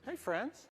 Hey, friends.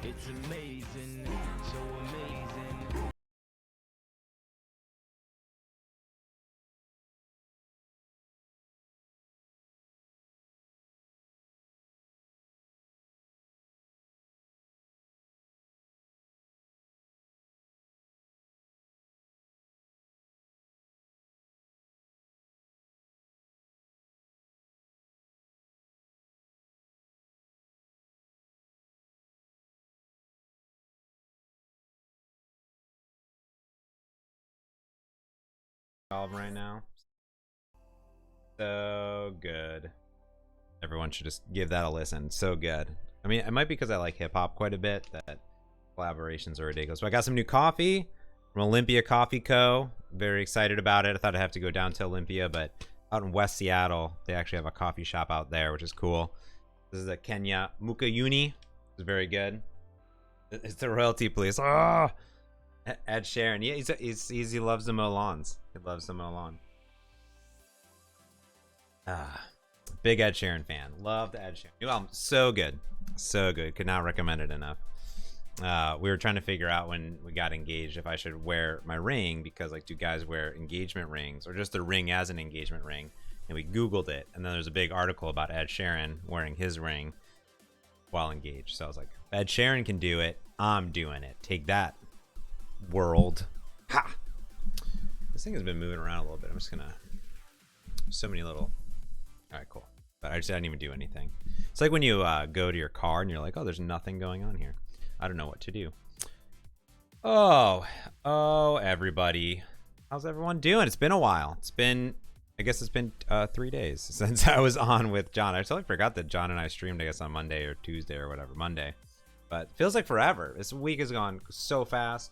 It's amazing, so amazing. Right now. So good. Everyone should just give that a listen. So good. I mean, it might be because I like hip hop quite a bit that collaborations are ridiculous. So I got some new coffee from Olympia Coffee Co. Very excited about it. I thought I'd have to go down to Olympia, but out in West Seattle, they actually have a coffee shop out there, which is cool. This is a Kenya Muka Uni. It's very good. It's the royalty, please. Oh, Ed Sheeran. Yeah, he loves the Molans. He loves the Molan. Ah, big Ed Sheeran fan. Loved Ed Sheeran. New album, so good, so good. Could not recommend it enough. we were trying to figure out when we got engaged if I should wear my ring, because like, do guys wear engagement rings or just the ring as an engagement ring? And we Googled it, and then there's a big article about Ed Sheeran wearing his ring while engaged. So I was like, Ed Sheeran can do it, I'm doing it. Take that, world. Ha! This thing has been moving around a little bit. I'm just gonna, so many little, all right, cool. But I didn't even do anything. It's like when you go to your car and you're like, oh, there's nothing going on here. I don't know what to do. Oh, everybody. How's everyone doing? It's been a while. I guess it's been 3 days since I was on with John. I totally forgot that John and I streamed, I guess, on Monday or Tuesday or whatever, Monday. But it feels like forever. This week has gone so fast.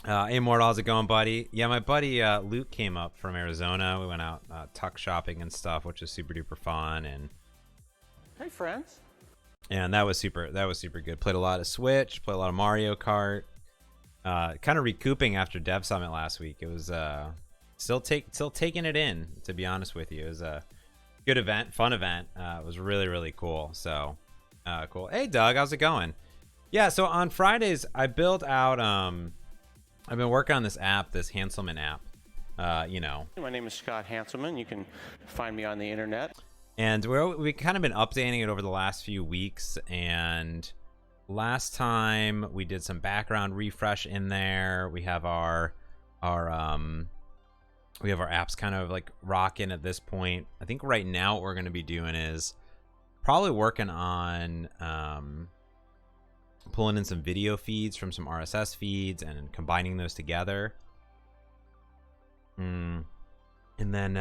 Immortal, how's it going, buddy? Yeah, my buddy Luke came up from Arizona. We went out tuck shopping and stuff, which was super duper fun. And hey, friends. And that was super good. Played a lot of Switch, played a lot of Mario Kart. Kind of recouping after Dev Summit last week. It was still taking it in, to be honest with you. It was a good event, fun event. It was really, really cool. So cool. Hey Doug, how's it going? Yeah, so on Fridays I built out I've been working on this app, this Hanselman app. You know. My name is Scott Hanselman. You can find me on the internet. And we've kind of been updating it over the last few weeks. And last time we did some background refresh in there. We have our apps kind of like rocking at this point. I think right now what we're going to be doing is probably working on pulling in some video feeds from some RSS feeds and combining those together. And then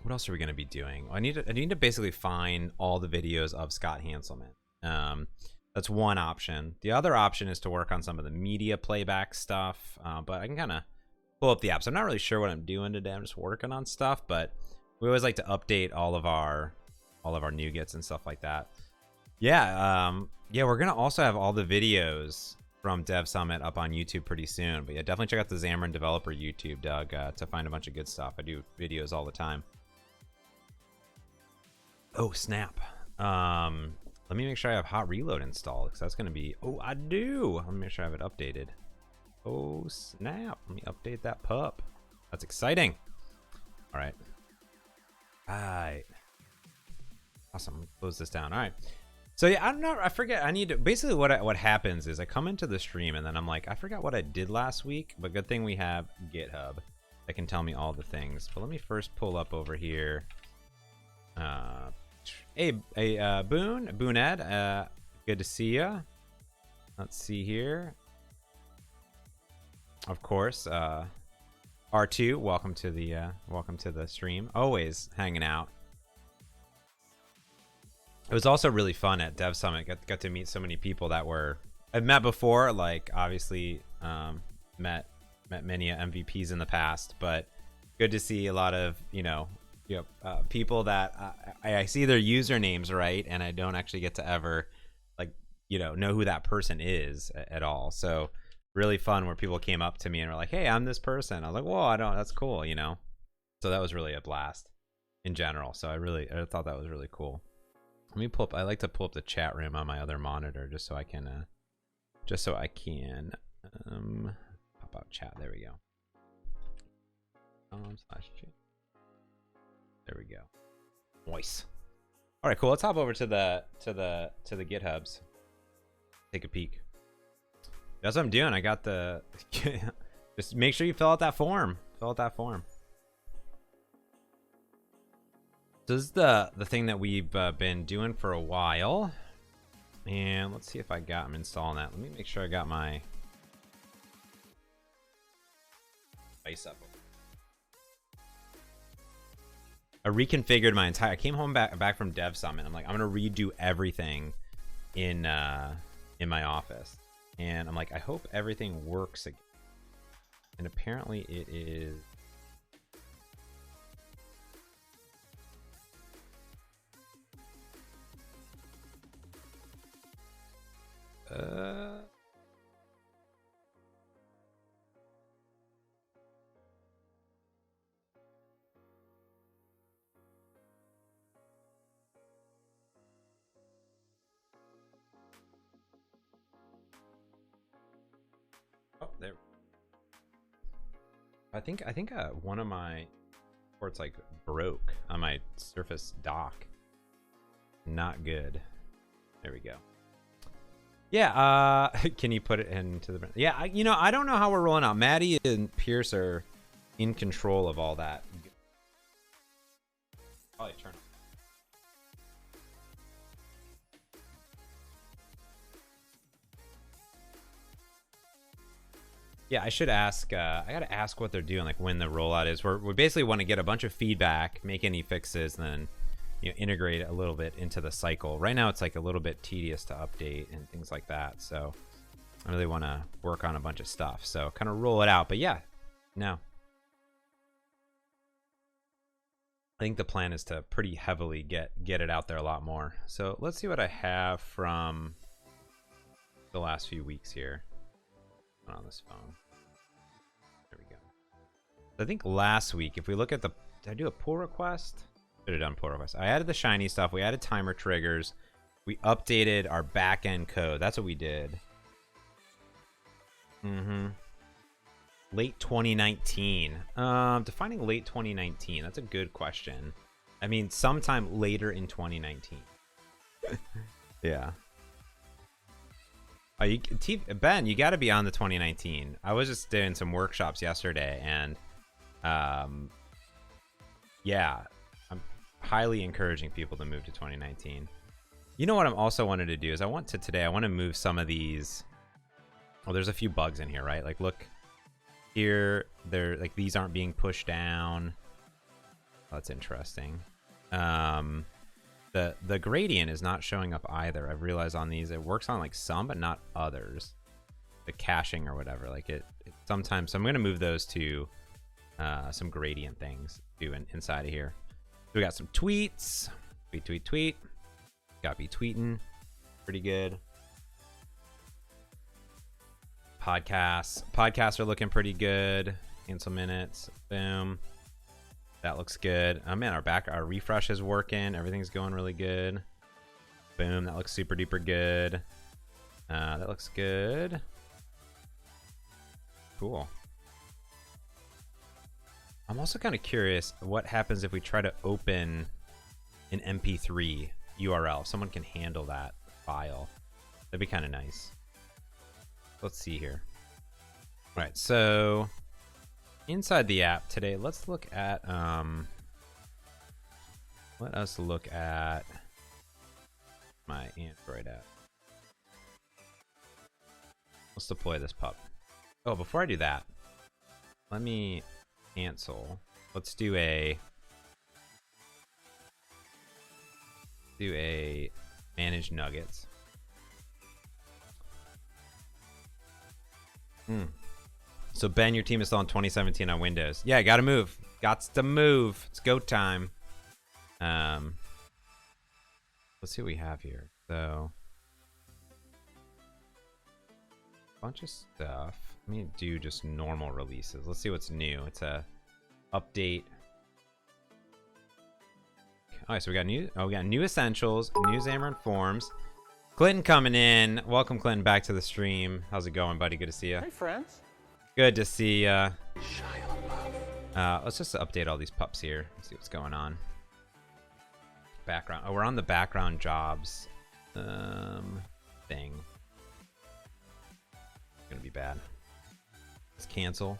what else are we going to be doing? I need to basically find all the videos of Scott Hanselman. That's one option. The other option is to work on some of the media playback stuff, but I can kind of pull up the apps. I'm not really sure what I'm doing today. I'm just working on stuff, but we always like to update all of our NuGets and stuff like that. Yeah, we're gonna also have all the videos from Dev Summit up on YouTube pretty soon. But yeah, definitely check out the Xamarin Developer YouTube, Doug, to find a bunch of good stuff. I do videos all the time. Oh, snap. Let me make sure I have Hot Reload installed, because that's going to be... Oh, I do! Let me make sure I have it updated. Oh, snap. Let me update that pup. That's exciting. All right. All right. Awesome. Close this down. All right. So, yeah, I forget. I need to... Basically, what happens is I come into the stream, and then I'm like, I forgot what I did last week, but good thing we have GitHub that can tell me all the things. But let me first pull up over here... Boone Ed, good to see ya. Let's see here. Of course, R2, welcome to the stream. Always hanging out. It was also really fun at Dev Summit. Got to meet so many people that I've met before. Like obviously, met many MVPs in the past, but good to see a lot of people that I see their usernames, right, and I don't actually get to ever know who that person is at all. So really fun where people came up to me and were like, hey, I'm this person. I was like, whoa, that's cool, so that was really a blast in general. So I thought that was really cool. Let me pull up, I like to pull up the chat room on my other monitor just so I can pop out chat. There we go. /chat. There we go. Nice. All right, cool. Let's hop over to the GitHubs. Take a peek. That's what I'm doing. I got the just make sure you fill out that form. Fill out that form. So this is the thing that we've been doing for a while. And let's see if I'm installing that. Let me make sure I got my device up. I reconfigured my entire... I came home back from Dev Summit. I'm like, I'm going to redo everything in my office. And I'm like, I hope everything works again. And apparently it is... I think one of my ports like broke on my Surface dock. Not good. There we go. Yeah, can you put it into the... Yeah, I don't know how we're rolling out. Maddie and Pierce are in control of all that. Probably turn it. Yeah, I should ask, I gotta ask what they're doing, like when the rollout is. We basically want to get a bunch of feedback, make any fixes, and then integrate a little bit into the cycle. Right now it's like a little bit tedious to update and things like that, so I really want to work on a bunch of stuff, so kind of roll it out. But yeah, no, I think the plan is to pretty heavily get it out there a lot more. So let's see what I have from the last few weeks here on this phone. There we go. I think last week, if we look at the, did I do a pull request? Should have done pull request. I added the shiny stuff. We added timer triggers. We updated our back end code. That's what we did. Late 2019. Defining late 2019. That's a good question. I mean, sometime later in 2019. Yeah. Oh, Ben, you got to be on the 2019. I was just doing some workshops yesterday, and yeah, I'm highly encouraging people to move to 2019. You know what I'm also wanted to do is I want to move some of these. Well, there's a few bugs in here, right? Like, look here, they're like, these aren't being pushed down. That's interesting. The gradient is not showing up either. I've realized on these it works on like some but not others. The caching or whatever, like it sometimes. So I'm gonna move those to some gradient things too inside of here. So we got some tweets. Tweet. Got be tweeting. Pretty good. Podcasts are looking pretty good. Cancel minutes. Boom. That looks good. Oh man, our refresh is working. Everything's going really good. Boom, that looks super duper good. That looks good. Cool. I'm also kind of curious what happens if we try to open an MP3 URL. If someone can handle that file. That'd be kind of nice. Let's see here. All right, so inside the app today, let's look at let us look at my Android app. Let's deploy this pup. Oh, before I do that, let me cancel. Let's do a manage nuggets. So Ben, your team is still on 2017 on Windows. Yeah, gotta move. Gots to move. It's go time. Let's see what we have here. So, bunch of stuff. Let me do just normal releases. Let's see what's new. It's a update. All right, so we got new essentials, new Xamarin Forms. Clinton coming in. Welcome, Clinton, back to the stream. How's it going, buddy? Good to see you. Hey, friends. Good to see ya. Let's just update all these pups here. See what's going on. Background. Oh, we're on the background jobs thing. It's gonna be bad. Let's cancel.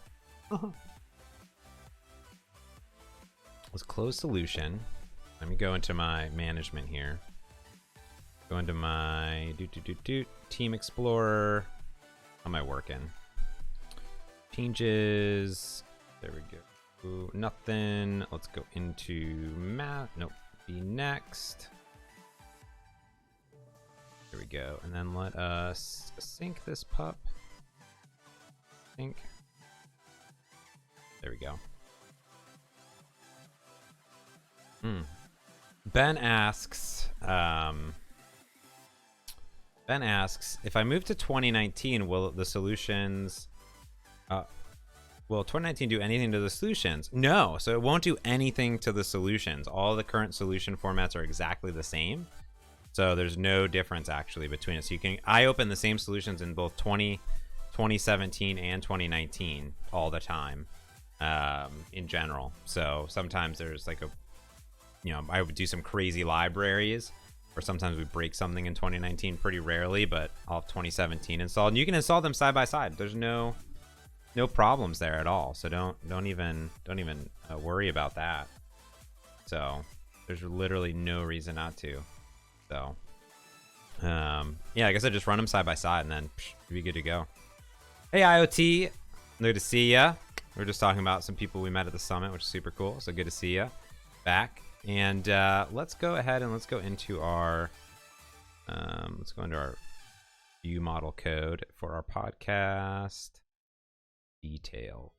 Let's close solution. Let me go into my management here. Go into my Team Explorer. How am I working? Changes. There we go. Ooh, nothing. Let's go into math. Nope. Be next. There we go. And then let us sync this pup. Sync. There we go. Ben asks, if I move to 2019, will the solutions, will 2019 do anything to the solutions? No, so it won't do anything to the solutions. All the current solution formats are exactly the same. So there's no difference actually between it. So I open the same solutions in both 2017 and 2019 all the time. in general. So sometimes there's like a, you know, I would do some crazy libraries, or sometimes we break something in 2019, pretty rarely, but I'll have 2017 installed, and you can install them side by side. There's no problems there at all. So don't even worry about that. So there's literally no reason not to. So yeah, I guess I just run them side by side, and then be good to go. Hey IoT, good to see ya. We were just talking about some people we met at the summit, which is super cool. So good to see ya back. And let's go ahead and let's go into our view model code for our podcast detail.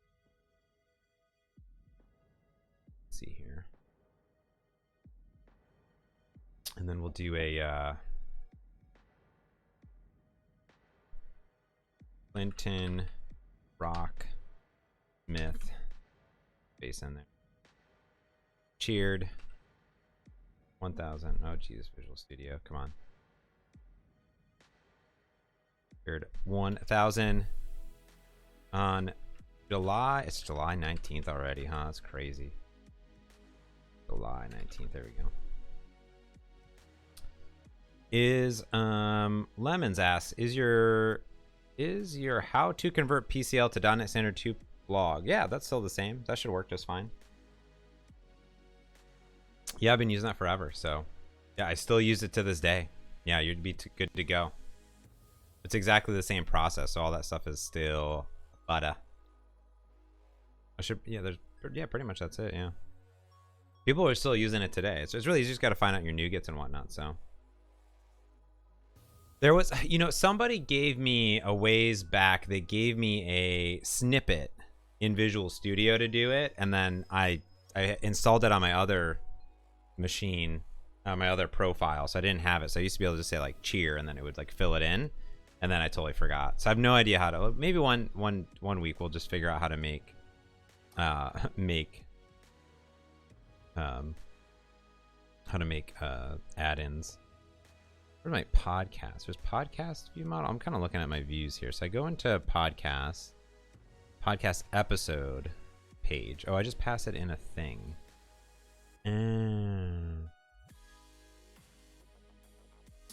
Let's see here, and then we'll do a Clinton Rock Myth base in there. Cheered 1000. Oh Jesus, Visual Studio, come on. Cheered 1000 on July. It's July 19th already, huh? That's crazy. July 19th. There we go. Is Lemons asks, is your how to convert PCL to .NET Standard 2 blog? Yeah, that's still the same. That should work just fine. Yeah, I've been using that forever. So yeah, I still use it to this day. Yeah, you'd be good to go. It's exactly the same process. So all that stuff is still butter. Yeah, pretty much that's it. Yeah. People are still using it today. It's really, you just got to find out your NuGets and whatnot. So there was, you know, somebody gave me a ways back, they gave me a snippet in Visual Studio to do it, and then I installed it on my other machine, my other profile, so I didn't have it. So I used to be able to just say like cheer, and then it would like fill it in, and then I totally forgot. So I have no idea how to. Maybe one week we'll just figure out how to make add-ins. Where's my podcast? There's podcast view model. I'm kind of looking at my views here. So I go into podcast episode page. Oh, I just pass it in a thing.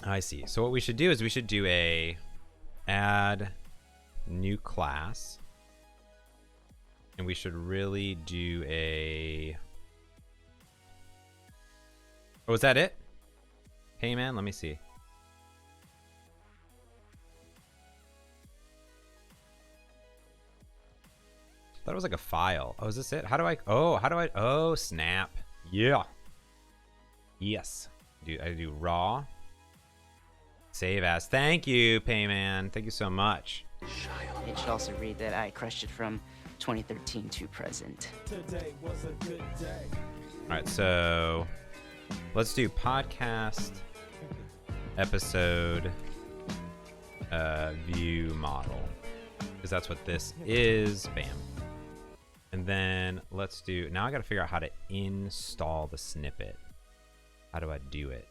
I see. So what we should do is we should do a add new class, and we should really do a. Oh, is that it? Hey man, let me see. Thought it was like a file. Oh, is this it? How do I? Oh, snap. Yeah. Yes. I do raw. Save as. Thank you, Payman. Thank you so much. It should also read that I crushed it from 2013 to present. Today was a good day. All right, so let's do podcast episode view model, because that's what this is. Bam. And then let's do, now I got to figure out how to install the snippet. How do I do it?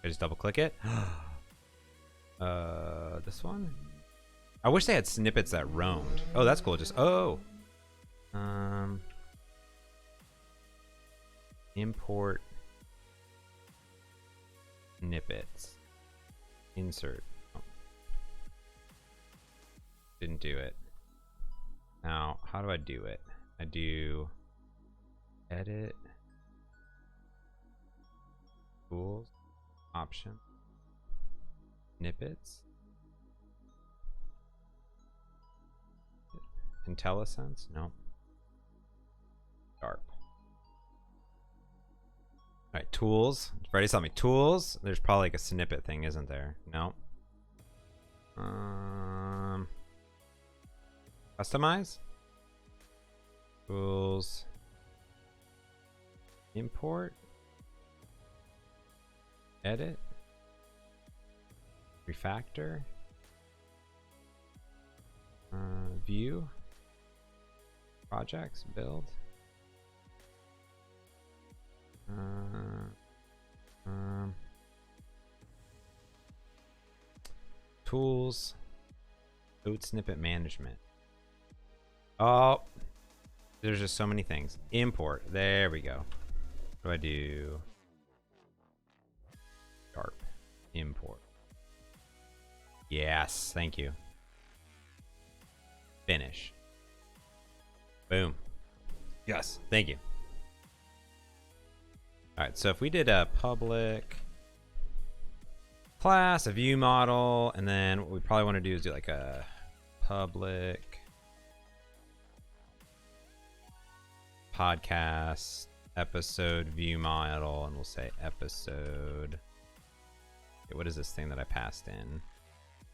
I just double click it. This one? I wish they had snippets that roamed. Oh, that's cool. Just, import snippets. Insert. Oh. Didn't do it. Now, how do I do it? I do edit, tools, option, snippets, IntelliSense, no, sharp. All right, tools. Freddy's telling me tools. There's probably like a snippet thing, isn't there? No. Customize. Tools. Import. Edit. Refactor. View. Projects. Build. Tools. Code snippet management. Oh, there's just so many things. Import. There we go. What do I do? Sharp. Import. Yes, thank you. Finish. Boom. Yes, thank you. All right, so if we did a public class, a view model, and then what we probably want to do is do like a public podcast episode view model, and we'll say episode. Okay, what is this thing that I passed in?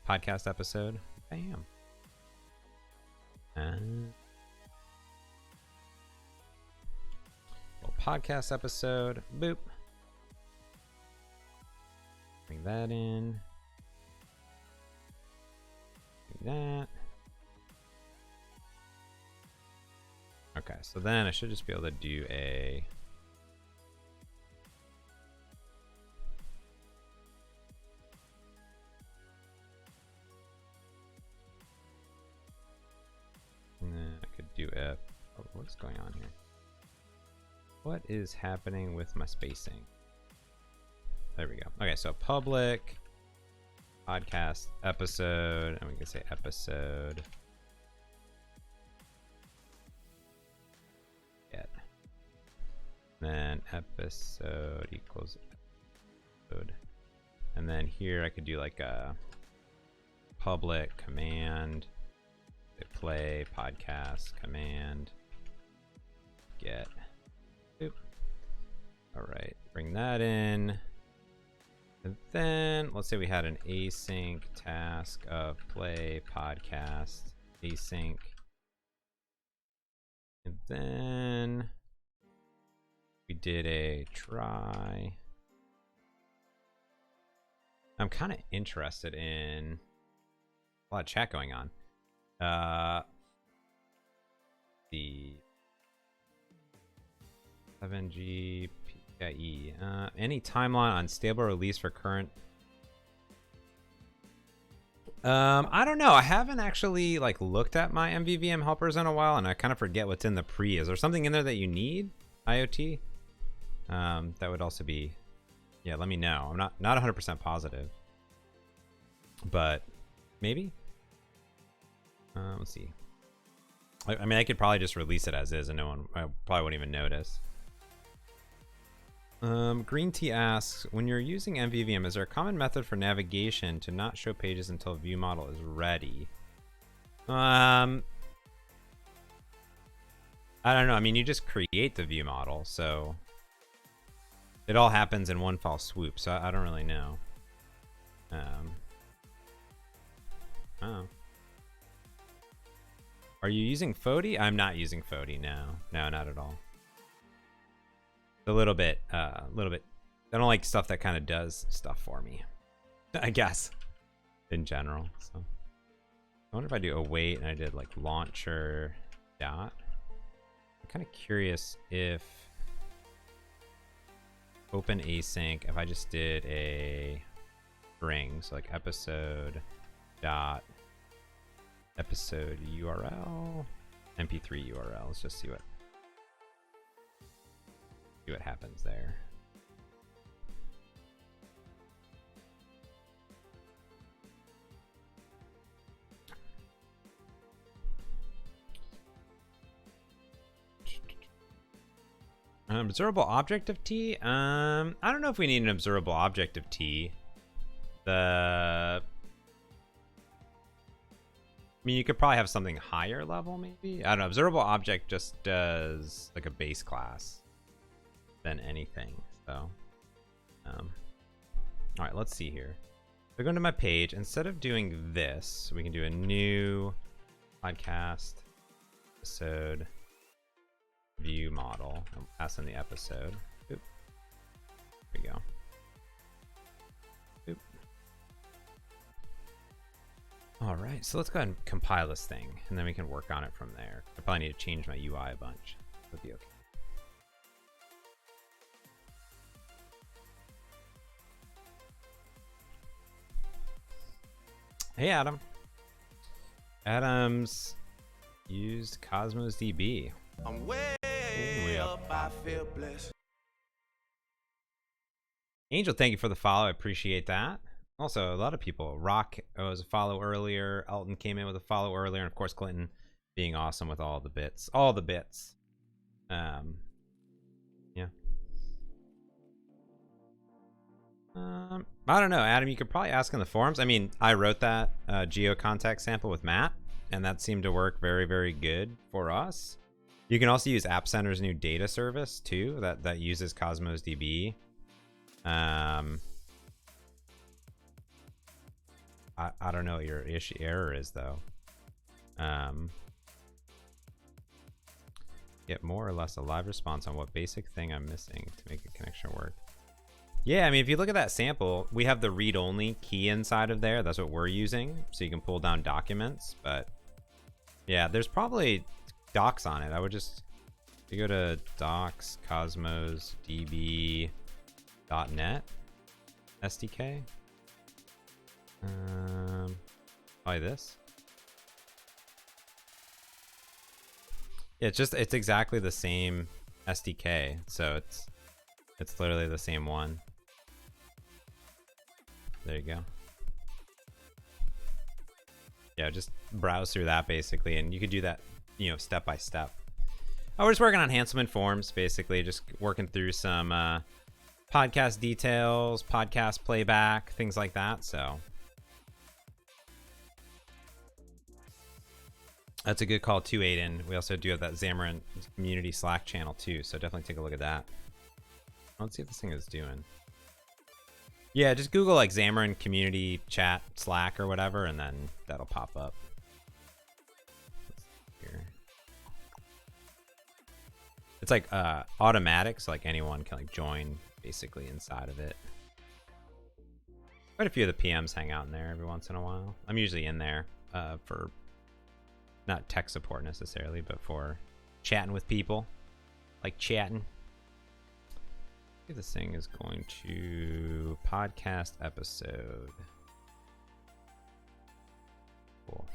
Podcast episode. Bam. Well, podcast episode. Boop. Bring that in. Bring that. Okay, so then I should just be able to do a and then I could do a oh, what's going on here? What is happening with my spacing? There we go. Okay, so public podcast episode, and we can say episode get. Then episode equals episode. And then here I could do like a public command play podcast command get. Oop. All right, bring that in. And then let's say we had an async task of play podcast async. And then we did a try. I'm kind of interested in a lot of chat going on. The 7G PCIe. Any timeline on stable release for current? I don't know. I haven't actually like looked at my MVVM helpers in a while, and I kind of forget what's in the pre. Is there something in there that you need? IoT? That would also be. Yeah, let me know. I'm not 100% positive, but maybe. Let's see. I mean, I could probably just release it as is, and no one I probably wouldn't even notice. Green Tea asks, when you're using MVVM, is there a common method for navigation to not show pages until view model is ready? I don't know. I mean, you just create the view model, so it all happens in one fell swoop. So I don't really know. Oh. Are you using Fody? I'm not using Fody. No, not at all. A little bit. I don't like stuff that kind of does stuff for me, I guess, in general. So I wonder if I do await and I did like launcher dot. I'm kind of curious if open async, if I just did a string, so like episode dot episode URL, mp3 URL. Let's just see what happens there. Observable object of T. I don't know if we need an observable object of T. I mean, you could probably have something higher level, maybe. I don't know. Observable object just does like a base class than anything. So, all right, let's see here. So go to my page. Instead of doing this, we can do a new podcast episode view model. I'll pass in the episode. Oop. There we go. Oop. All right, so let's go ahead and compile this thing, and then we can work on it from there. I probably need to change my UI a bunch. It'll be okay. Hey, Adam. Adam's used Cosmos DB. I'm way up, I feel blessed. Angel, thank you for the follow. I appreciate that. Also, a lot of people. Rock was a follow earlier. Elton came in with a follow earlier. And of course, Clinton being awesome with all the bits. All the bits. Yeah. I don't know, Adam. You could probably ask in the forums. I mean, I wrote that geo context sample with Matt, and that seemed to work very, very good for us. You can also use App Center's new data service too, that uses Cosmos DB. I don't know what your error is though. Get more or less a live response on what basic thing I'm missing to make a connection work. Yeah, I mean, if you look at that sample, we have the read-only key inside of there. That's what we're using, so you can pull down documents. But yeah, there's probably docs on it. I would just, if you go to docs cosmos db.net SDK. Probably this. Yeah, it's exactly the same SDK, so it's literally the same one. There you go. Yeah, just browse through that basically, and you could do that, you know, step by step. We're just working on Hanselman forms, basically, just working through some podcast details, podcast playback, things like that. So that's a good call too, Aiden. We also do have that Xamarin community Slack channel too, so definitely take a look at that. Let's see what this thing is doing. Yeah, just Google like Xamarin community chat Slack or whatever, and then that'll pop up. Here. It's like automatic, so like anyone can like join basically inside of it. Quite a few of the PMs hang out in there every once in a while. I'm usually in there for not tech support necessarily, but for chatting with people, like chatting. This thing is going to podcast episode. Cool.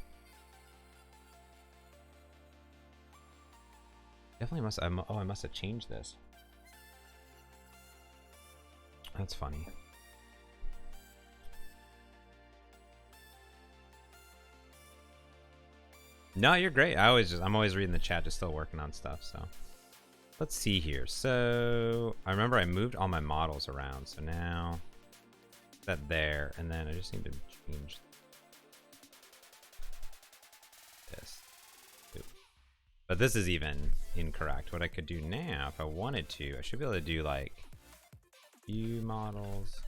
Definitely must. Oh, I must have changed this. That's funny. No, you're great. I'm always reading the chat, just still working on stuff. So. Let's see here. So I remember I moved all my models around. So now that there, and then I just need to change this. Ooh. But this is even incorrect. What I could do now, if I wanted to, I should be able to do like view models.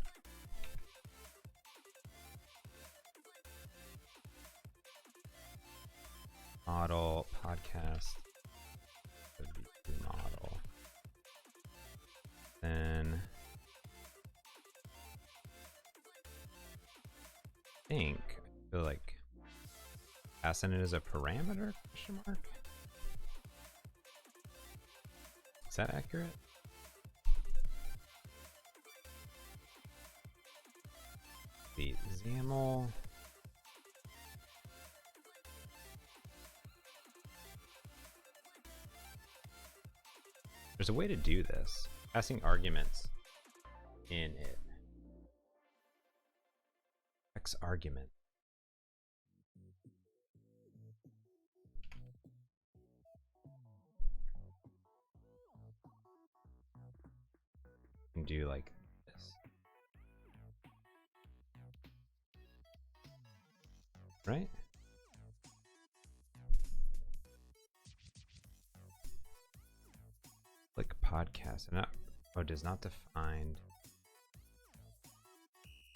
Model podcast. Model. Then I think I feel like passing it as a parameter, question mark. Is that accurate? The XAML. There's a way to do this. Passing arguments in it. X argument. And do like this. Right? Like podcast, and does not define.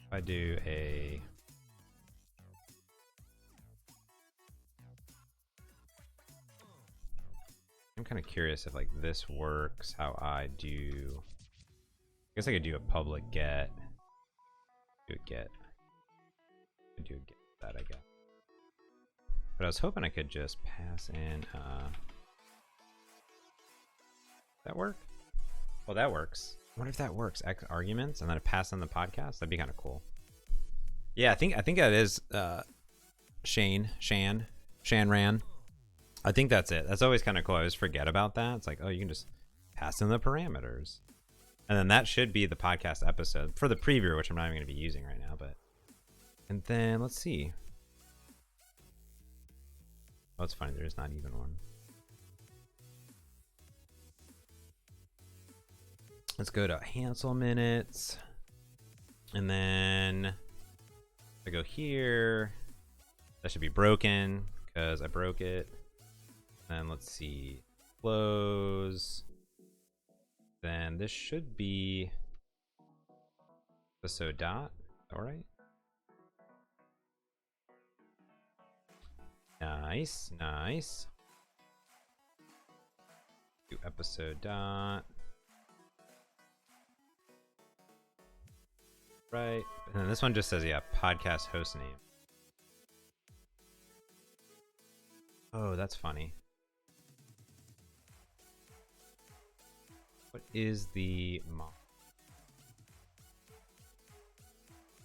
If I do a I'm kind of curious if like this works how I do. I guess I could do a public get. Do a get. I do a get that, I guess. But I was hoping I could just pass in that work? Well, that works. I wonder if that works. X arguments and then I pass on the podcast. That'd be kind of cool. Yeah, I think that is Shan Ran. I think that's it. That's always kind of cool. I always forget about that. It's like, oh, you can just pass in the parameters. And then that should be the podcast episode for the preview, which I'm not even going to be using right now. But and then let's see. Oh, it's funny. There's not even one. Let's go to Hansel minutes. And then I go here. That should be broken because I broke it. Then let's see. Close. Then this should be episode dot. All right. Nice, nice. Do episode dot. Right. And then this one just says, yeah, podcast host name. Oh, that's funny. What is the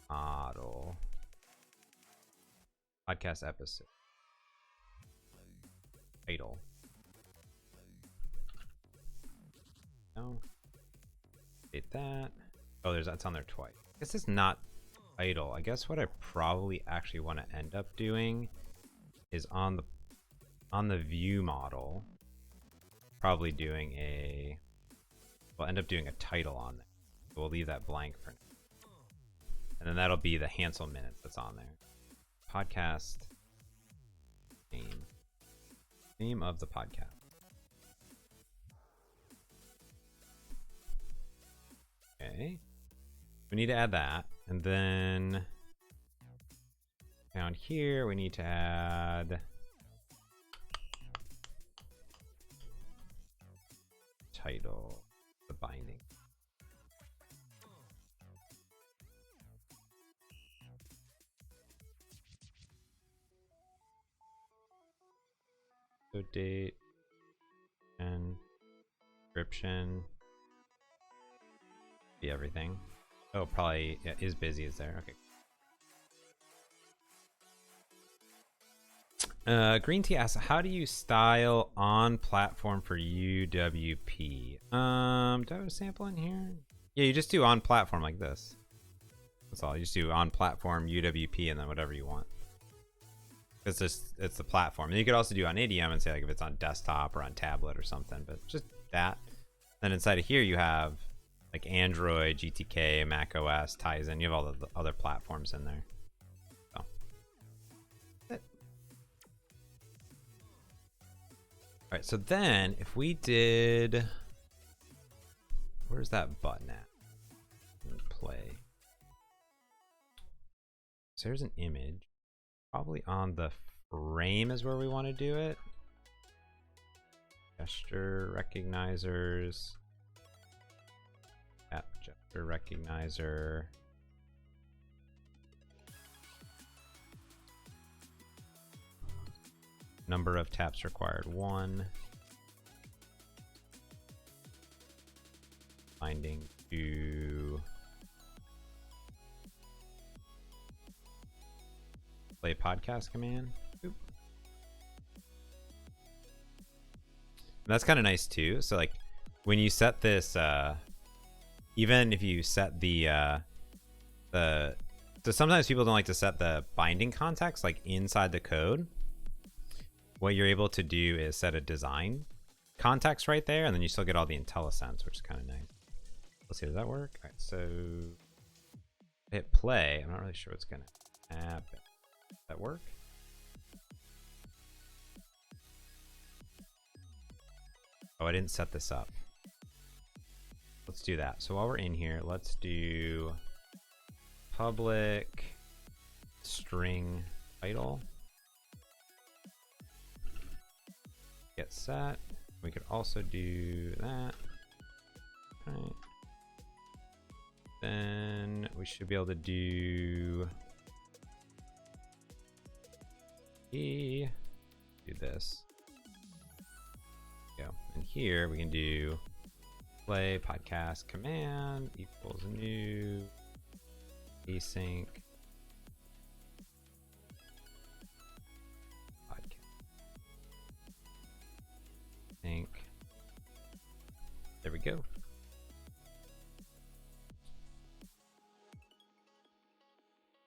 model? Podcast episode. Title. No. Date that. Oh, that's on there twice. I guess it's not title. I guess what I probably actually want to end up doing is on the view model, probably doing a. We'll end up doing a title on there. So we'll leave that blank for now. And then that'll be the Hansel minutes that's on there. Podcast name. Name of the podcast. Okay. We need to add that. And then down here we need to add title. The binding. So date and description. Be everything. Oh, probably yeah, is busy is there. Okay. Green Tea asks, how do you style on platform for UWP? Do I have a sample in here? Yeah, you just do on platform like this. That's all. You just do on platform UWP and then whatever you want. It's the platform. And you could also do on ADM and say like if it's on desktop or on tablet or something, but just that. Then inside of here you have like Android, GTK, Mac OS, Tizen. You have all the other platforms in there. So. Alright, so then if we did, where's that button at? Play. So there's an image. Probably on the frame is where we want to do it. Gesture recognizers. App gesture recognizer. Number of taps required 1. Binding to play podcast command. Oop. That's kind of nice too. So like when you set this, even if you set so sometimes people don't like to set the binding context like inside the code. What you're able to do is set a design context right there, and then you still get all the IntelliSense, which is kind of nice. Let's see, does that work? All right, so hit play. I'm not really sure what's gonna happen. Does that work? Oh, I didn't set this up. Let's do that. So while we're in here, let's do public string title. Get set. We could also do that. All right. Then we should be able to do this. Go. And here we can do play podcast command equals new async podcast. go.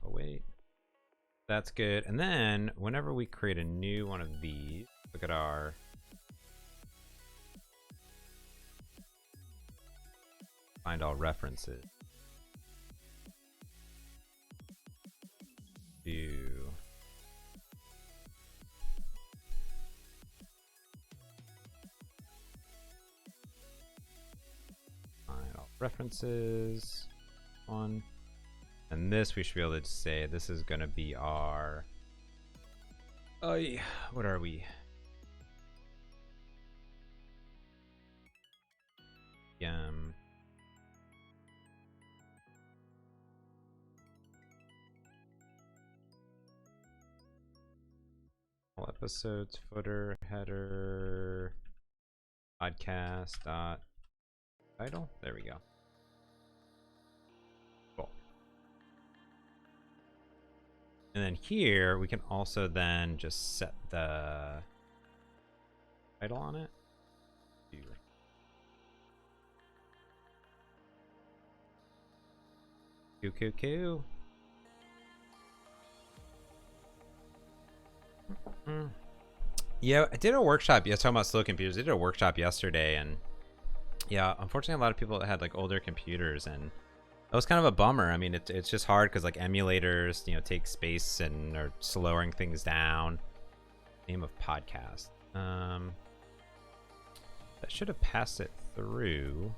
Oh, wait. That's good. And then whenever we create a new one of these, look at our find all references. View. Find all references. One. And this we should be able to say this is going to be our. Oh, yeah. What are we? All episodes, footer, header, podcast dot title. There we go. Cool. And then here we can also then just set the title on it. Coo. Yeah, I did a workshop. Yeah, talking about slow computers. I did a workshop yesterday, and yeah, unfortunately, a lot of people that had like older computers, and that was kind of a bummer. I mean, it's just hard because like emulators, take space and are slowing things down. Name of podcast. That should have passed it through.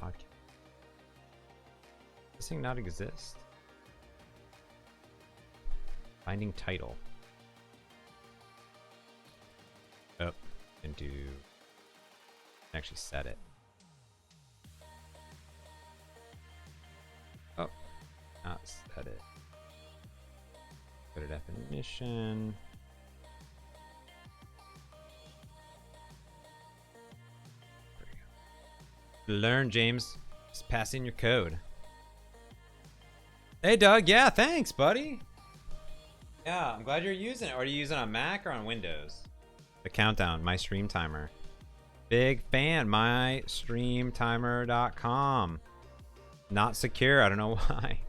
Podcast. Does this thing not exist? Finding title. Oh, and do actually set it. Oh, not set it. Go to definition. There we go. Learn, James. Just pass in your code. Hey, Doug. Yeah, thanks, buddy. Yeah, I'm glad you're using it. Are you using it on Mac or on Windows? The countdown, my stream timer. Big fan, mystreamtimer.com. Not secure, I don't know why.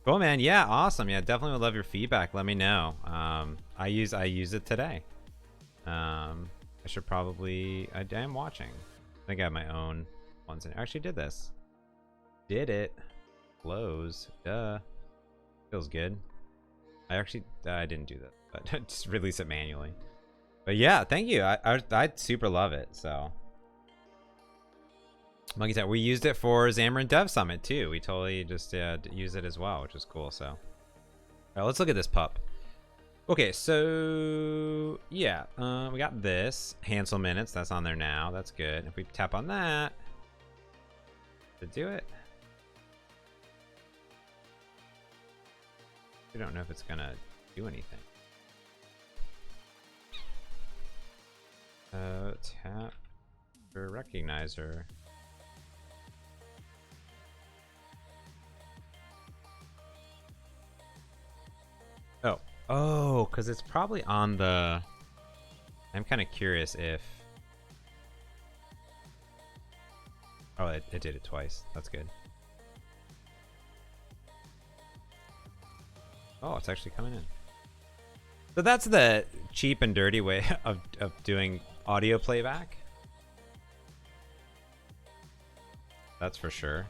Cool, man. Yeah, awesome. Yeah, definitely would love your feedback. Let me know. I use it today. I should probably. I am watching. I think I have my own ones in. I actually did this. Did it? Close. Duh. Feels good. I didn't do that, but I just release it manually. But yeah, thank you. I super love it. So, like I said, we used it for Xamarin Dev Summit too. We totally just use it as well, which is cool. So, all right, let's look at this pup. Okay, so yeah, we got this Hansel minutes. That's on there now. That's good. If we tap on that to do it. We don't know if it's gonna do anything. Tap for recognizer. Oh, because it's probably on the. I'm kind of curious if. Oh, it did it twice. That's good. Oh, it's actually coming in. So that's the cheap and dirty way of doing audio playback. That's for sure.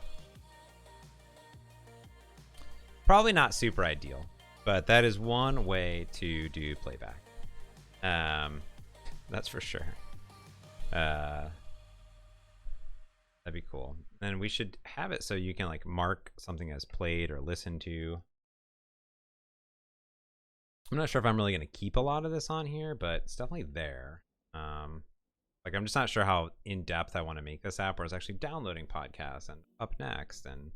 Probably not super ideal, but that is one way to do playback. That's for sure. That'd be cool. And we should have it so you can like mark something as played or listened to. I'm not sure if I'm really going to keep a lot of this on here, but it's definitely there. Like I'm just not sure how in depth I want to make this app, where it's actually downloading podcasts and up next and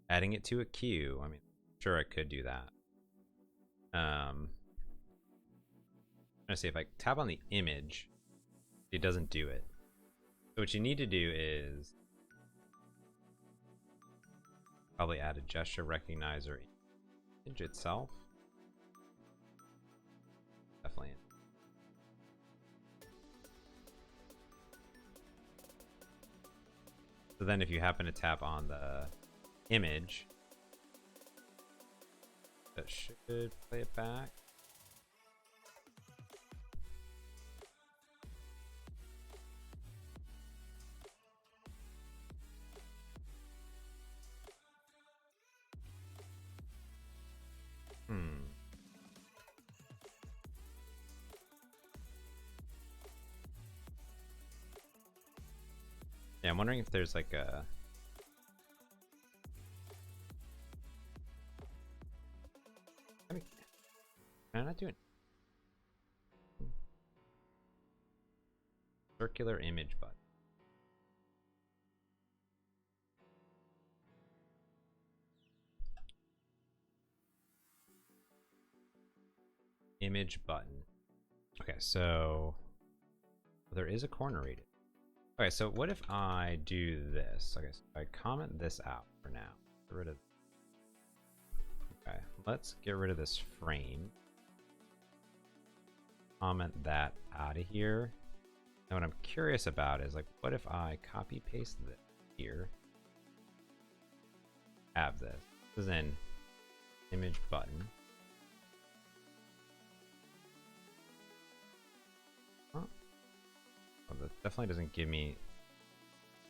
adding it to a queue. I mean, sure I could do that. I'm gonna see if I tap on the image, it doesn't do it. So what you need to do is probably add a gesture recognizer image itself. Definitely. So then if you happen to tap on the image, that should play it back. Yeah, I'm wondering if there's like a... Can I not do it? Circular image button. Image button. Okay, so there is a corner radius. Okay, so what if I do this? Okay, so if I comment this out for now. Get rid of. Okay, let's get rid of this frame. Comment that out of here. And what I'm curious about is like, what if I copy paste this here? Have this. This is an image button. Huh. Well, that definitely doesn't give me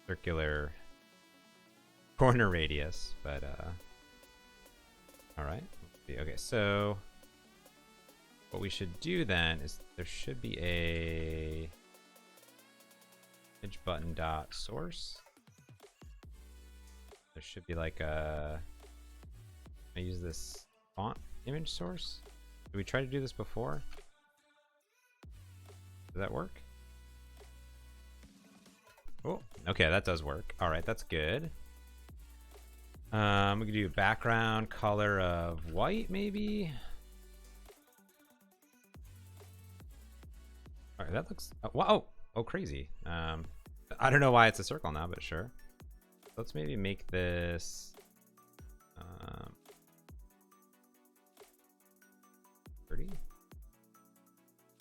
circular corner radius, but all right. Okay, so what we should do then is there should be a image button dot source. There should be like a, I use this font image source. Did we try to do this before? Does that work? Oh, okay, that does work. All right, that's good. We can do background color of white, maybe. All right, that looks. Wow! Oh, crazy. I don't know why it's a circle now, but sure. Let's maybe make this. 30.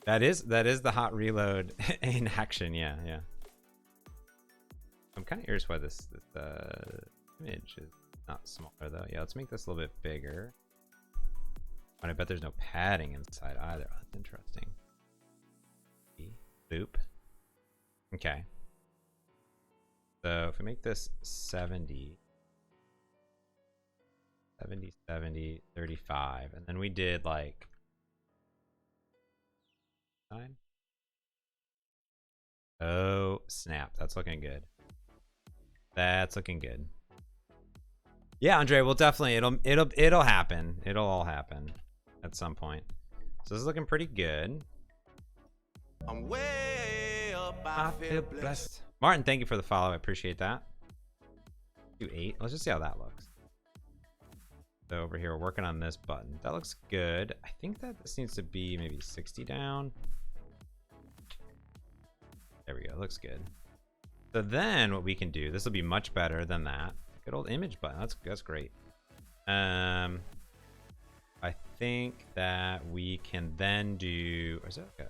That is the hot reload in action. Yeah, yeah. I'm kind of curious why this image is not smaller though. Yeah, let's make this a little bit bigger. And I bet there's no padding inside either. Oh, that's interesting. Boop. Okay. So if we make this 70, 35, and then we did like 9. Oh snap! That's looking good. That's looking good. Yeah, Andre, well definitely it'll happen. It'll all happen at some point. So this is looking pretty good. I'm way up, I feel blessed. Martin, thank you for the follow. I appreciate that. Do 8. Let's just see how that looks. So over here, we're working on this button. That looks good. I think that this needs to be maybe 60 down. There we go. Looks good. So then what we can do, this will be much better than that. Good old image button. That's great. I think that we can then do. Or is that okay?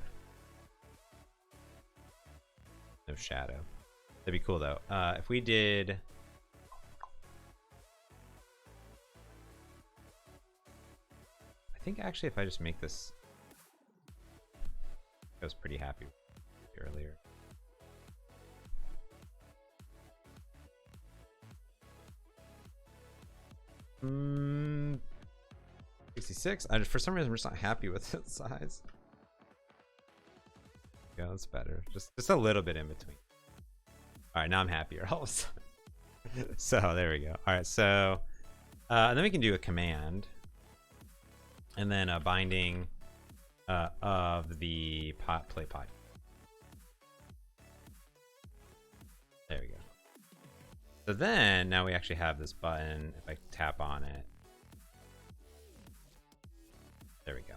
No shadow. That'd be cool though. If we did. I think actually if I just make this. I was pretty happy earlier. Mm, 66. For some reason, I'm just not happy with the size. Yeah, that's better. Just a little bit in between. All right, now I'm happier. Also. So there we go. All right, so and then we can do a command, and then a binding of the play pod. There we go. So then now we actually have this button. If I tap on it, there we go.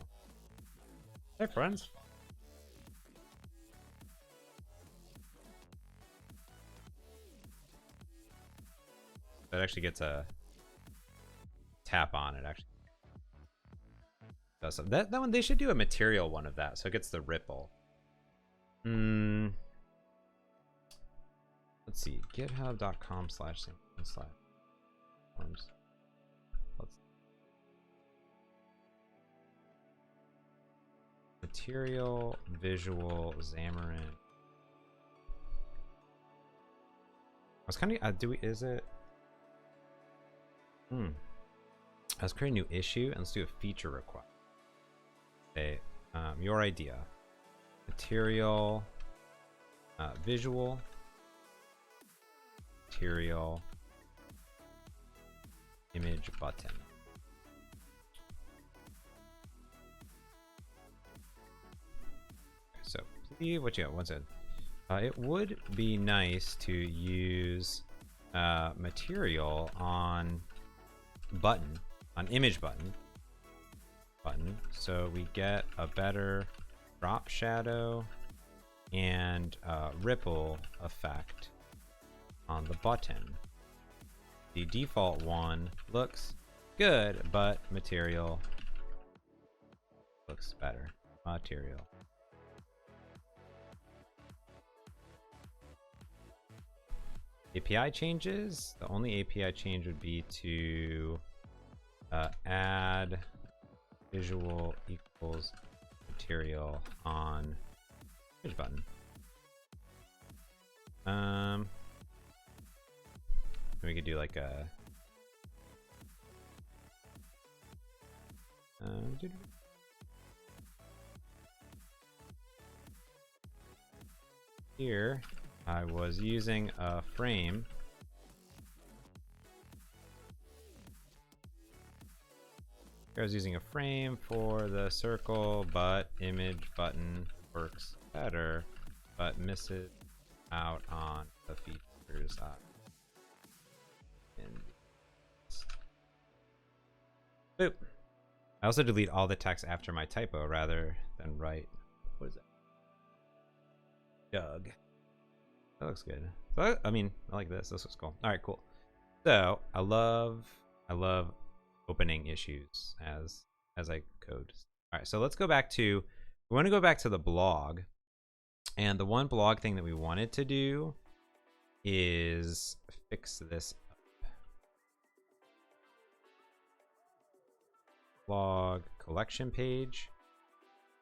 Hey friends. That actually gets a tap on it. Actually, does that one? They should do a material one of that, so it gets the ripple. Let's see, github.com/forms. Material, visual, Xamarin. I was kind of, is it? Let's create a new issue and let's do a feature request. Okay, your idea. Material, visual, material, image button. So, please, what you got? What's it? It would be nice to use material on button, on image button, so we get a better drop shadow and ripple effect on the button. The default one looks good, but material looks better. Material. API changes. The only API change would be to add visual equals material on image button. We could do like a here I was using a frame. I was using a frame for the circle, but image button works better, but misses out on the features. Boop. I also delete all the text after my typo rather than write. What is that? Doug. That looks good. So, I mean, I like this. This looks cool. All right, cool. So I love opening issues as I code. All right, so let's go back to. We want to go back to the blog, and the one blog thing that we wanted to do is fix this up. Blog collection page.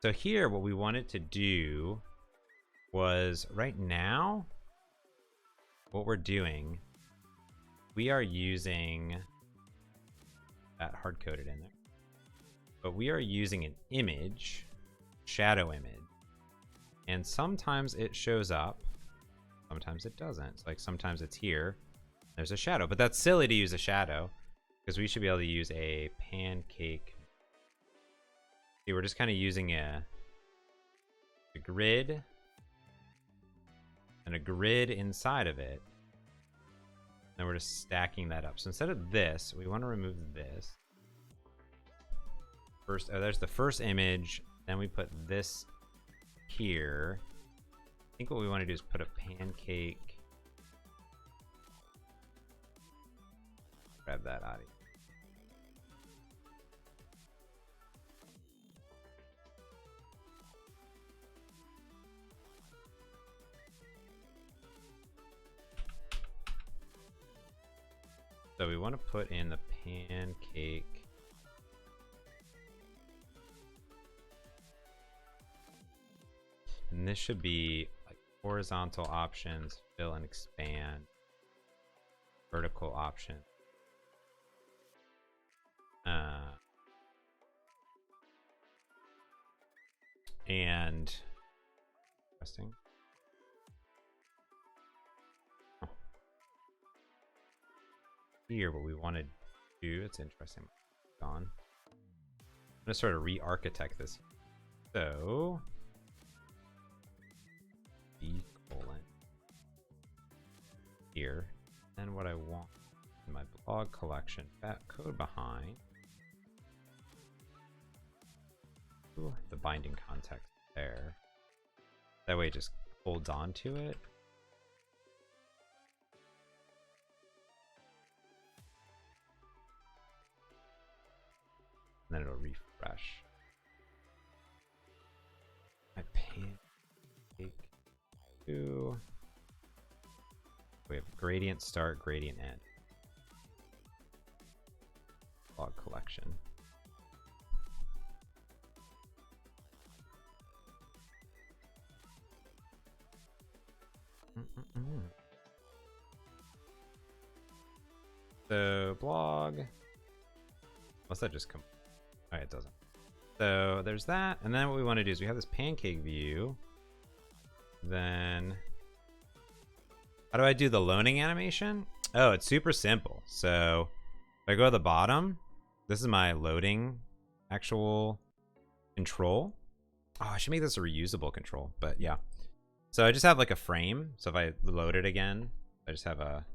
So here, what we wanted to do was right now. What we're doing, we are using that hard coded in there, but we are using an image, shadow image, and sometimes it shows up, sometimes it doesn't. Like sometimes it's here, there's a shadow, but that's silly to use a shadow because we should be able to use a pancake. See, we're just kind of using a grid and a grid inside of it. And we're just stacking that up. So instead of this, we want to remove this. First, there's the first image. Then we put this here. I think what we want to do is put a pancake. Grab that out of here. So we want to put in the pancake. And this should be like horizontal options, fill and expand, vertical option. And interesting. Here, what we want to do, it's interesting. Gone. I'm gonna sort of re-architect this. So B colon here. And what I want in my blog collection, that code behind. Ooh, the binding context there. That way it just holds on to it. And then it'll refresh. My pancake 2. We have gradient start, gradient end. Log collection. So blog. Must that just come? Alright, it doesn't. So there's that, and then what we want to do is we have this pancake view. Then how do I do the loading animation? Oh, it's super simple. So if I go to the bottom, this is my loading actual control. Oh, I should make this a reusable control, but yeah. So I just have like a frame. So if I load it again, I just have a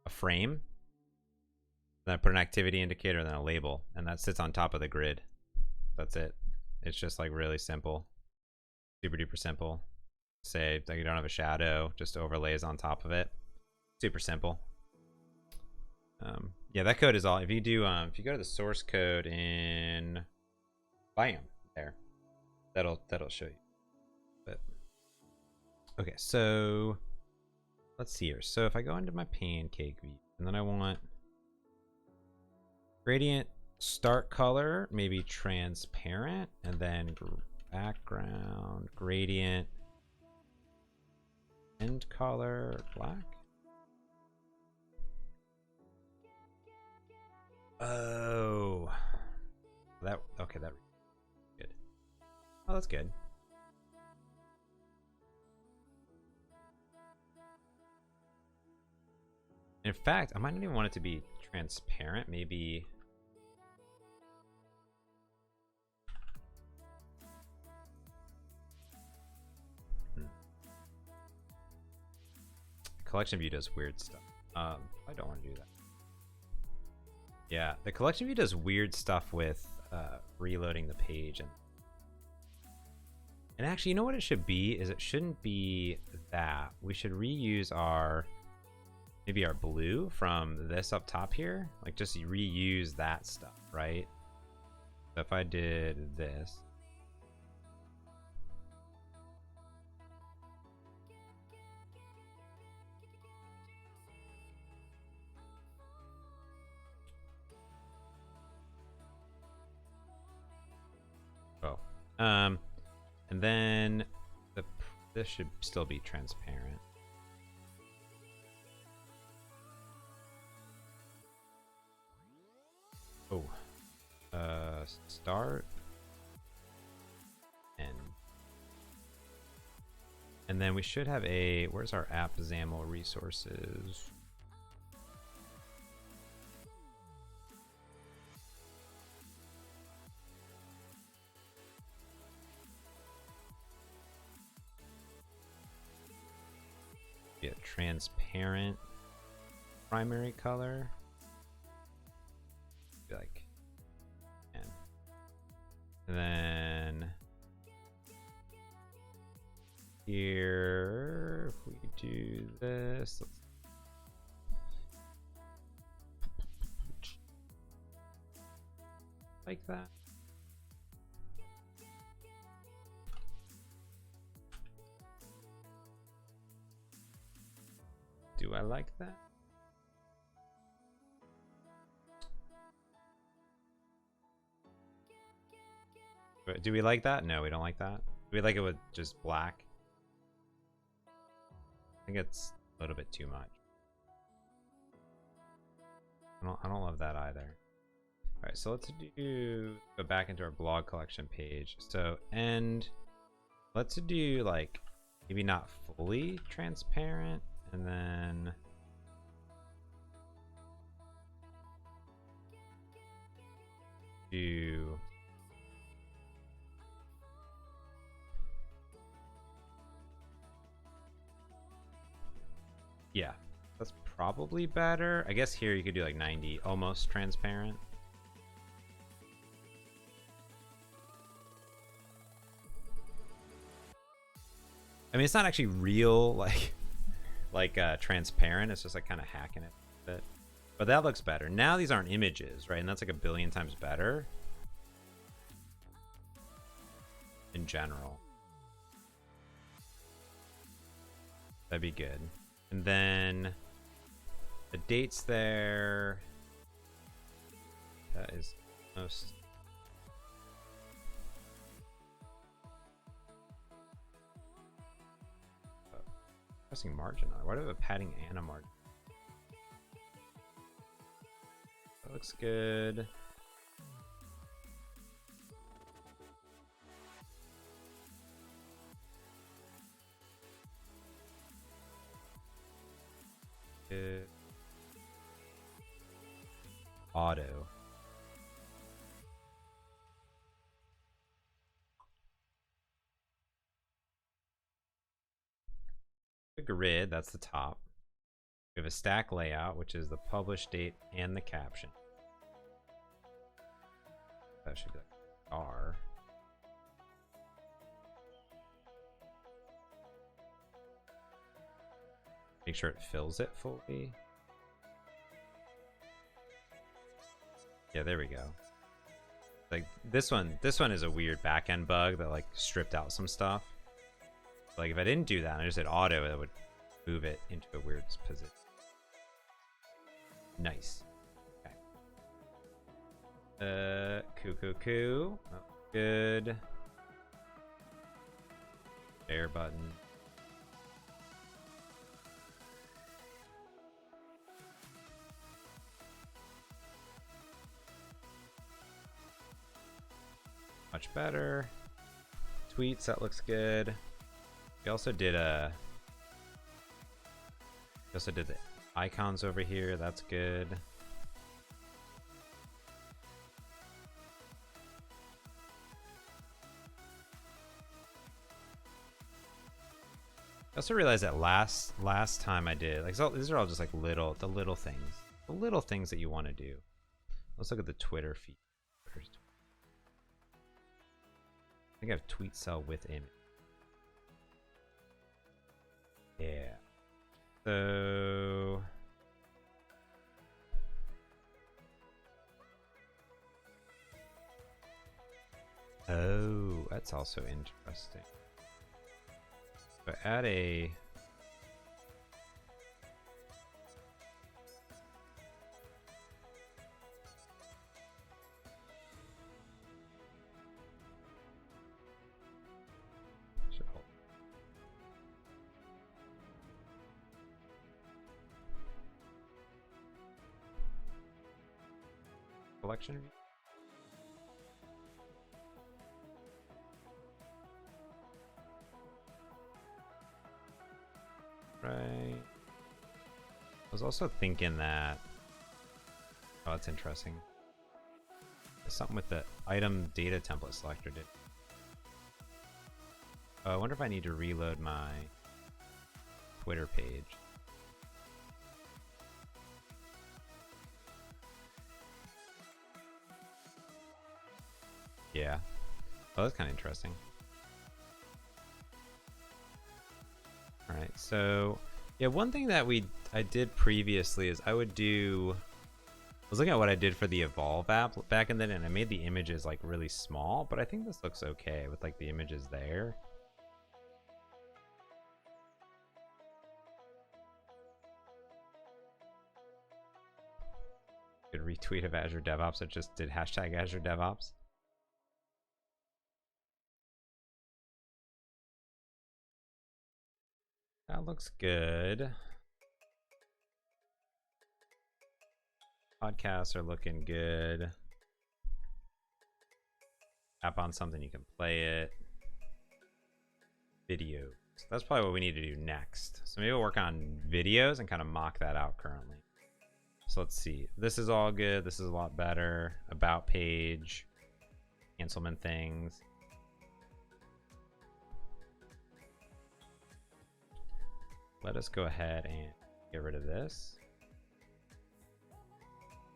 frame. Then I put an activity indicator and then a label, and that sits on top of the grid. That's it. It's just like really simple. Super duper simple. Say that you don't have a shadow, just overlays on top of it. Super simple. Yeah, that code is all. If you do, if you go to the source code in Biome, there, that'll show you. But okay, so let's see here. So if I go into my pancake view, and then I want gradient start color, maybe transparent, and then background gradient end color black. Oh, that okay. That good. Oh, that's good. In fact, I might not even want it to be transparent. Maybe. Collection view does weird stuff. I don't want to do that. Yeah, the collection view does weird stuff with reloading the page, and actually, you know what it should be? Is it shouldn't be that. We should reuse our maybe our blue from this up top here. Like just reuse that stuff, right? So if I did this. And then this should still be transparent. Oh, start and then we should have a. Where's our app XAML resources? Yeah, transparent primary color. Be like, and then here, if we do this, like that. Do I like that? But do we like that? No, we don't like that. Do we like it with just black? I think it's a little bit too much. I don't love that either. All right, so let's go back into our blog collection page. So let's do like maybe not fully transparent. And then do yeah, that's probably better. I guess here you could do like 90, almost transparent. I mean, it's not actually real like transparent. It's just like kind of hacking it a bit. But that looks better. Now these aren't images, right? And that's like a billion times better in general. That'd be good. And then the dates there. That is most. Pressing margin on it. Why do I have a padding and a margin? That looks good. Good. Auto. The grid, that's the top. We have a stack layout, which is the publish date and the caption. That should be like R. Make sure it fills it fully. Yeah, there we go. Like this one is a weird backend bug that like stripped out some stuff. Like if I didn't do that and I just hit auto, it would move it into a weird position. Nice. Okay. Cool. Oh, good. Share button. Much better. Tweets, that looks good. We also did the icons over here. That's good. I also realized that last time I did, like, so these are all just like the little things that you want to do. Let's look at the Twitter feed. I think I have tweet cell with image. Yeah. So oh, that's also interesting. So add a collection. Right. I was also thinking that. Oh, that's interesting. There's something with the item data template selector did. Oh, I wonder if I need to reload my Twitter page. Yeah. Oh, that's kind of interesting. All right, so yeah, one thing that I did previously is I was looking at what I did for the Evolve app back in the day, and I made the images like really small, but I think this looks okay with like the images there. Good retweet of Azure DevOps. I just did hashtag Azure DevOps. That looks good. Podcasts are looking good. Tap on something, you can play it. Videos. That's probably what we need to do next. So maybe we'll work on videos and kind of mock that out currently. So let's see. This is all good. This is a lot better. About page. Cancelment things. Let us go ahead and get rid of this.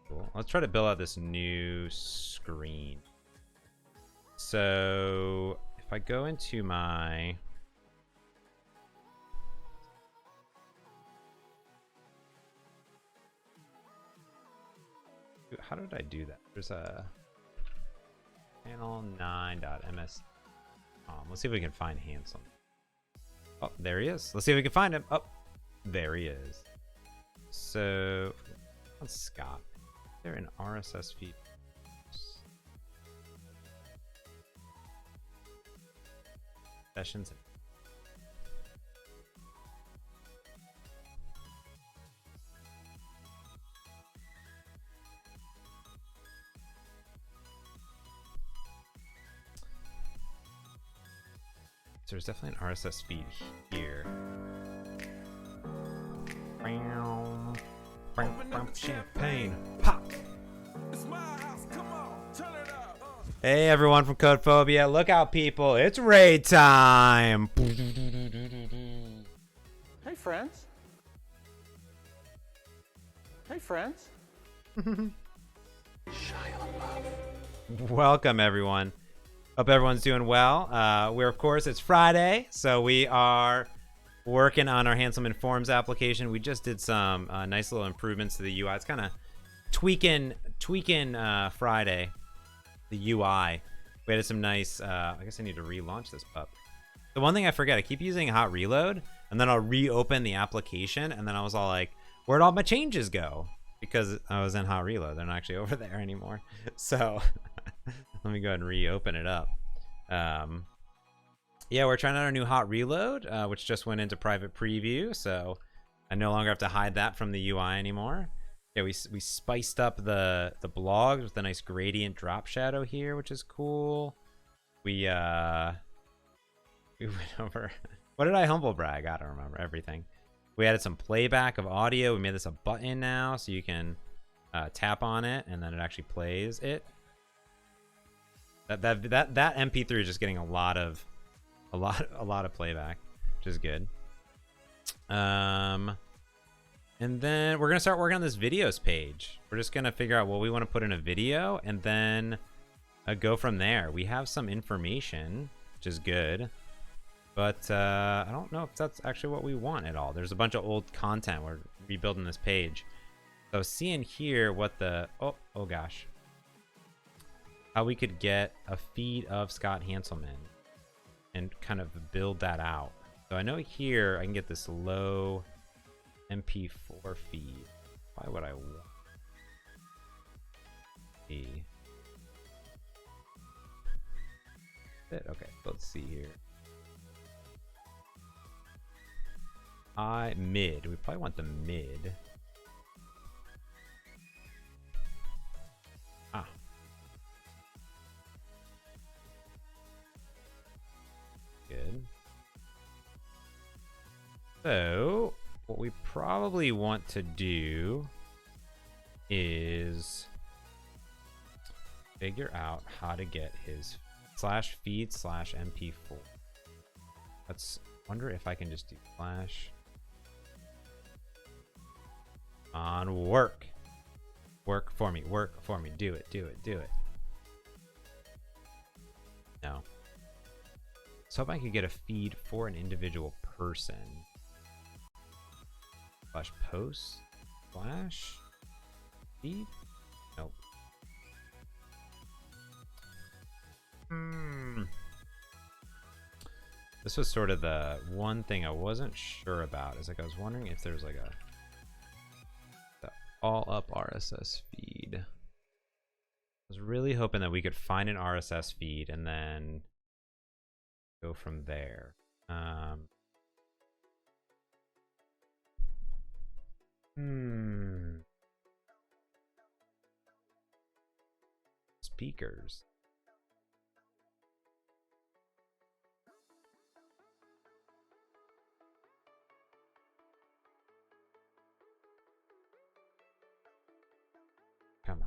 Cool. Let's try to build out this new screen. So if I go into my how did I do that? There's a panel9.ms. Let's see if we can find Hansel. Oh, there he is. Let's see if we can find him. Oh, There he is. So, on Scott, is there an RSS feed? Sessions. So there's definitely an RSS feed here. Champagne pop. It's my house, come on, turn it up. Hey everyone from Codephobia, look out people, it's raid time. Hey, friends. Hey, friends. Welcome everyone. Hope everyone's doing well. We're of course it's Friday, so we are working on our Hanselman Forms application. We just did some nice little improvements to the UI. It's kind of tweaking Friday, the UI. We added some nice. I guess I need to relaunch this pup. The one thing I forget, I keep using hot reload, and then I'll reopen the application, and then I was all like, "Where'd all my changes go?" Because I was in hot reload. They're not actually over there anymore. So let me go ahead and reopen it up. Yeah, we're trying out our new hot reload, which just went into private preview, so I no longer have to hide that from the UI anymore. Yeah, we spiced up the blogs with a nice gradient drop shadow here, which is cool. We went over. What did I humble brag? I don't remember everything. We added some playback of audio. We made this a button now, so you can tap on it and then it actually plays it. That MP3 is just getting a lot of playback, which is good. And then we're gonna start working on this videos page. We're just gonna figure out what we want to put in a video and then go from there. We have some information, which is good, but I don't know if that's actually what we want at all. There's a bunch of old content. We're rebuilding this page. So seeing here what the oh gosh, how we could get a feed of Scott Hanselman and kind of build that out. So I know here I can get this low MP4 feed. Why would I want okay, let's see here. Mid. We probably want the mid. Good. So what we probably want to do is figure out how to get his /feed/mp4. Let's wonder if I can just do / on work for me, do it. No. So if I could get a feed for an individual person. /post / feed? Nope. This was sort of the one thing I wasn't sure about. Is like I was wondering if there's like the all up RSS feed. I was really hoping that we could find an RSS feed and then go from there. Speakers. Come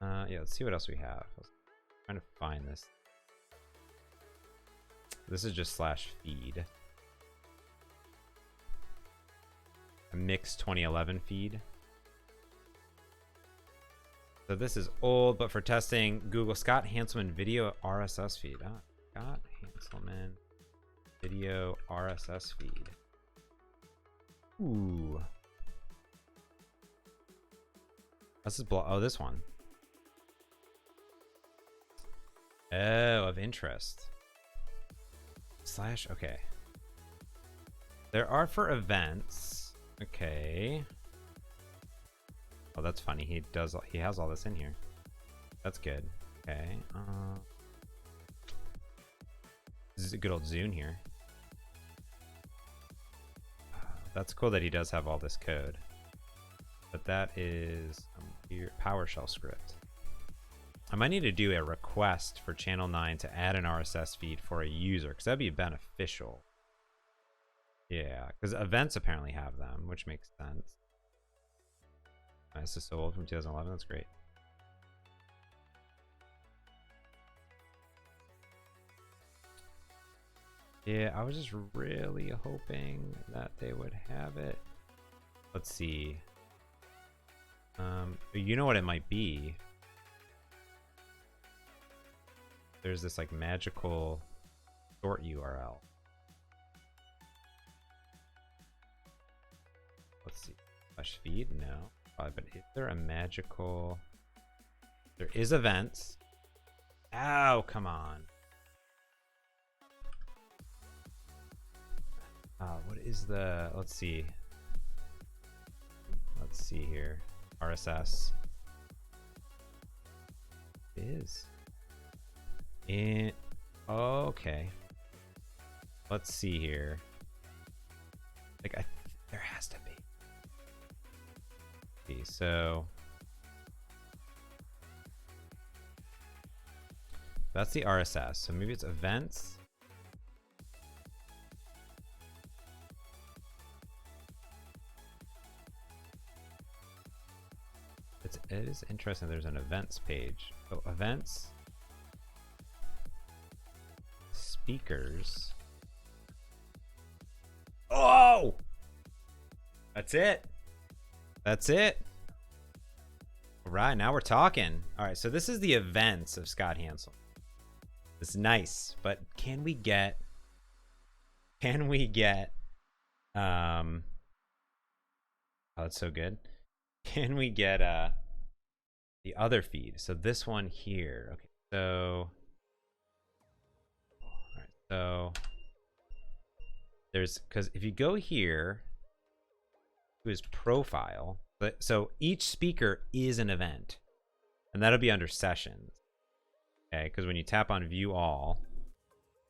on. Yeah, let's see what else we have. I was trying to find this. This is just /feed. A mixed 2011 feed. So this is old, but for testing, Google Scott Hanselman video RSS feed. Scott Hanselman video RSS feed. Ooh. This is this one. Oh, of interest. / okay. There are for events. Okay. Oh, that's funny. He has all this in here. That's good. Okay. This is a good old Zune here. That's cool that he does have all this code. But that is PowerShell script. I might need to do a request for Channel 9 to add an RSS feed for a user, because that'd be beneficial. Yeah, because events apparently have them, which makes sense. This is so old, from 2011. That's great. Yeah, I was just really hoping that they would have it. Let's see. You know what it might be? There's this like magical short URL. Let's see. Slash feed? No. Probably, but is there a magical... There is events. Ow, come on. What is the... Let's see. Let's see here. RSS. It is. Okay. Let's see here. Like, there has to be. So that's the RSS. So maybe it's events. It is interesting. There's an events page. Oh, events. Speakers. Oh! That's it. That's it. All right, now we're talking. All right, so this is the events of Scott Hansel. It's nice, but can we get oh, that's so good. Can we get the other feed? So this one here. Okay, so all right, so there's, because if you go here to his profile, so each speaker is an event, and that'll be under sessions. Okay, because when you tap on view all,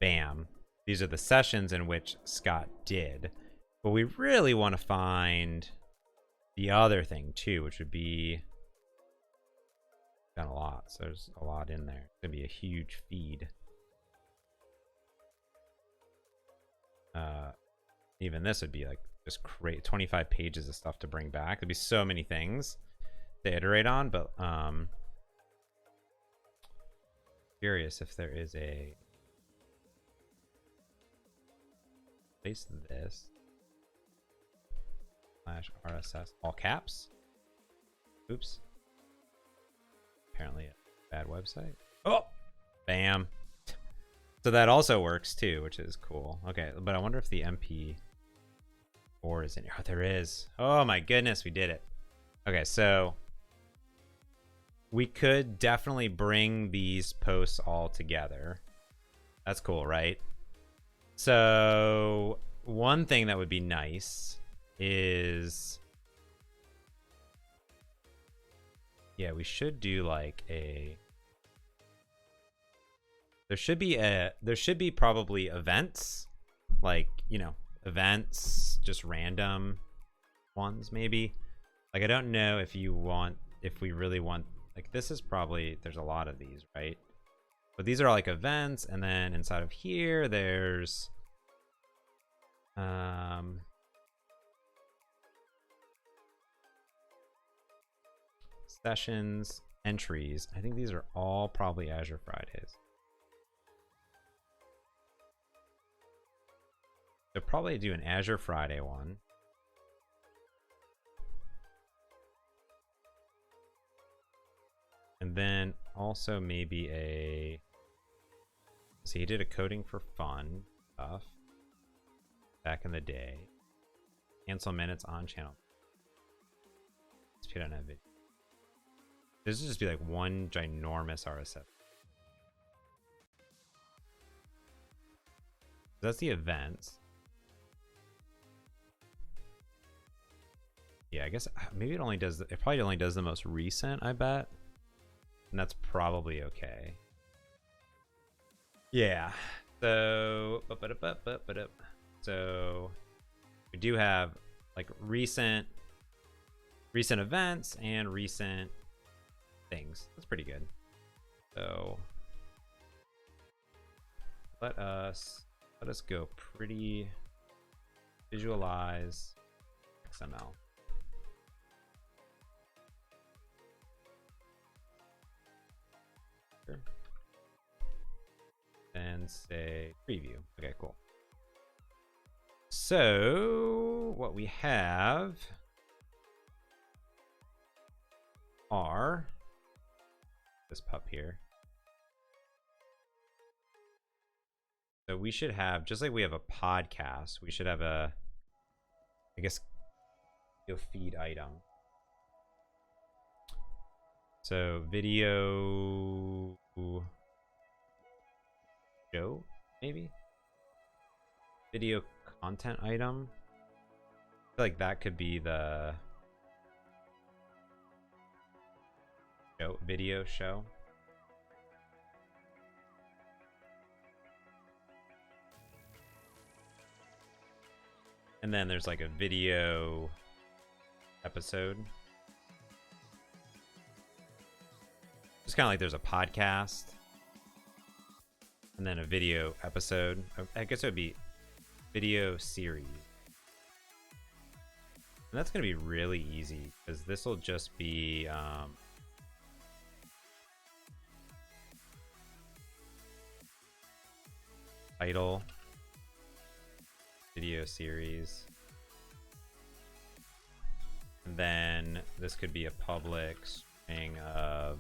bam, these are the sessions in which Scott did. But we really want to find the other thing too, which would be got a lot. So there's a lot in there. It's gonna be a huge feed. Even this would be like just create 25 pages of stuff to bring back. There'd be so many things to iterate on, but curious if there is a place this / RSS all caps. Oops. Apparently a bad website. Oh, bam. So that also works too, which is cool. Okay, but I wonder if the MP4 is in here. Oh, there is. Oh my goodness, we did it. Okay, so we could definitely bring these posts all together. That's cool, right? So one thing that would be nice is, yeah, we should do like a, there should be probably events, like, you know, events, just random ones maybe. Like, I don't know if we really want, like, this is probably, there's a lot of these, right? But these are all like events, and then inside of here there's sessions, entries. I think these are all probably Azure Fridays. They'll probably do an Azure Friday one. And then also maybe a, so he did a coding for fun stuff back in the day. Cancel minutes on channel. Let's put on a video. This would just be like one ginormous RSS. That's the events. Yeah, I guess maybe it only does. It probably only does the most recent, I bet, and that's probably okay. Yeah. So, so we do have like recent events and recent things. That's pretty good. So let us go pretty visualize XML. Sure. And say preview. Okay, cool. So what we have are this pup here. So we should have, just like we have a podcast, we should have a, I guess, video feed item. So video show, maybe? Video content item. I feel like that could be the video show. And then there's like a video episode. Just kind of like there's a podcast. And then a video episode. I guess it would be video series. And that's going to be really easy because this will just be title, video series, and then this could be a public string of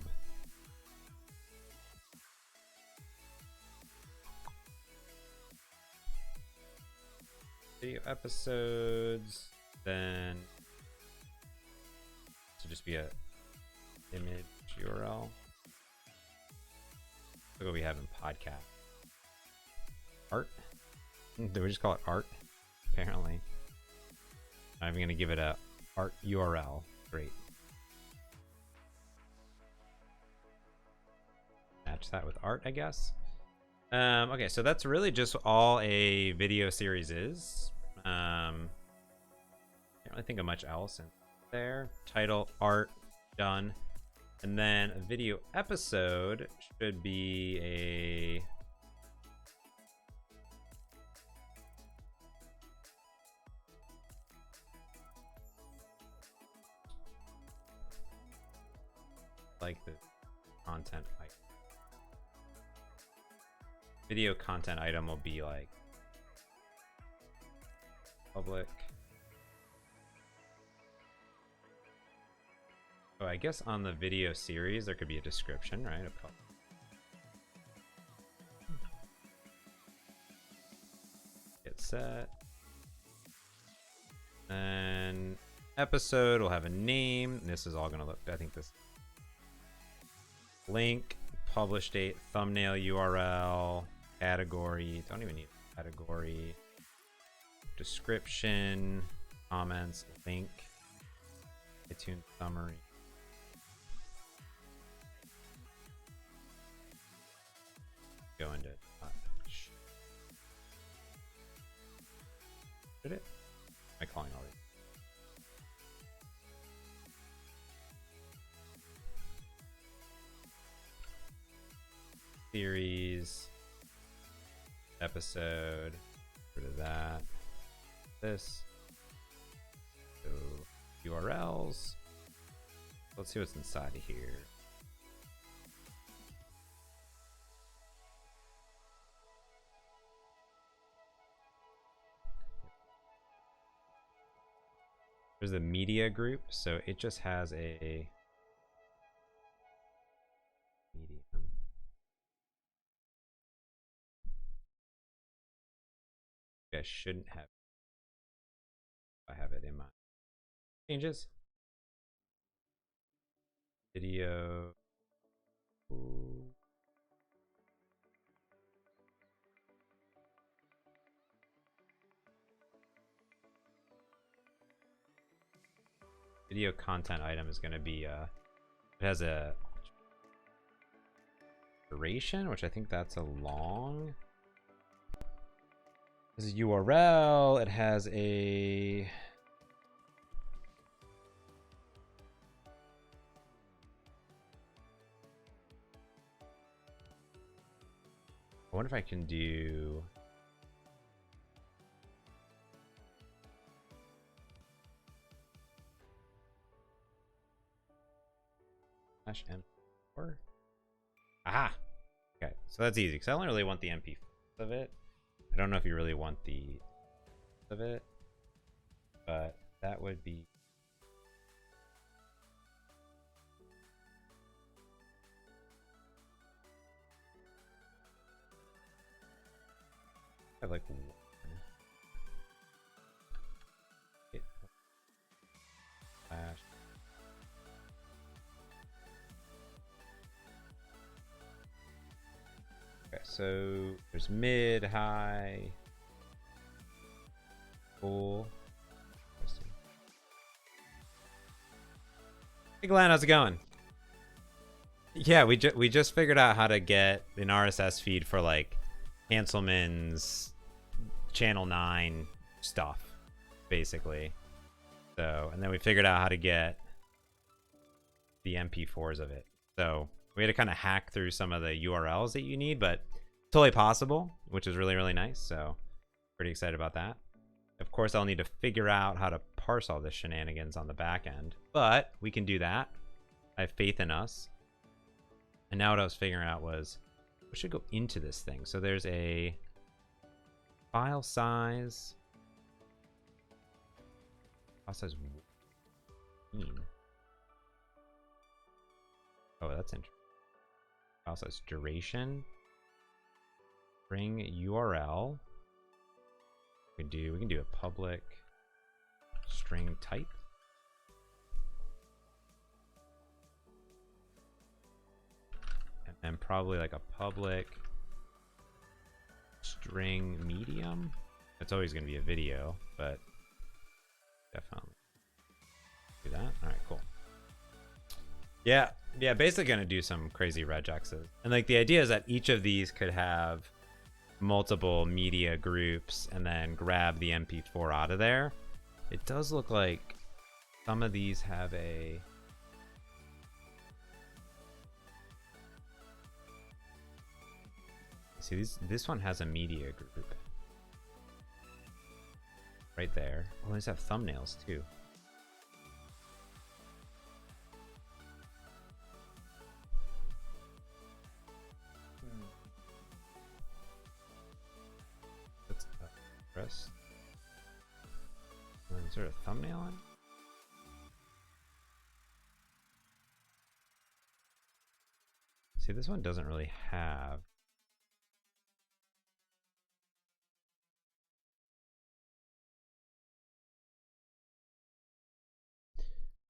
video episodes, then to just be a image URL. Look what we have in podcast. Art. Did we just call it art? Apparently. I'm going to give it a art URL. Great. Match that with art, I guess. Okay, so that's really just all a video series is. Can't really think of much else in there. Title, art, done. And then a video episode should be a like the content item. Video content item will be like public. Oh, I guess on the video series there could be a description, right? Get set. And episode will have a name. This is all gonna look, I think this link, publish date, thumbnail URL, category, don't even need a category, description, comments, link, iTunes summary. Go into did it? Am I calling already? Series episode, rid of that, this, so URLs, let's see what's inside of here. There's the media group, so it just has a medium. I shouldn't have. I have it in my changes. Video. Ooh. video content item is going to be it has a duration, which I think that's a long. This is URL. It has a I wonder if I can do /m4. Aha. Okay, so that's easy because I only really want the MP of it. I don't know if you really want the of it, but that would be I have like one. Slash. Okay, so there's mid, high, full. Hey Glenn, how's it going? Yeah, we just figured out how to get an RSS feed for like Hanselman's Channel 9 stuff, basically. So, and then we figured out how to get the MP4s of it. So we had to kind of hack through some of the URLs that you need, but totally possible, which is really, really nice. So pretty excited about that. Of course, I'll need to figure out how to parse all this shenanigans on the back end, but we can do that. I have faith in us. And now what I was figuring out was we should go into this thing. So there's a file size. File size 14. Oh, that's interesting. File size duration. String URL. We can do a public string type. And then probably like a public string medium. It's always going to be a video, but definitely do that. All right, cool. Yeah, basically going to do some crazy regexes. And like the idea is that each of these could have multiple media groups and then grab the MP4 out of there. It does look like some of these have a see this one has a media group right there. Oh, these have thumbnails too. That's press. Is there a thumbnail on? See, this one doesn't really have.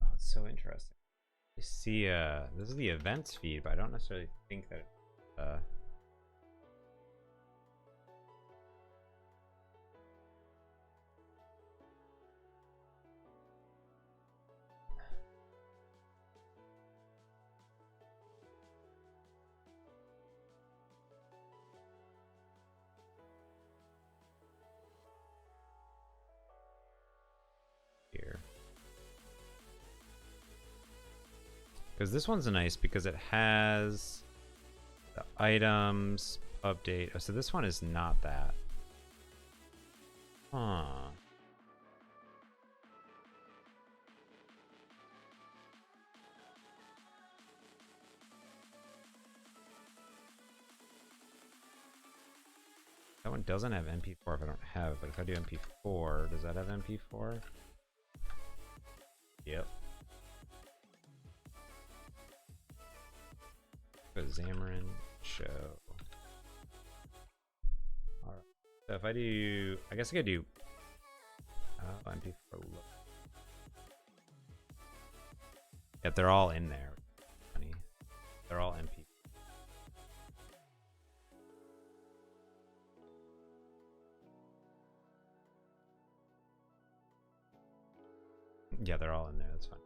Oh, it's so interesting. You see, this is the events feed, but I don't necessarily think that here. Because this one's nice because it has the items update. Oh, so this one is not that. Huh. That one doesn't have MP4 if I don't have it, but if I do MP4, does that have MP4? Yep. Go to Xamarin, show. Alright. So if I do, I guess I could do MP4 look. Yep, they're all in there. Funny. They're all MP. Yeah, they're all in there. That's fine.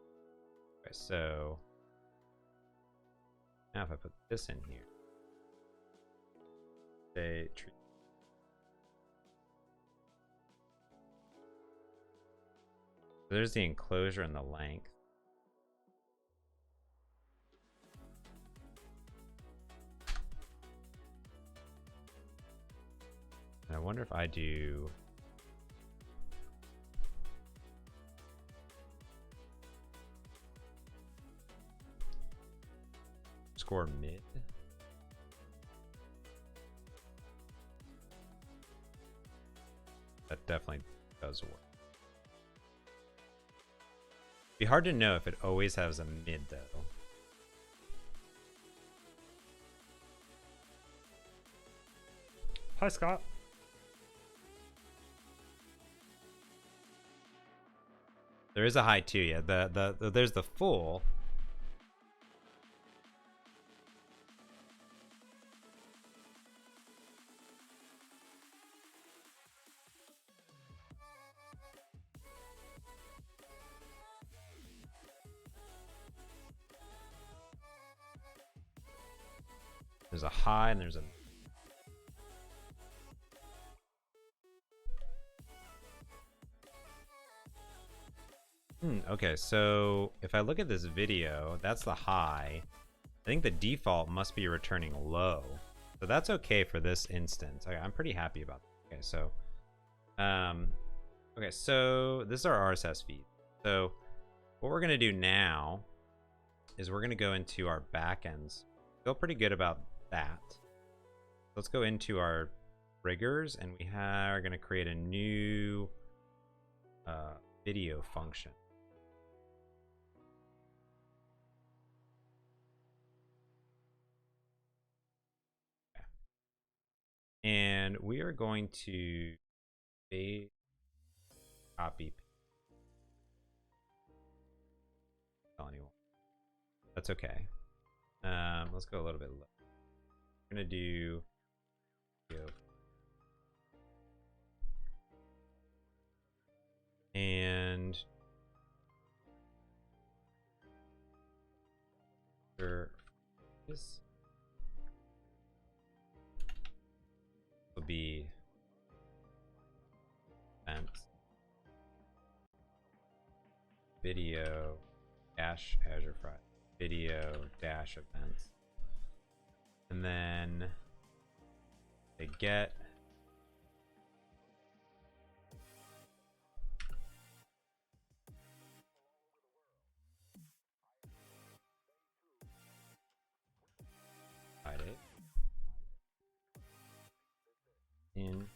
Okay, so now if I put this in here, say tree. There's the enclosure and the length. And I wonder if I do score mid. That definitely does work. Be hard to know if it always has a mid though. Hi, Scott. There is a high too, yeah. There's the full. There's a high and there's a okay, so if I look at this video, that's the high. I think the default must be returning low. So that's okay for this instance. Okay, I'm pretty happy about that. Okay, so this is our RSS feed. So what we're gonna do now is we're gonna go into our backends. Feel pretty good about that. Let's go into our triggers, and we are gonna create a new video function. And we are going to copy. Tell anyone. That's okay. Let's go a little bit low. We're gonna do and this will be events video dash Azure Friday video dash events, and then they get Friday in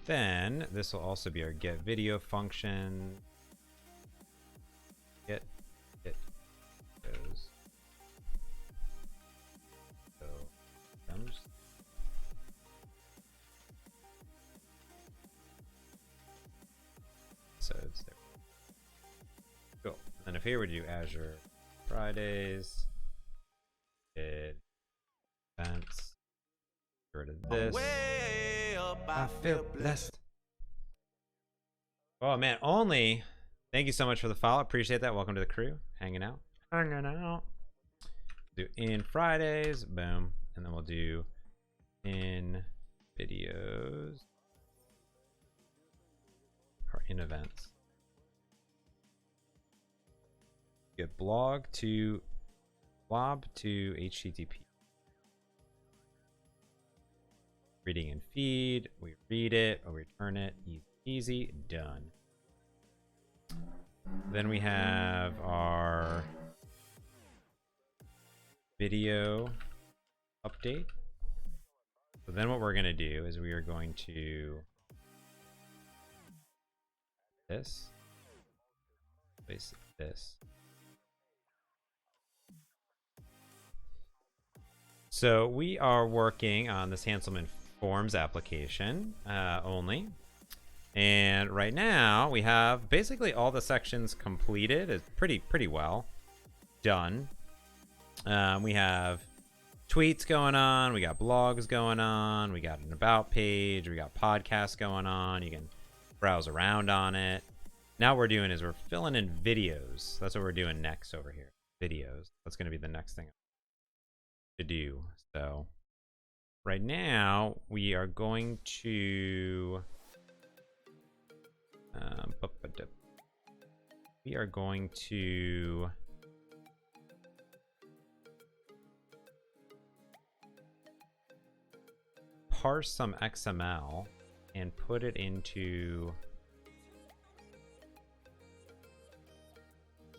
then this will also be our get video function. Get goes so comes so it's there. Cool. And if here we do Azure Fridays, it events, get rid of this. I feel blessed. Oh man, only. Thank you so much for the follow. Appreciate that. Welcome to the crew. Hanging out. Do in Fridays. Boom. And then we'll do in videos or in events. Get blog to blob to HTTP. Reading and feed, we read it or return it, easy, done. Then we have our video update. So then what we're going to do is we are going to place this. So we are working on this Hanselman Forms application only, and right now we have basically all the sections completed. It's pretty well done. We have tweets going on. We got blogs going on. We got an about page. We got podcasts going on. You can browse around on it. Now what we're doing is we're filling in videos. That's what we're doing next over here. Videos. That's going to be the next thing to do. So right now we are going to parse some XML and put it into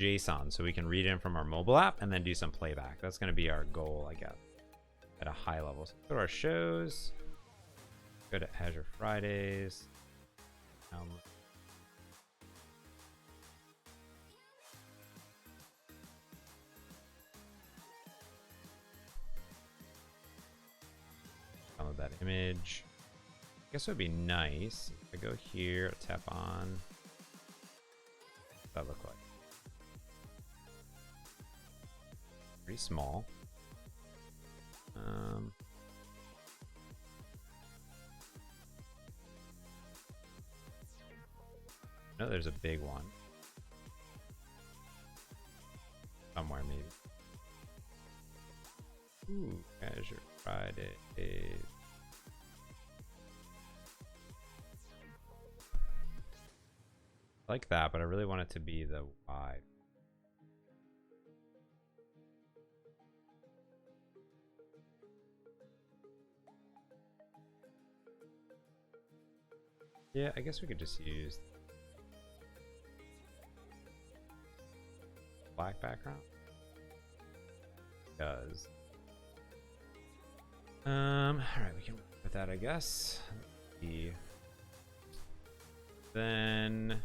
JSON so we can read in from our mobile app and then do some playback. That's going to be our goal, I guess, at a high level. So go to our shows, go to Azure Fridays. Download that image. I guess it would be nice if I go here, tap on. What's that look like? Pretty small. No, there's a big one somewhere, maybe. Ooh, Azure Friday. Like that, but I really want it to be the wide. Yeah, I guess we could just use black background. Does. All right, we can work with that, I guess. Then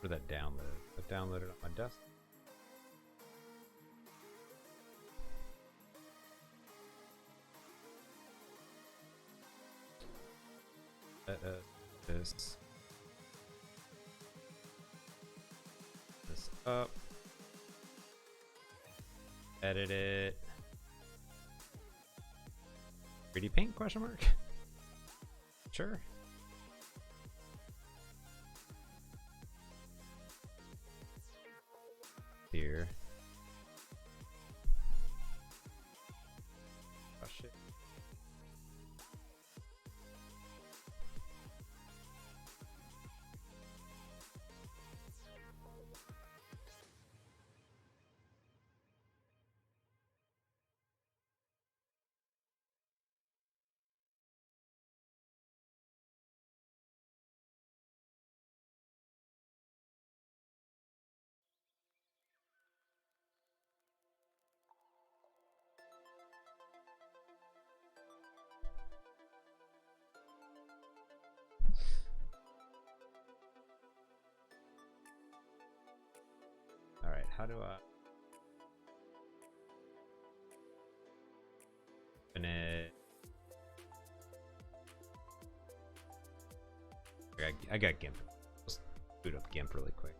where that download? I downloaded on my desktop. This up, edit it. 3D paint question mark? Sure. Here. Oh shit. All right, how do I open it? I got GIMP. Let's boot up GIMP really quick.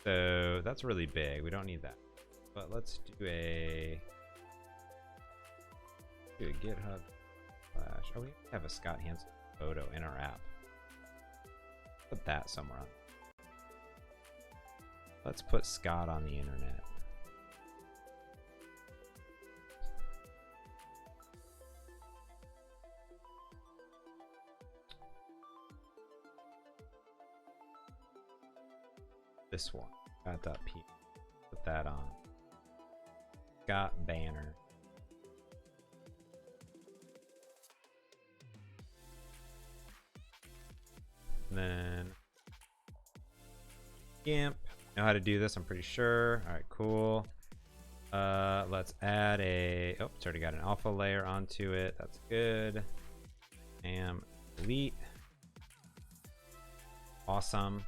So that's really big. We don't need that. But let's do a GitHub slash. Oh, we have a Scott Hansen photo in our app. Put that somewhere on. Let's put Scott on the internet. This one. Scott.p. Put that on. Scott banner. And then GIMP. Know how to do this, I'm pretty sure. All right, cool. Let's add a, oh, it's already got an alpha layer onto it. That's good. Delete. Awesome.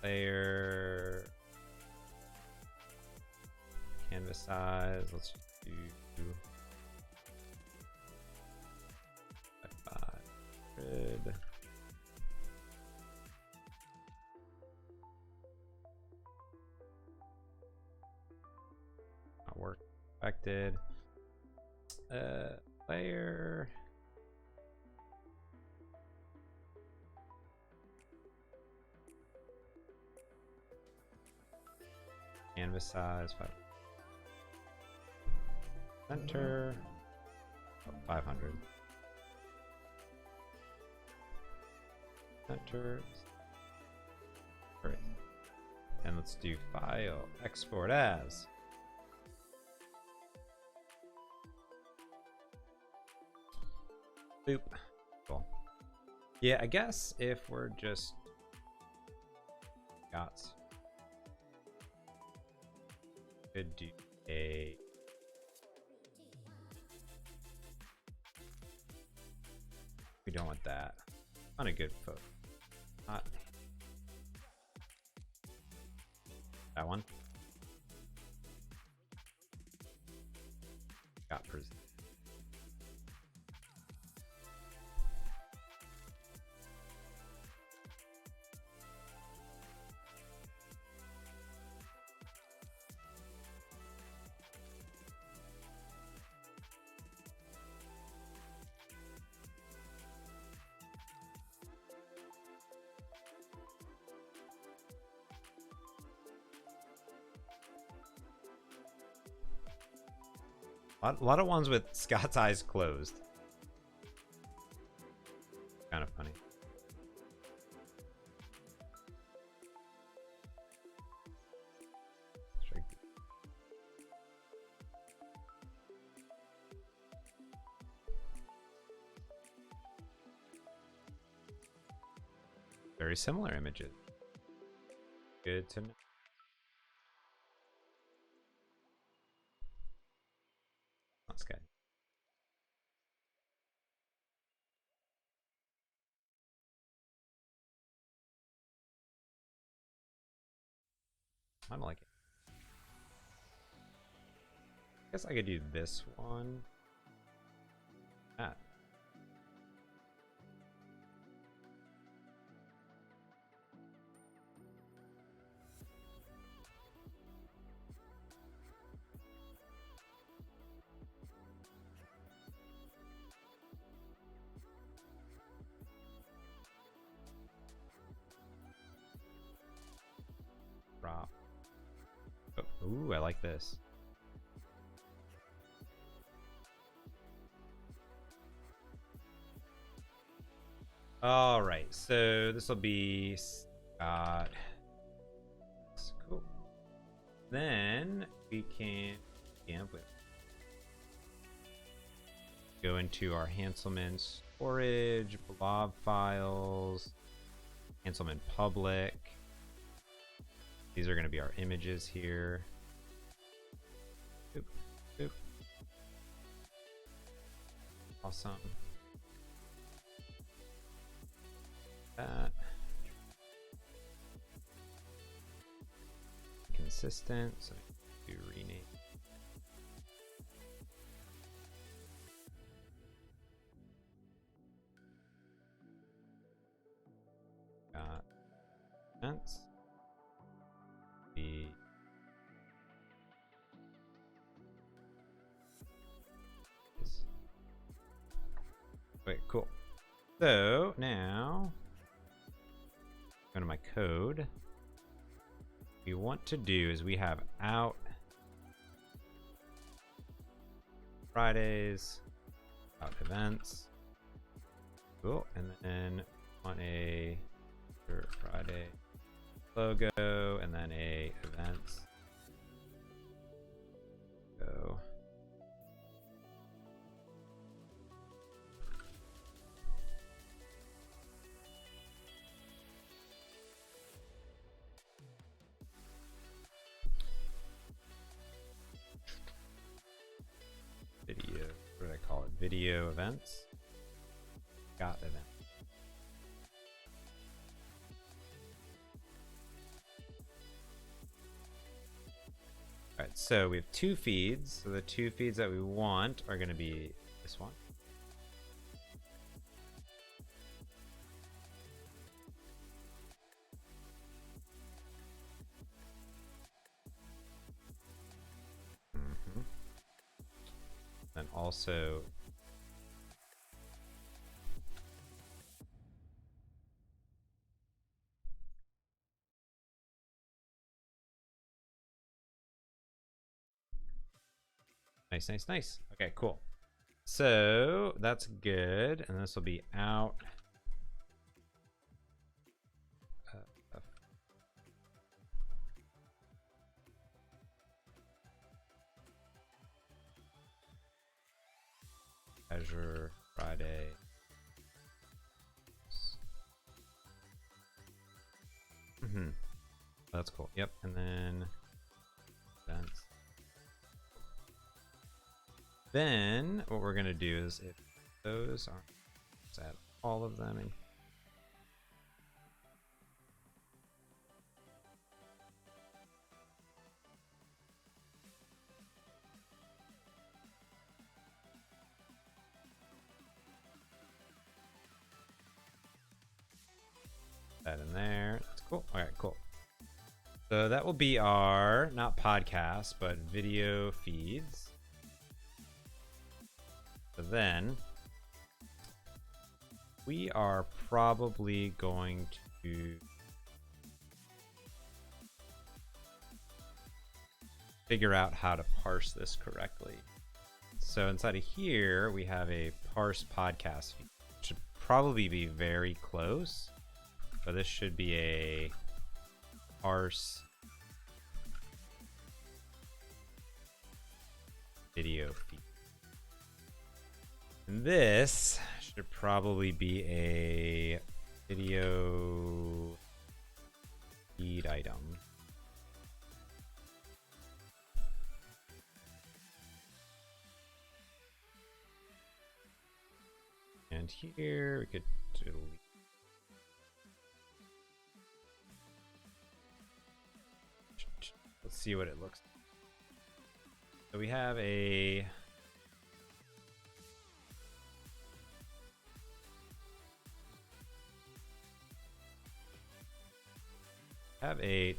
Layer. canvas size. Let's do 500. Not work affected. Layer. Canvas size 5. Center 500. Center. Great. And let's do file export as. Boop. Cool. Yeah, I guess if we're just could do a we don't want that. Not a good photo. Not that one. Got present. A lot of ones with Scott's eyes closed. Kind of funny. Very similar images. Good to know. That's good. I don't like it. I guess I could do this one. That. Drop. Oh, ooh, I like this. All right, so this will be cool. Then we can go into our Hanselman storage, blob files, Hanselman public. These are going to be our images here. Boop, boop. Awesome. That. Consistent, so do rename. Got events. Wait, cool. So now go to my code. What we want to do is we have out Fridays, out events. Cool. And then on a Friday logo, and then a events. Go. Video, what do I call it? Video events. Got event. Alright, right, so we have 2 feeds. So the 2 feeds that we want are going to be this one. And also nice. Okay, cool. So that's good, and this will be out. Azure Friday. That's cool. Yep, and then events. Then what we're gonna do is if those aren't, let's add all of them in. That in there. That's cool. All right, cool. So that will be our not podcast but video feeds. So then we are probably going to figure out how to parse this correctly. So inside of here, we have a parse podcast feed. Should probably be very close, but this should be a parse video feed. And this should probably be a video feed item. And here we could delete. Let's see what it looks like. So we have a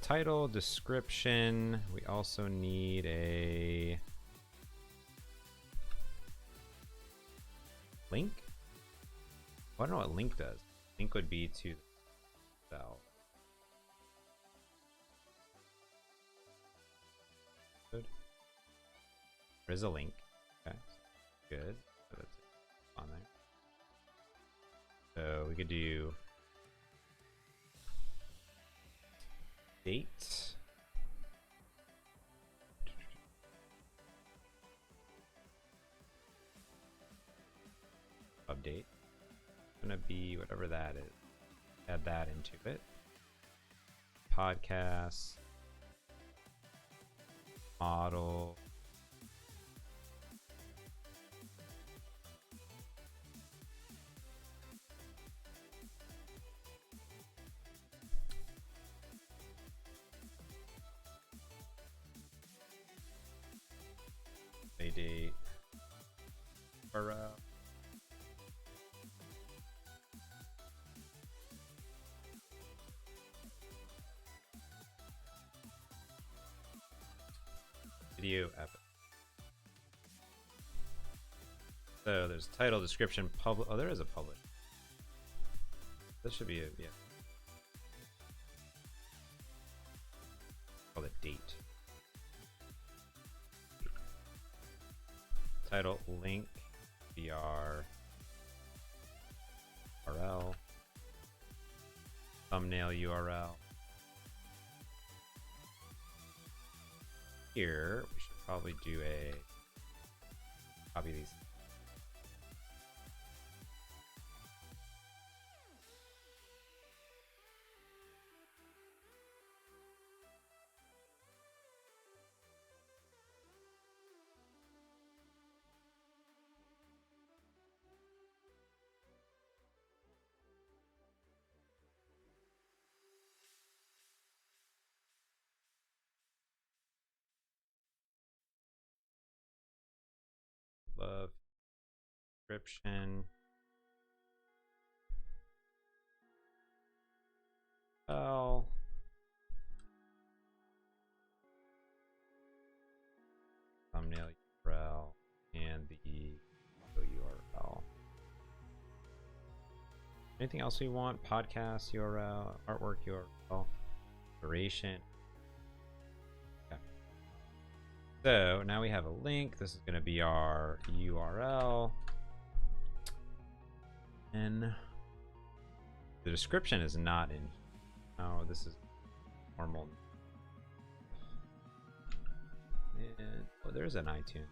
title, description. We also need a link. I don't know what link does. Link would be to the cell. Good. There is a link. Okay. Good. So that's on there. So we could do date. Update. It's gonna be whatever that is. Add that into it. Podcast. Model. Date. URL. Video episode. So there's title, description, public. Oh, there is a public. This should be a, yeah. Call it date. Title, link, BR, URL, thumbnail URL. Here, we should probably do a copy these description. Oh. Thumbnail URL and the URL. Anything else we want? Podcast URL, artwork URL, duration. Okay. So now we have a link. This is going to be our URL. And the description is not in. Oh, this is normal. And, oh, there's an iTunes.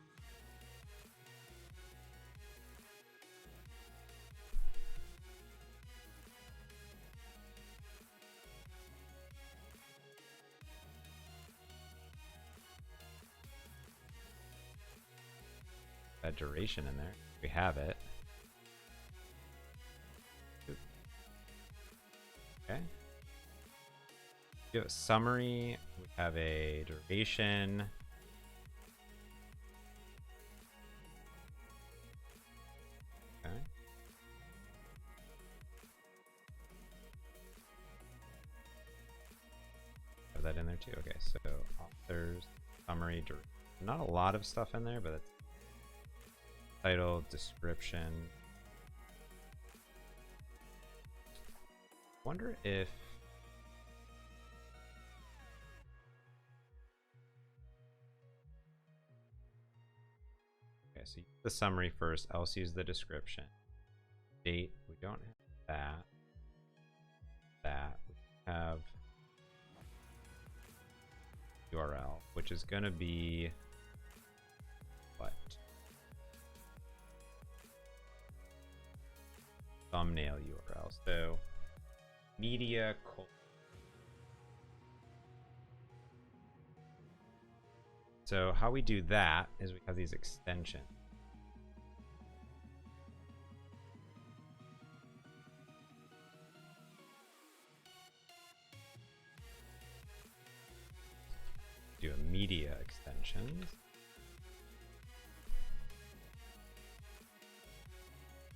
That duration in there. We have it. Okay. We have a summary. We have a duration. Okay. Have that in there too. Okay, so authors, summary, not a lot of stuff in there, but it's title, description. Wonder if okay, so use the summary first, else use the description. Date, we don't have that. We have URL, which is gonna be what? Thumbnail URL. So media. So how we do that is we have these extensions. Do a media extensions.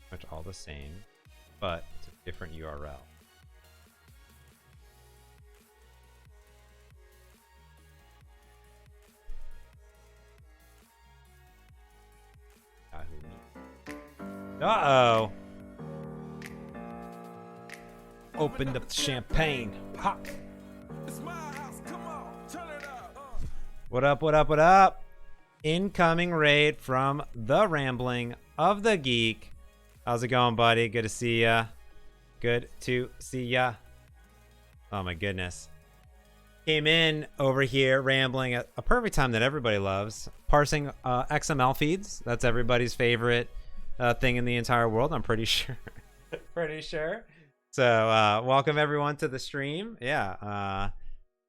Much all the same, but it's a different URL. Uh-oh. Opened up the champagne. Pop. It's my house. Come on, turn it up. What up, what up, what up? Incoming raid from the Rambling of the Geek. How's it going, buddy? Good to see ya. Good to see ya. Oh my goodness. Came in over here rambling at a perfect time that everybody loves. Parsing XML feeds. That's everybody's favorite thing in the entire world, I'm pretty sure. Pretty sure. So welcome everyone to the stream. Yeah.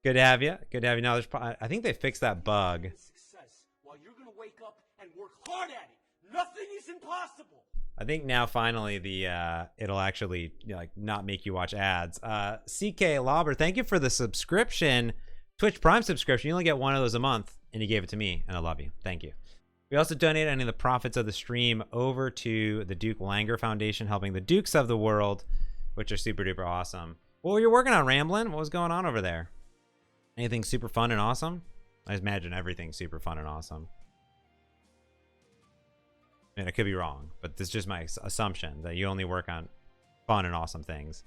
Good to have you. Good to have you. Now, I think they fixed that bug. Success while you're gonna wake up and work hard at it. Nothing is impossible. I think now finally the it'll actually like not make you watch ads. CK Lauber, thank you for the subscription, Twitch Prime subscription. You only get one of those a month, and you gave it to me, and I love you. Thank you. We also donated any of the profits of the stream over to the Duke Langer Foundation, helping the Dukes of the world, which are super duper awesome. What were you working on, Ramblin'? What was going on over there? Anything super fun and awesome? I imagine everything's super fun and awesome. I mean, I could be wrong, but this is just my assumption that you only work on fun and awesome things.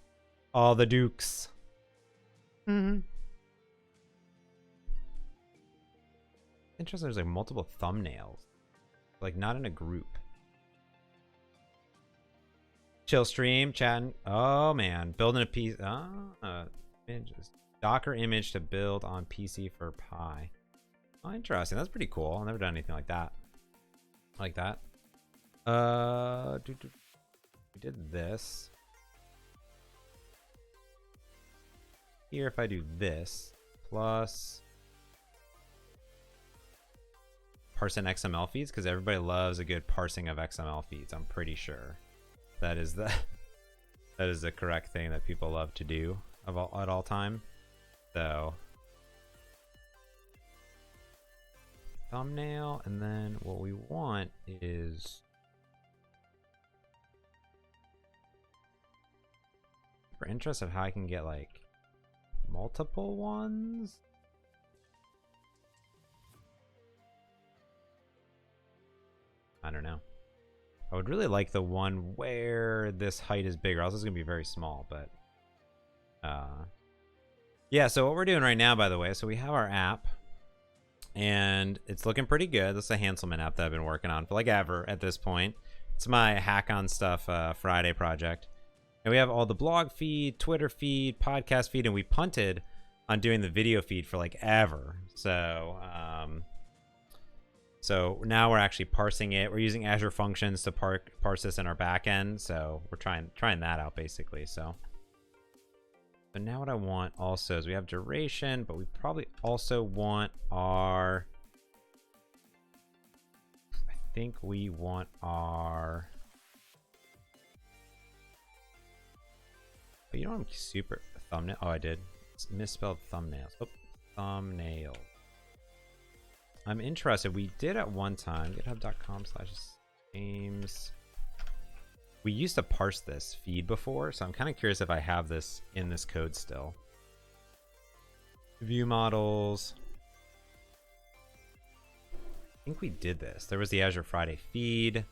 All the Dukes. Mm-hmm. Interesting, there's like multiple thumbnails. Like not in a group. Chill stream, chatting. Oh man, building a piece. Images. Docker image to build on PC for Pi. Oh, interesting. That's pretty cool. I've never done anything like that. Like that. We did this. Here, if I do this plus parsing XML feeds, because everybody loves a good parsing of XML feeds. I'm pretty sure that is the correct thing that people love to do at all time. So thumbnail, and then what we want is We're interested how I can get like multiple ones. I don't know. I would really like the one where this height is bigger. Else it's gonna be very small, but yeah, so what we're doing right now, by the way, so we have our app and it's looking pretty good. This is a Hanselman app that I've been working on for like ever at this point. It's my Hack on Stuff Friday project. And we have all the blog feed, Twitter feed, podcast feed, and we punted on doing the video feed for like ever. So so now we're actually parsing it. We're using Azure Functions to parse this in our backend. So we're trying that out basically. So now what I want also is we have duration, but we probably also want our, I think we want our, but you know, I'm super thumbnail. Oh, I did. It's misspelled thumbnails. Oh, thumbnail. I'm interested. We did at one time, github.com/games. We used to parse this feed before, so I'm kind of curious if I have this in this code still. View models. I think we did this. There was the Azure Friday feed.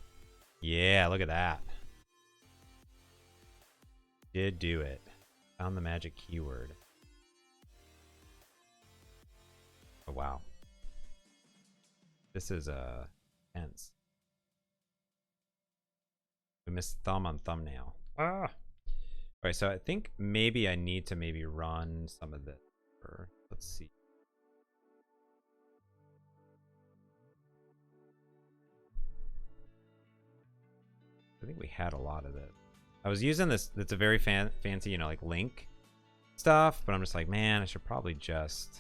Yeah, look at that. Did do it. Found the magic keyword. Oh, wow. This is tense. We missed thumb on thumbnail. Ah. Alright, so I think maybe I need to maybe run some of this. Let's see. I think we had a lot of it. I was using this. It's a very fancy, you know, like link stuff, but I'm just like, man, I should probably just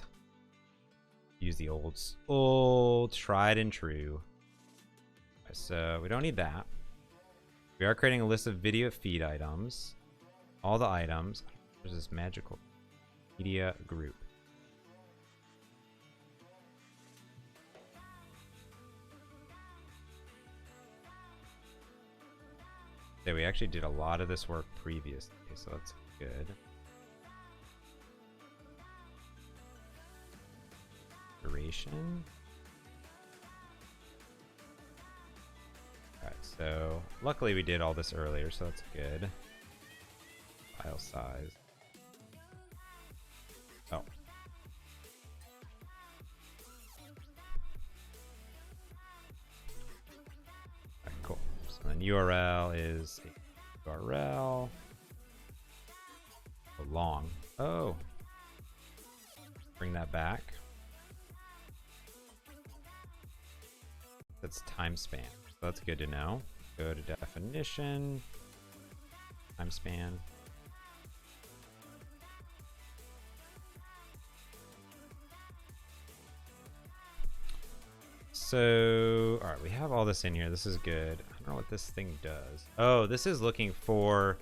use the old tried and true. So we don't need that. We are creating a list of video feed items. All the items. There's this magical media group. Yeah, we actually did a lot of this work previously, so that's good. Duration. Alright, so luckily we did all this earlier, so that's good. File size. Oh. Alright, cool. So then URL is a URL. Oh, long. Oh. Bring that back. That's time span. So that's good to know. Go to definition. Time span. So, all right, we have all this in here. This is good. I don't know what this thing does. Oh, this is looking for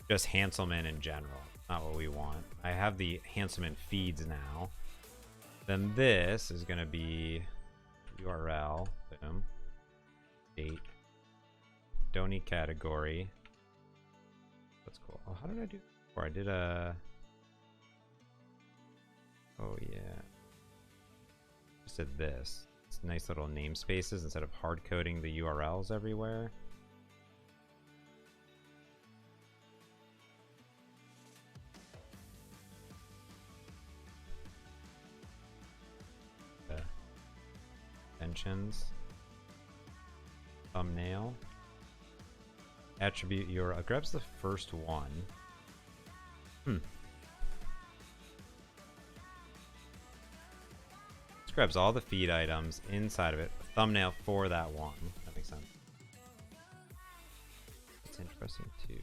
just Hanselman in general. Not what we want. I have the Hanselman feeds now. Then this is going to be URL. Boom. Date. Don't need category. That's cool. Oh, how did I do it before? I did a... Oh, yeah. Just did this. It's nice little namespaces instead of hard coding the URLs everywhere. Extensions. Thumbnail. Attribute URL. Grabs the first one. This grabs all the feed items inside of it. Thumbnail for that one. That makes sense. That's interesting too.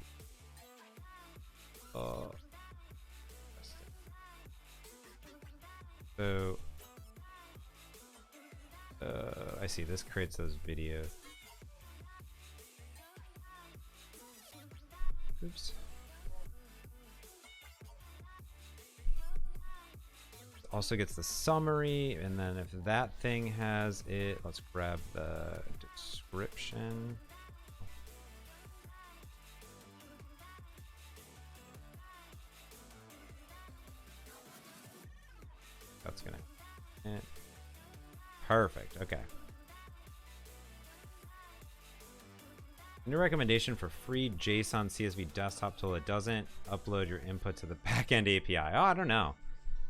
So I see this creates those videos. Oops. Also gets the summary, and then if that thing has it, let's grab the description. That's gonna. Perfect. Okay. New recommendation for free JSON CSV desktop tool that doesn't upload your input to the backend API. Oh, I don't know.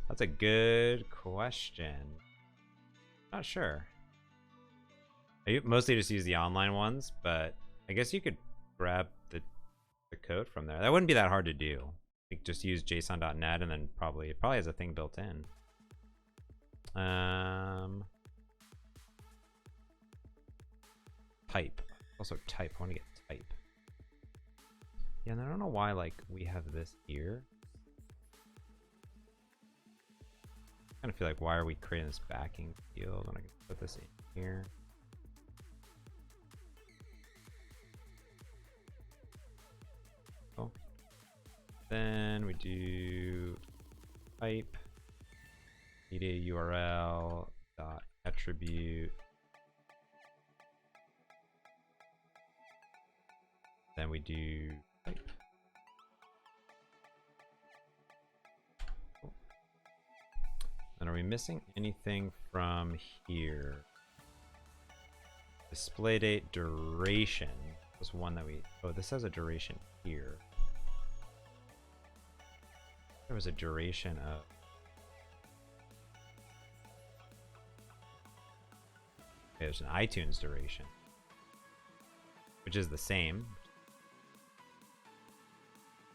That's a good question. Not sure. I mostly just use the online ones, but I guess you could grab the code from there. That wouldn't be that hard to do. Like just use json.net and then it probably has a thing built in. Type. Also type. I want to get type. Yeah, and I don't know why like we have this here. I kind of feel like why are we creating this backing field when I can put this in here? Oh. Then we do type media URL dot attribute. Then we do type. Cool. And are we missing anything from here? Display date duration was one that we. Oh, this has a duration here. There was a duration of. Okay, there's an iTunes duration, which is the same.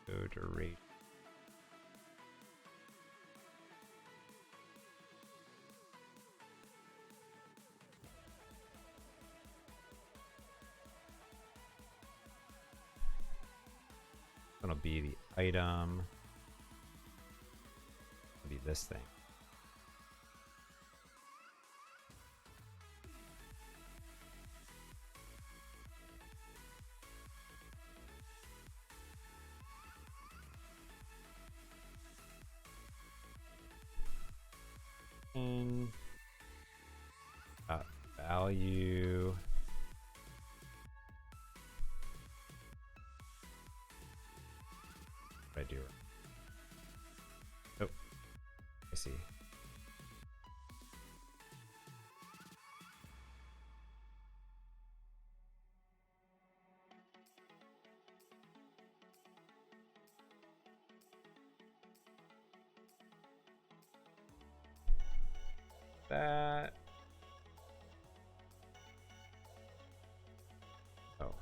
Go duration. That'll be the item. It'll be this thing. Value. What did I do? Oh, I see. That. Oh.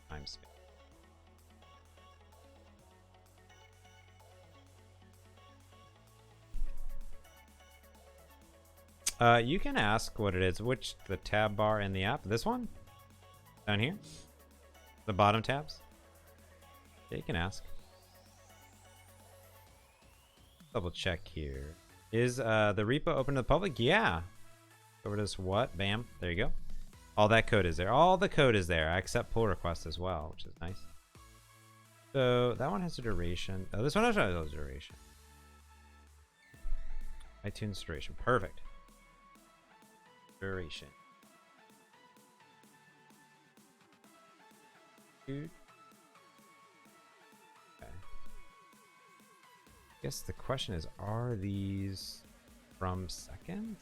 Time space. You can ask what it is. Which the tab bar in the app? This one? Down here? The bottom tabs? Yeah, you can ask. Double check here. Is the repo open to the public? Yeah. Over this what? Bam. There you go. All that code is there. All the code is there. I accept pull requests as well, which is nice. So that one has a duration. Oh, this one has a duration. iTunes duration. Perfect. Duration. Dude. Okay. I guess the question is, are these from seconds?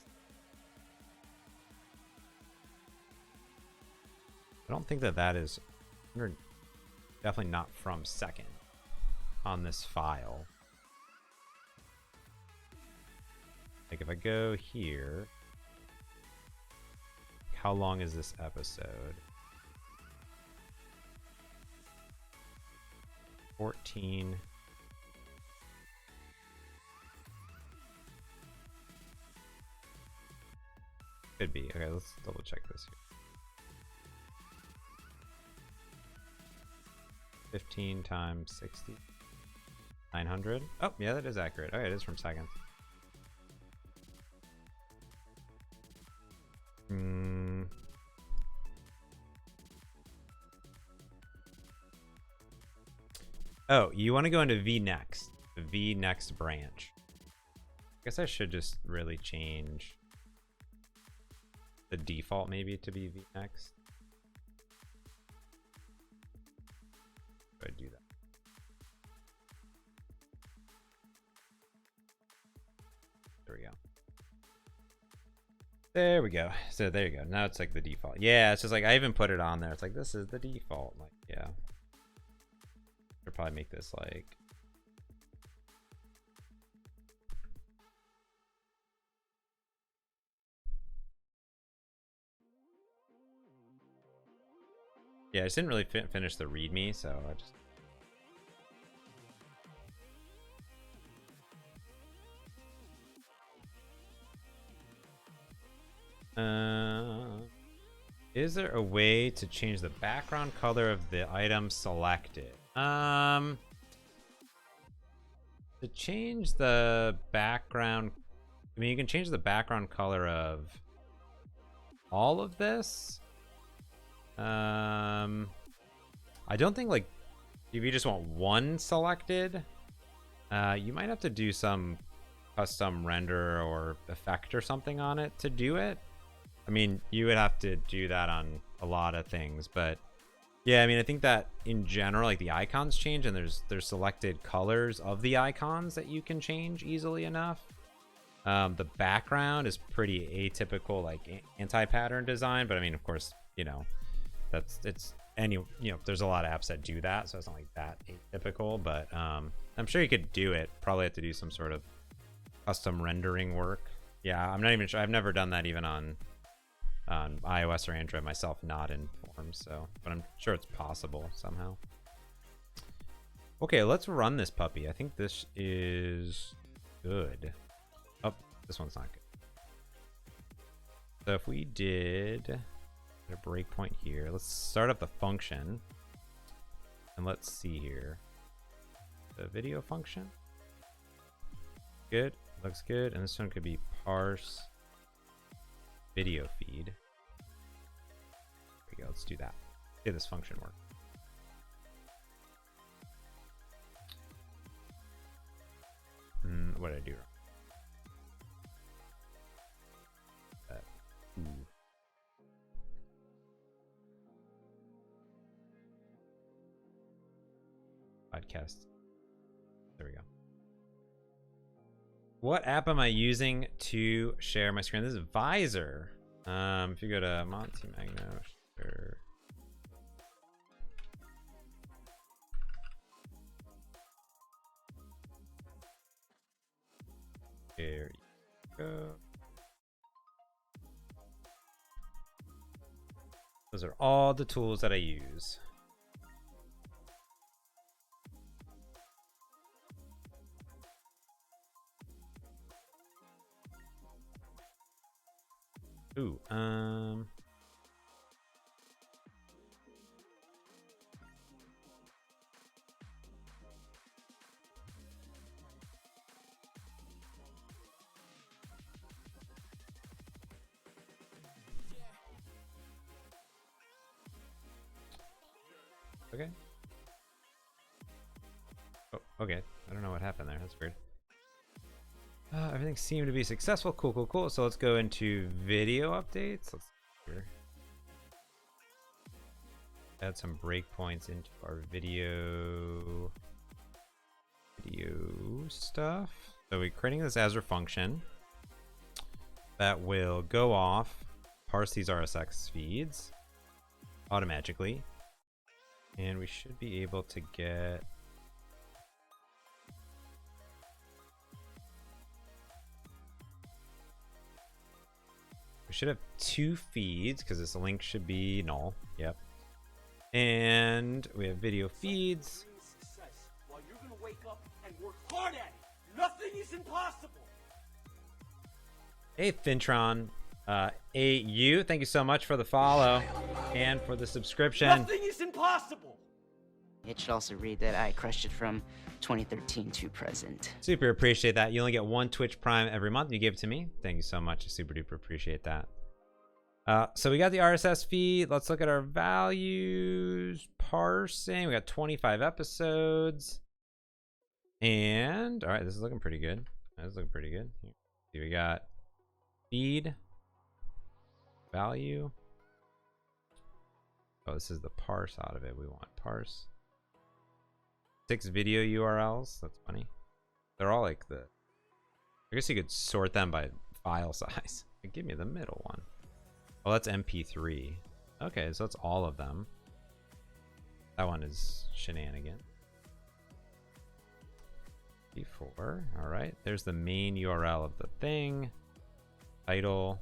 I don't think that is definitely not from second on this file. Like if I go here, how long is this episode? 14. Could be. Okay, let's double check this here. 15 times 60. 900. Oh, yeah, that is accurate. Okay, it is from seconds. Oh, you want to go into vNext, the vNext branch. I guess I should just really change the default maybe to be vNext. I do that. There we go. So there you go. Now it's like the default. Yeah, it's just like I even put it on there. It's like this is the default. Like, yeah. Should probably make this like yeah, I just didn't really finish the readme, so I just is there a way to change the background color of the item selected? To change the background, I mean, you can change the background color of all of this. I don't think, like, if you just want one selected, you might have to do some custom render or effect or something on it to do it. I mean, you would have to do that on a lot of things, but yeah, I mean, I think that in general, like, the icons change and there's selected colors of the icons that you can change easily enough. The background is pretty atypical, like anti-pattern design, but I mean, of course, you know, there's a lot of apps that do that, so it's not like that atypical, but I'm sure you could do it. Probably have to do some sort of custom rendering work. Yeah, I'm not even sure. I've never done that even on iOS or Android myself, not in Forms, so, but I'm sure it's possible somehow. Okay, let's run this puppy. I think this is good. Oh, this one's not good. So if we did a breakpoint here, let's start up the function and let's see here. The video function, good, looks good, and this one could be parse video feed. There we go, let's do that. See this function work. What did I do wrong? Podcast. There we go. What app am I using to share my screen? This is Visor. If you go to Monty Magno, share. There you go. Those are all the tools that I use. Ooh, okay. Oh, okay. I don't know what happened there. That's weird. Everything seemed to be successful. Cool, cool, cool. So let's go into video updates. Let's here. Add some breakpoints into our video stuff. So we're creating this Azure function that will go off, parse these RSS feeds automatically, and we should be able to get we should have 2 feeds because this link should be null. Yep. And we have video feeds. While you're gonna wake up and work hard at it. Nothing is impossible. Hey Fintron, AU, thank you so much for the follow and for the subscription. Nothing is impossible. It should also read that I crushed it from 2013 to present. Super appreciate that. You only get 1 Twitch Prime every month. You give it to me. Thank you so much. I super duper appreciate that. So we got the RSS feed. Let's look at our values. Parsing. We got 25 episodes. And all right, this is looking pretty good. This is looking pretty good. Here we got feed value. Oh, this is the parse out of it. We want parse. 6 video URLs. That's funny. They're all like the. I guess you could sort them by file size. Give me the middle one. Oh, that's MP3. Okay, so that's all of them. That one is shenanigan. P4. All right, there's the main URL of the thing. Title.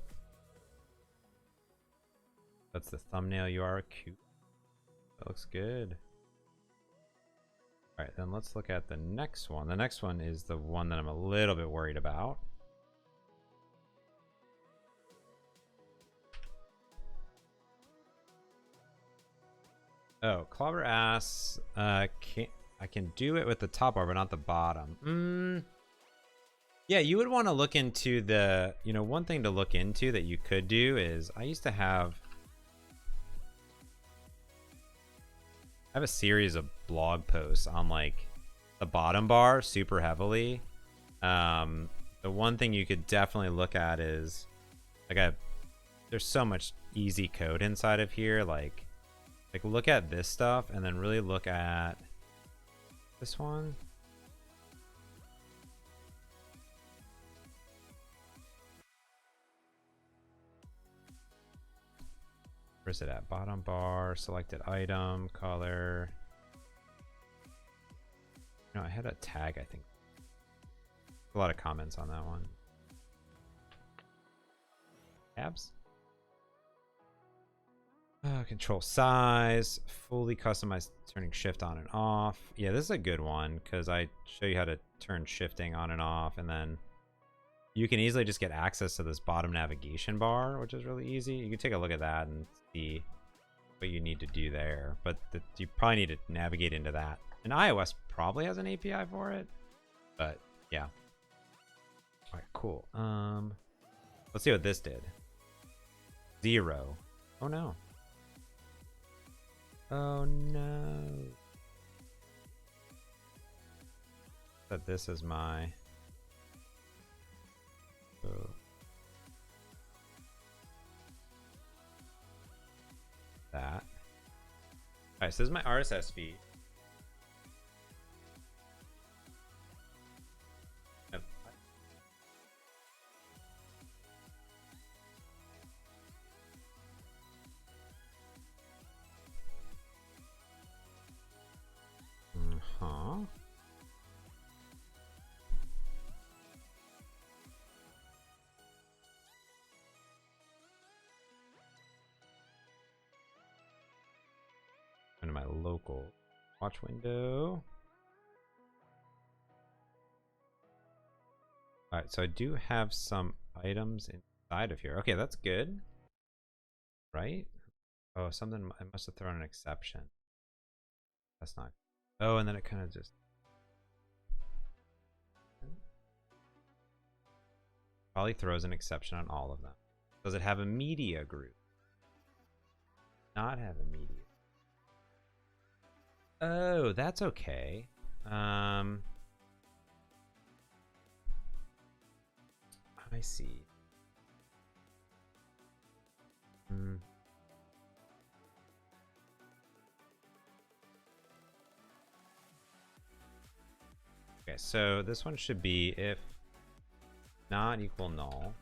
That's the thumbnail URL. Cute. That looks good. All right, then let's look at the next one. The next one is the one that I'm a little bit worried about. Oh, Clobber asks, I can do it with the top bar, but not the bottom. Yeah, you would want to look into the, one thing to look into that you could do is, I have a series of blog posts on like the bottom bar super heavily. The one thing you could definitely look at is like there's so much easy code inside of here. Like look at this stuff and then really look at this one. Where's it at? Bottom bar, selected item, color. No, I had a tag, I think. A lot of comments on that one. Tabs. Control size, fully customized turning shift on and off. Yeah, this is a good one because I show you how to turn shifting on and off, and then you can easily just get access to this bottom navigation bar, which is really easy. You can take a look at that and see what you need to do there, but you probably need to navigate into that. And iOS probably has an API for it, but yeah. All right, cool. Let's see what this did. 0. Oh no. Oh no. That this is my. Oh. That. Alright, so this is my RSS feed. Into my local watch window. Alright, so I do have some items inside of here. Okay, that's good. Right? Oh, something, I must have thrown an exception. That's not. Oh, and then it kind of just. Probably throws an exception on all of them. Does it have a media group? Not have a media. Oh, that's okay. I see. Okay, so this one should be if not equal null.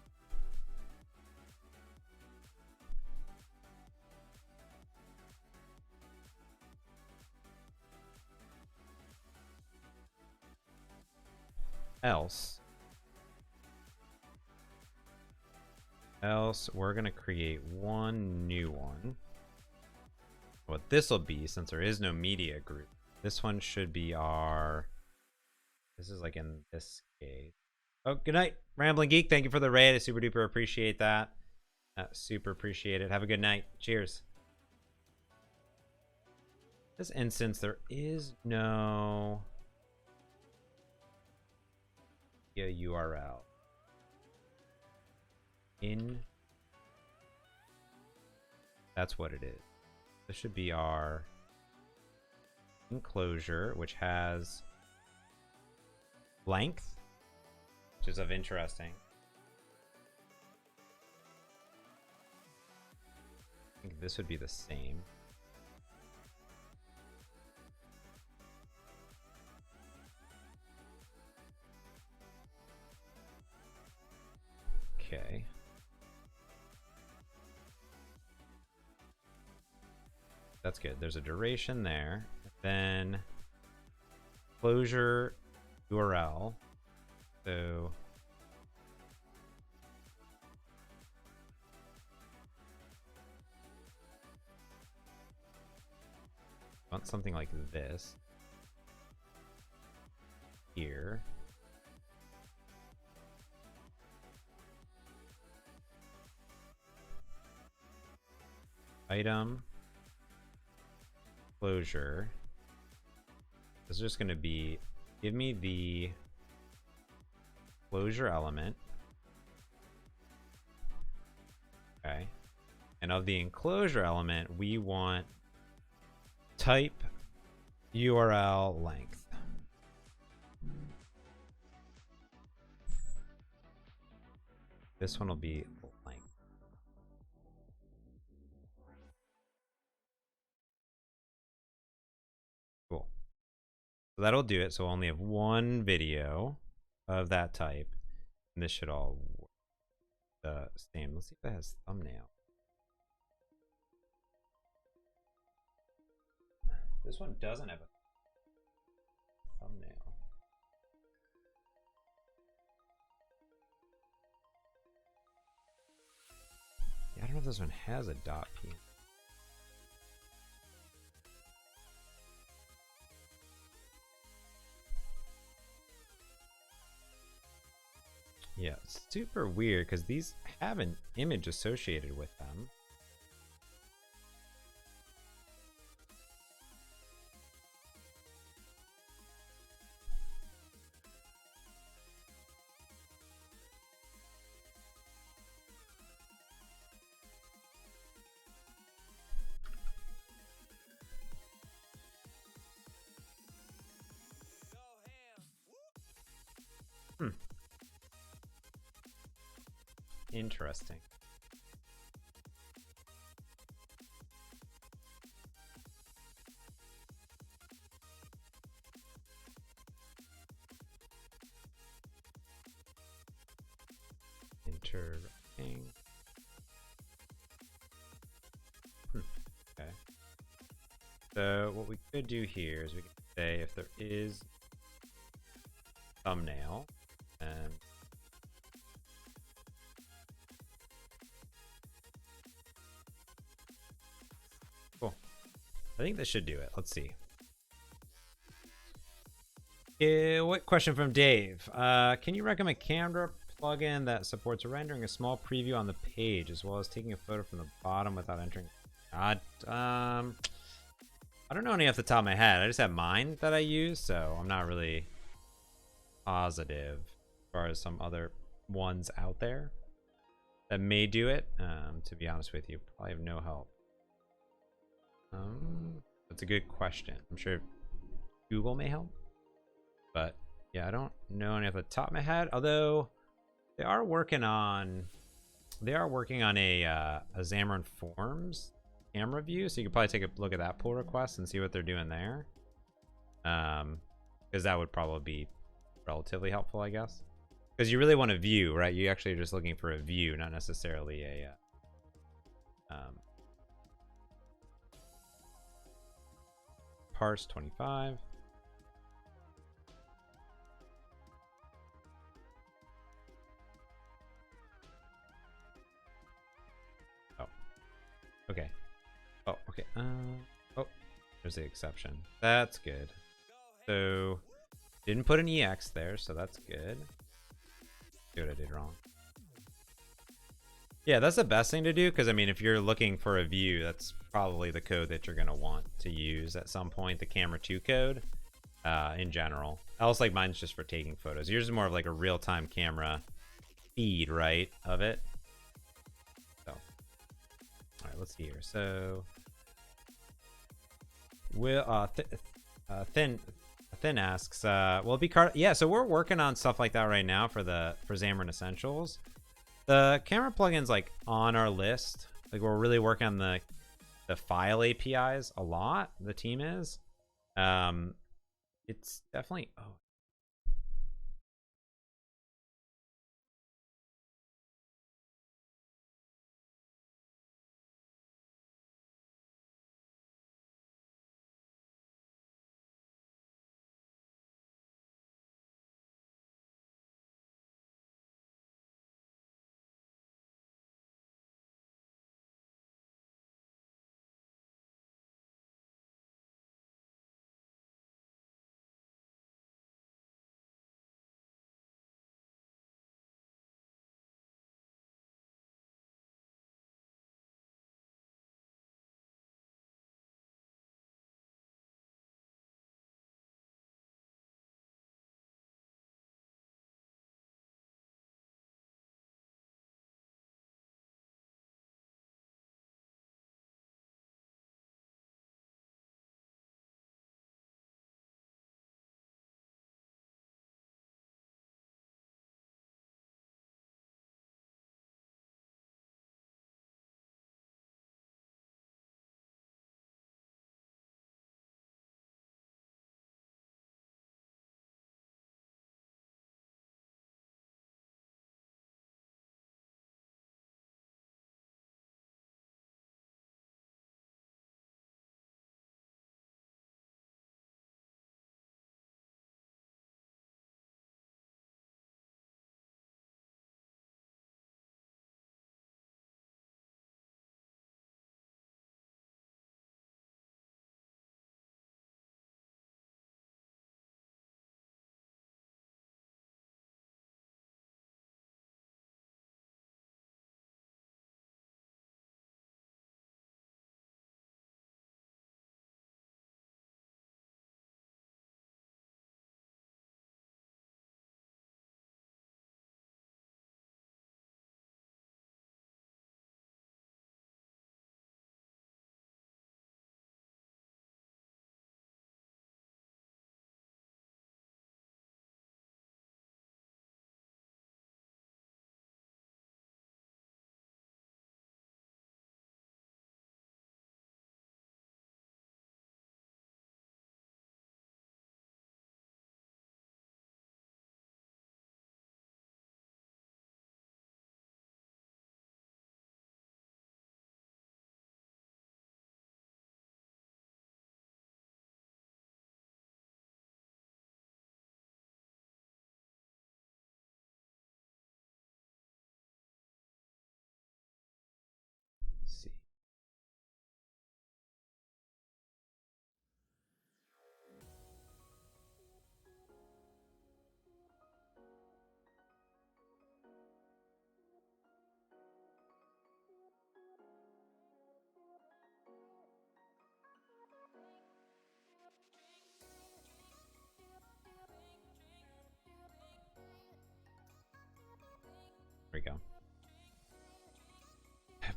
Else we're gonna create one new one. What this will be, since there is no media group, this one should be our. This is like in this case. Oh, good night, Rambling Geek. Thank you for the raid. I super duper appreciate that. Super appreciate it. Have a good night. Cheers. This instance, there is no URL in. That's what it is. This should be our enclosure, which has length, which is of interesting. I think this would be the same. Okay. That's good. There's a duration there. Then closure URL. So want something like this here. Item closure. This is just going to be, give me the closure element. Okay. And of the enclosure element, we want type URL length. This one will be length. Cool. So that'll do it. So we'll only have one video of that type. And this should all work the same. Let's see if that has thumbnail. This one doesn't have a thumbnail. Yeah, I don't know if this one has a .png. Yeah, super weird because these have an image associated with them. Interesting. Interesting. Okay. So what we could do here is we could say if there is thumbnail and cool. I think this should do it. Let's see. What question from Dave? Can you recommend a camera plugin that supports rendering a small preview on the page as well as taking a photo from the bottom without entering? I don't know any off the top of my head. I just have mine that I use, so I'm not really positive as far as some other ones out there that may do it. To be honest with you, probably have no help. That's a good question. I'm sure Google may help, but yeah, I don't know any off the top of my head. Although they are working on a Xamarin Forms camera view, so you could probably take a look at that pull request and see what they're doing there. Because that would probably be relatively helpful, I guess. Because you really want a view, right? You actually are just looking for a view, not necessarily a parse 25. Oh, okay. Oh, okay. Oh, there's the exception. That's good. So didn't put an EX there, so that's good. See what I did wrong. Yeah, that's the best thing to do, because I mean, if you're looking for a view, that's probably the code that you're going to want to use at some point, the camera 2 code in general. Else, like, mine's just for taking photos. Yours is more of like a real-time camera feed, right, of it. So, all right, let's see here. So, Thin asks, will it be yeah, so we're working on stuff like that right now for Xamarin Essentials. The camera plugin's like on our list. Like, we're really working on the file APIs a lot. The team is. It's definitely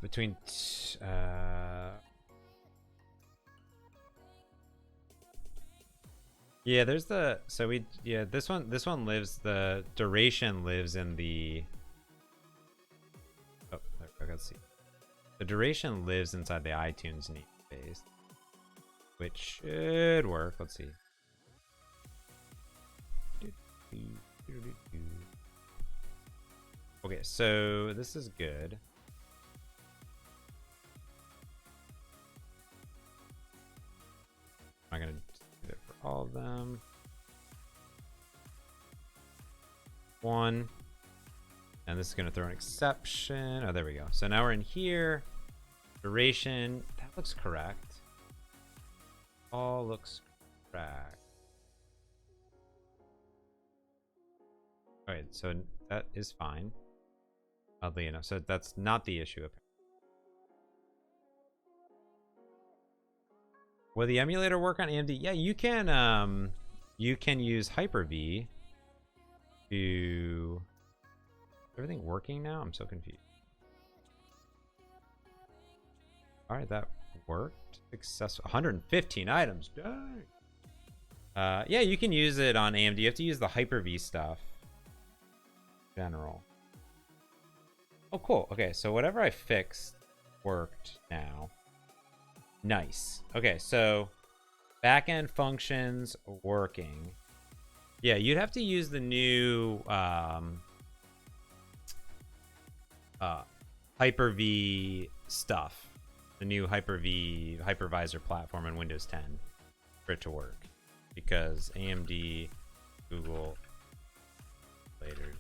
between yeah, there's the this one lives, the duration lives in the let's see. The duration lives inside the iTunes namespace, which should work. Let's see. Okay, so this is good. I'm gonna do it for all of them. One. And this is gonna throw an exception. Oh, there we go. So now we're in here. Duration. That looks correct. All looks correct. Alright, so that is fine. Oddly enough. So that's not the issue. Will the emulator work on AMD? Yeah, you can use Hyper-V to... Is everything working now? I'm so confused. Alright, that worked. Successful. 115 items. Dang. Yeah, you can use it on AMD. You have to use the Hyper-V stuff. General. Oh, cool. Okay, so whatever I fixed worked now. Nice. Okay, so backend functions working. Yeah, you'd have to use the new Hyper-V stuff. The new Hyper-V hypervisor platform in Windows 10 for it to work. Because AMD, Google, later.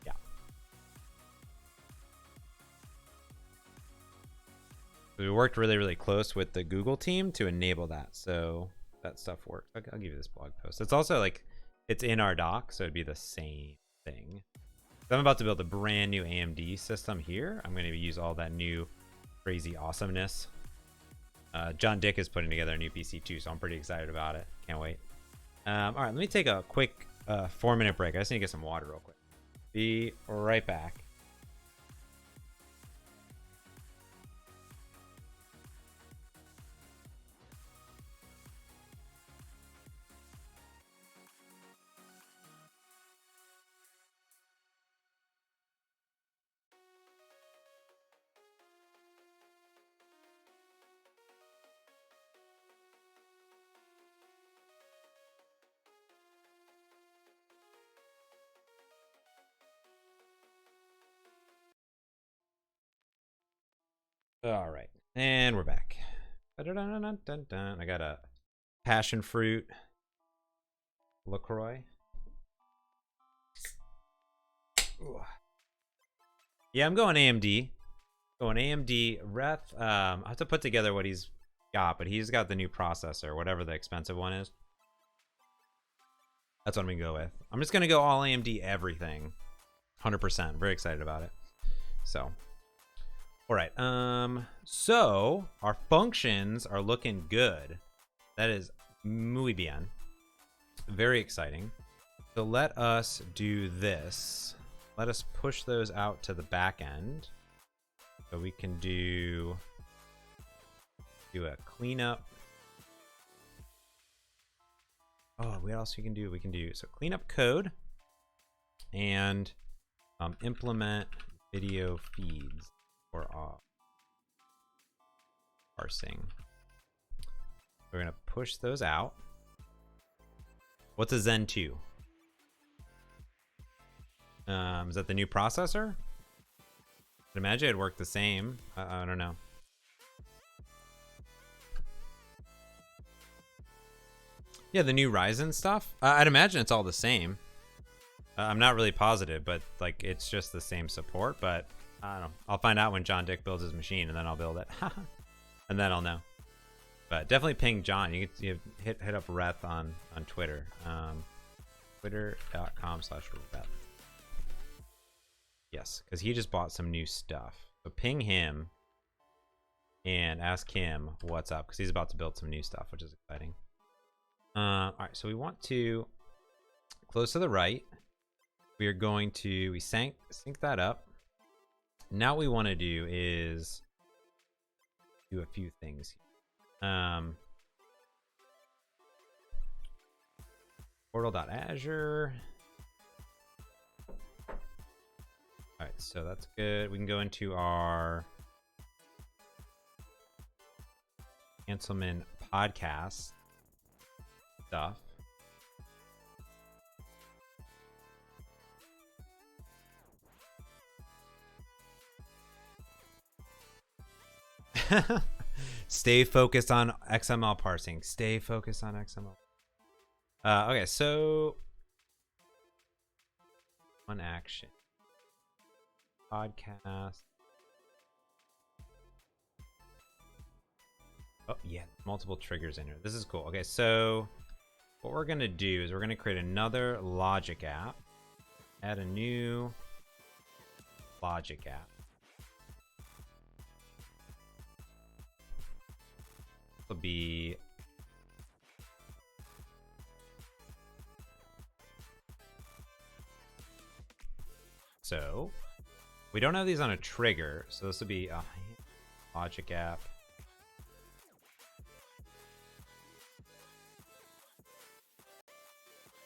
Yeah. We worked really, really close with the Google team to enable that. So that stuff works. I'll give you this blog post. It's also like, it's in our doc, so it'd be the same thing. So I'm about to build a brand new AMD system here. I'm going to use all that new crazy awesomeness. John Dick is putting together a new PC too, so I'm pretty excited about it. Can't wait. All right, let me take a quick 4-minute break. I just need to get some water real quick. Be right back. All right, and we're back. I got a passion fruit LaCroix. Ooh. Yeah, I'm going AMD. Going AMD. Ref, I have to put together what he's got, but he's got the new processor, whatever the expensive one is. That's what I'm gonna go with. I'm just gonna go all AMD everything. 100%. Very excited about it. So. All right, so our functions are looking good. That is muy bien. Very exciting. So let us do this. Let us push those out to the back end. So we can do a cleanup. Oh, what else we can do? We can do, so cleanup code and implement video feeds. Or parsing. We're gonna push those out. What's a Zen 2? Is that the new processor? I'd imagine it'd work the same. I don't know. Yeah, the new Ryzen stuff. I'd imagine it's all the same. I'm not really positive, but like it's just the same support. But I don't know. I'll find out when John Dick builds his machine, and then I'll build it. And then I'll know. But definitely ping John. You hit up Reth on Twitter. Twitter.com/Reth. Yes, because he just bought some new stuff. So ping him and ask him what's up, because he's about to build some new stuff, which is exciting. All right, so we want to close to the right. we are going to sync that up. Now what we want to do is do a few things here. Portal.azure. All right, so that's good. We can go into our Hanselman podcast stuff. Stay focused on XML parsing. Stay focused on XML. Okay, so one action. Podcast. Oh, yeah, multiple triggers in here. This is cool. Okay, so what we're going to do is we're going to create another logic app. Add a new logic app. This will be so we don't have these on a trigger, so this will be a logic app.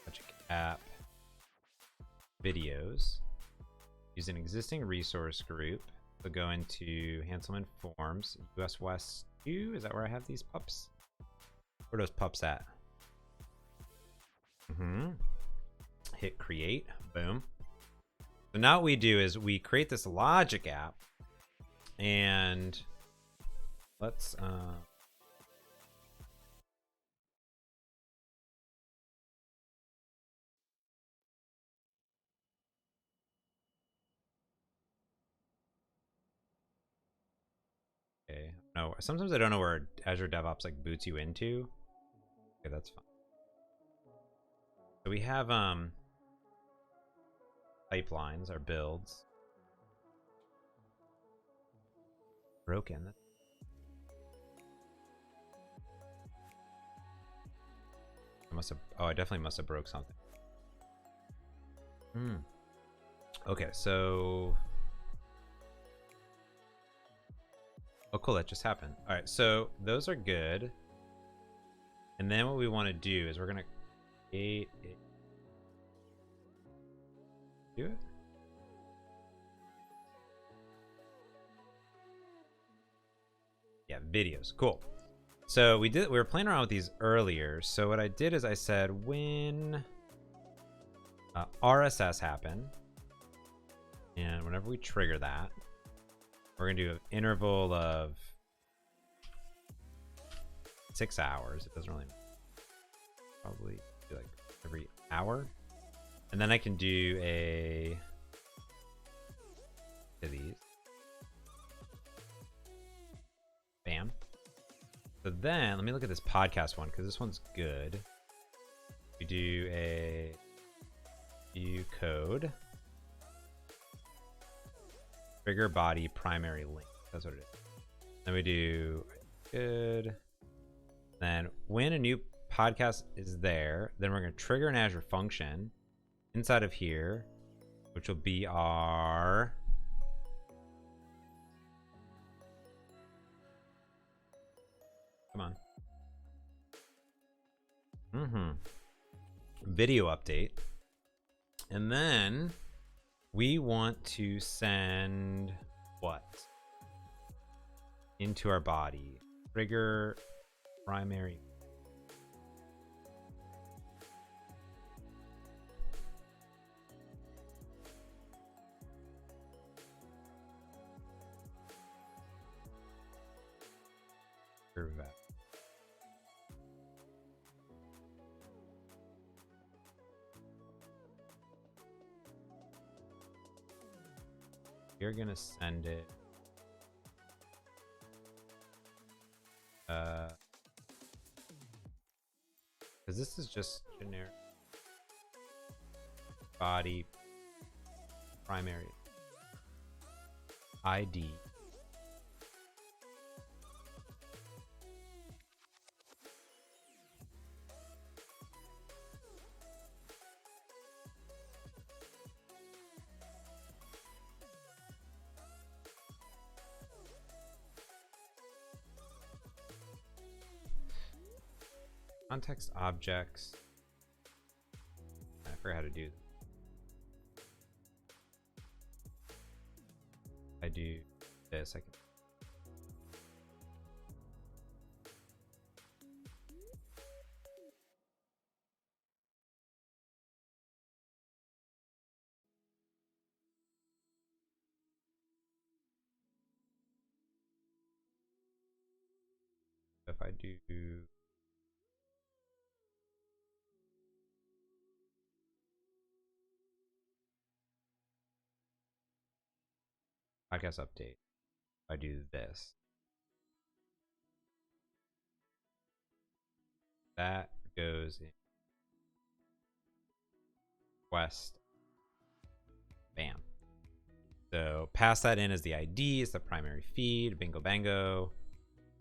Logic app videos. Use an existing resource group. So go into Hanselman Forms, US West 2. Is that where I have these pups? Where are those pups at? Hit create. Boom. So now what we do is we create this logic app, and let's okay. No, sometimes I don't know where Azure DevOps like boots you into. Okay, that's fine. So we have pipelines, our builds. Broken. I must have. Oh, I definitely must have broke something. Okay, so. Oh, cool! That just happened. All right, so those are good. And then what we want to do is we're gonna create it. Do it. Yeah, videos. Cool. So we were playing around with these earlier. So what I did is I said when RSS happened, and whenever we trigger that, we're gonna do an interval of 6 hours. It doesn't really matter. Probably do like every hour. And then I can do to these. Bam. So then, let me look at this podcast one, because this one's good. We do a view code. Trigger body primary link. That's what it is. Then we do good. Then when a new podcast is there, then we're going to trigger an Azure function inside of here, which will be our come on video update. And then we want to send what into our body? Trigger primary. You're gonna send it because this is just generic body primary ID. context objects. I forgot how to do. I do this. I can. If I do podcast update, if I do this, that goes in Quest. Bam. So pass that in as the ID, it's the primary feed, bingo bango.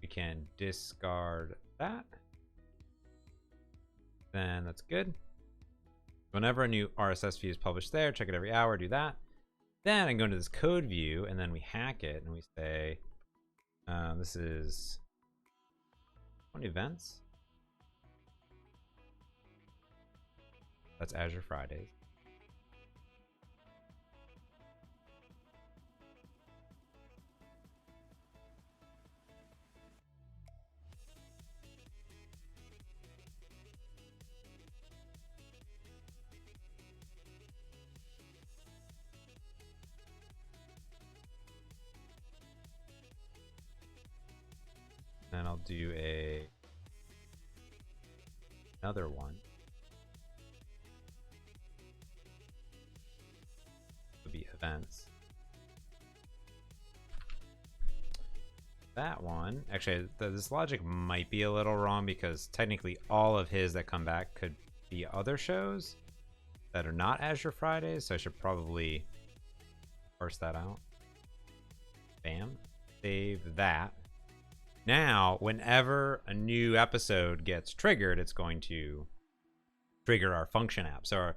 We can discard that. Then that's good. Whenever a new RSS feed is published there, check it every hour, do that. Then I go into this code view and then we hack it and we say, this is on events. That's Azure Fridays. Then I'll do another one. Would be events. That one, actually, this logic might be a little wrong because technically all of his that come back could be other shows that are not Azure Fridays, so I should probably parse that out. Bam. Save that. Now, whenever a new episode gets triggered, it's going to trigger our function app. So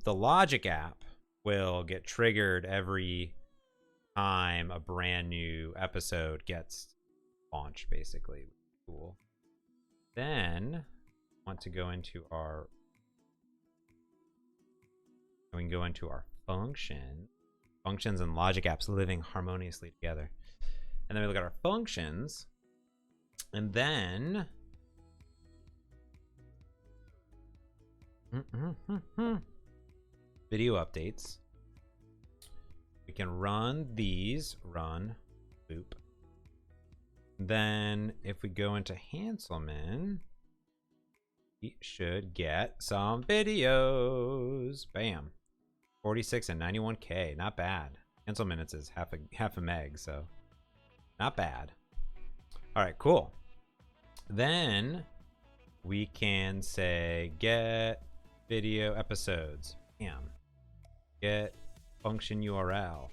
the logic app will get triggered every time a brand new episode gets launched, basically. Cool. Then want to go into our we can go into our functions and logic apps living harmoniously together. And then we look at our functions, and then video updates. We can run these, run loop. Then if we go into Hanselman, we should get some videos. Bam. 46 and 91K, not bad. Cancel minutes is half a meg, so not bad. All right, cool. Then we can say get video episodes. Bam. Get function URL.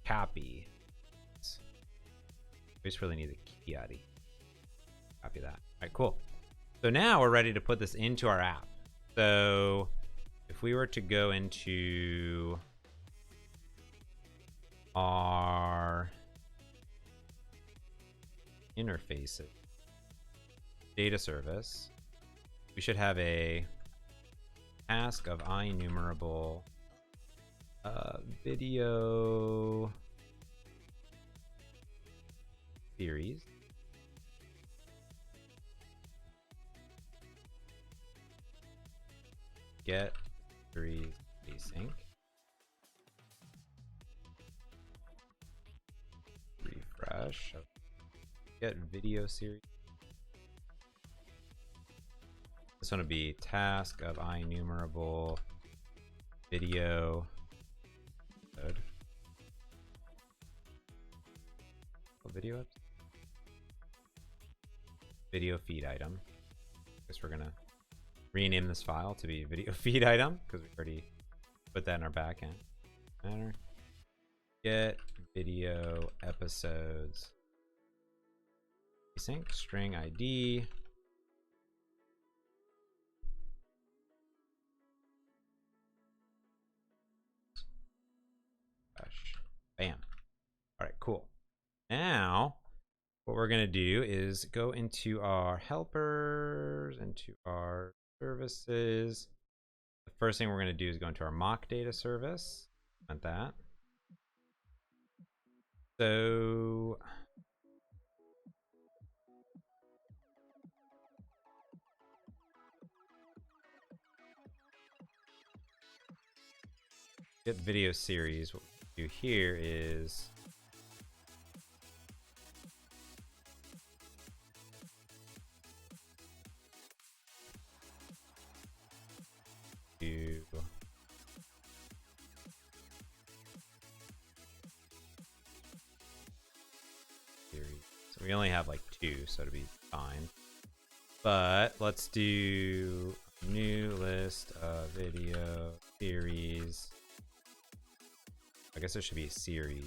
Copy. We just really need the key ID. Copy that. All right, cool. So now we're ready to put this into our app. So if we were to go into our interfaces, data service, we should have a task of IEnumerable video series. Get series async. Refresh. Get video series. This one would be task of IEnumerable video code. Video ups. Video feed item. Guess we're gonna rename this file to be video feed item because we already put that in our backend. Matter. Get video episodes. Async string ID. Bam. All right, cool. Now what we're going to do is go into our helpers, into our services. The first thing we're going to do is go into our mock data service. Want that. So get video series. What we do here is do series. So we only have like 2, so it'll be fine. But let's do new list of video series. I guess there should be a series.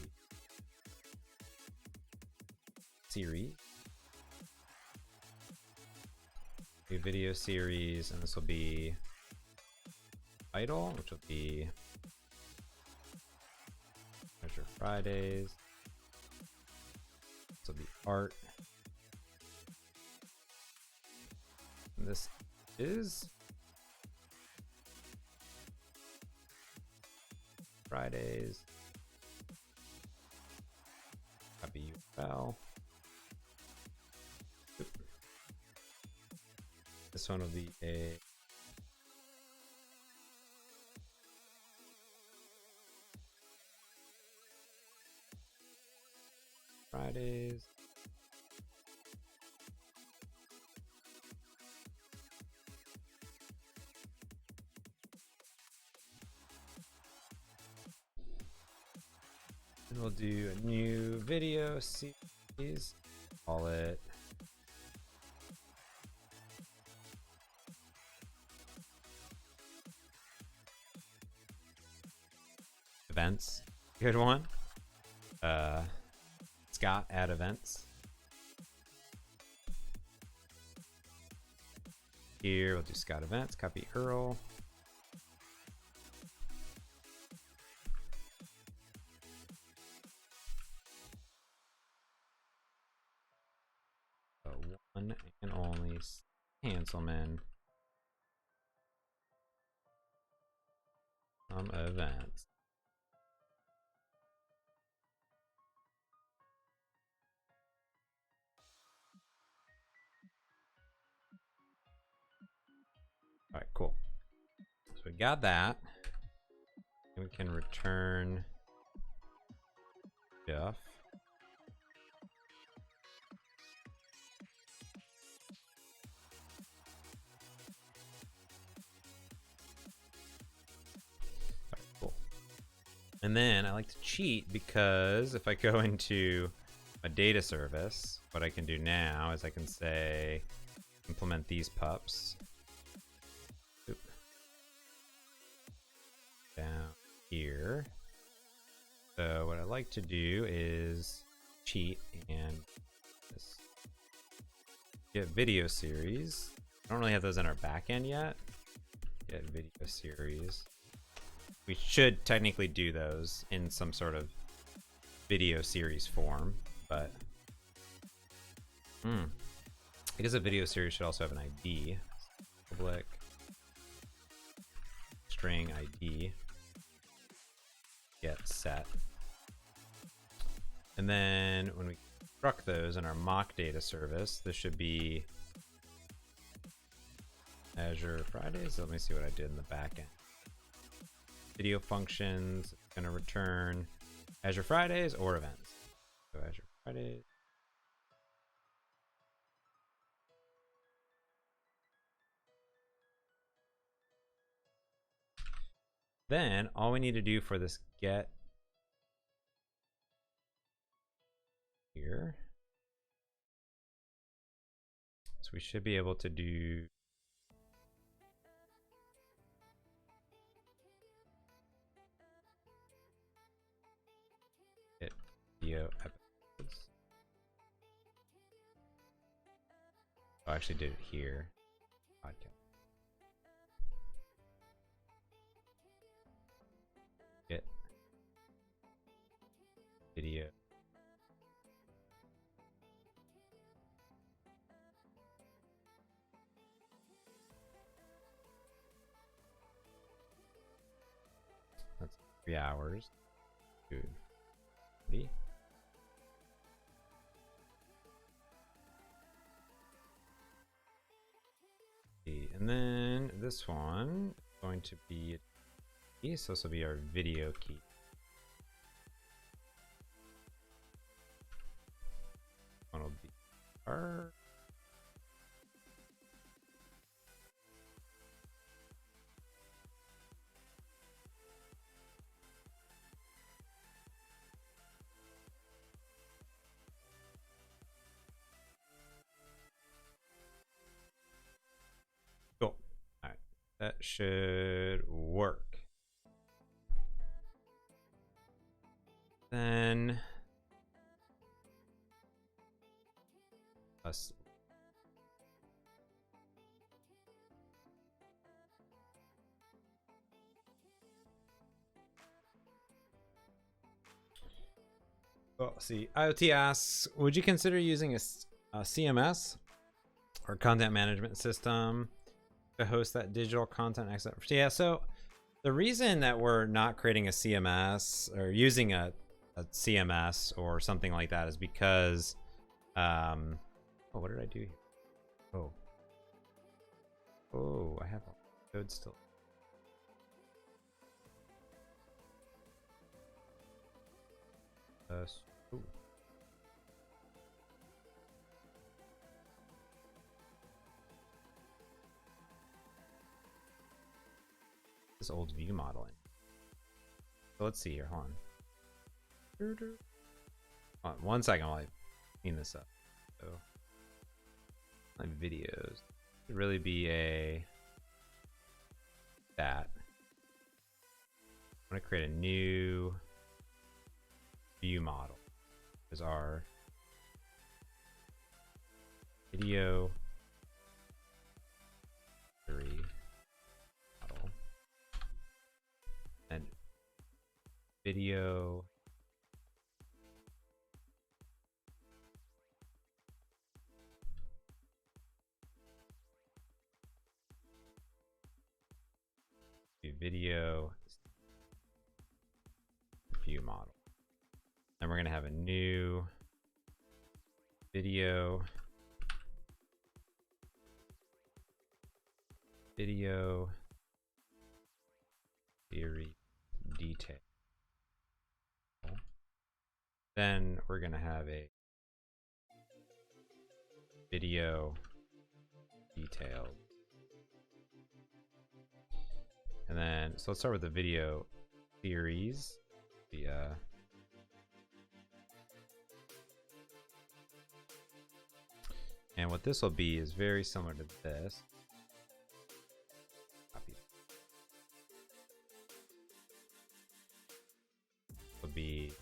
A video series, and this will be title, which will be Measure Fridays. This will be art. And this is Fridays. Copy URL. Oop. This one will be a Fridays. And we'll do a new video series. Call it events. Good one. Scott add events. Here we'll do Scott events. Copy URL. One and only Hanselman. Some events. All right, cool. So we got that. And we can return Jeff. And then I like to cheat because if I go into a data service, what I can do now is I can say implement these pups. Oop. Down here. So what I like to do is cheat and just get video series. I don't really have those in our backend yet. Get video series. We should technically do those in some sort of video series form, but I guess a video series should also have an ID. Public string ID get set. And then when we construct those in our mock data service, this should be Azure Fridays. Let me see what I did in the backend. Video functions, it's going to return Azure Fridays or events. So Azure Fridays. Then all we need to do for this get here. So we should be able to do video episodes. Oh, I actually did it here. Podcast. Get video 3 hours. Good. 40. And then this one is going to be a key, so this will be our video key. One will be our cool. All right, that should work. Then us. Well, see, IoT asks, would you consider using a CMS or content management system to host that digital content access? Yeah, so the reason that we're not creating a CMS or using a CMS or something like that is because, oh, what did I do here? Oh, I have code still. Ooh. This old view modeling. So let's see here. Hold on. 1 second while I clean this up. So my videos should really be a that. I'm gonna create a new view model as our video 3 model and video view model. And we're going to have a new video theory detail. Then we're going to have a video detailed. And then, so let's start with the video theories. And what this will be is very similar to this. Copy. Will be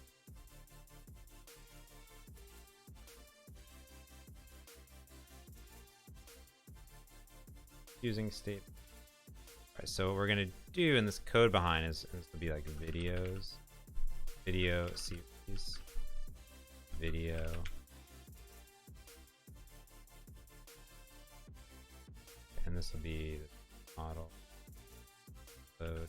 using state. Alright, so what we're gonna do in this code behind is to be like videos, video series, video. And this will be the model load.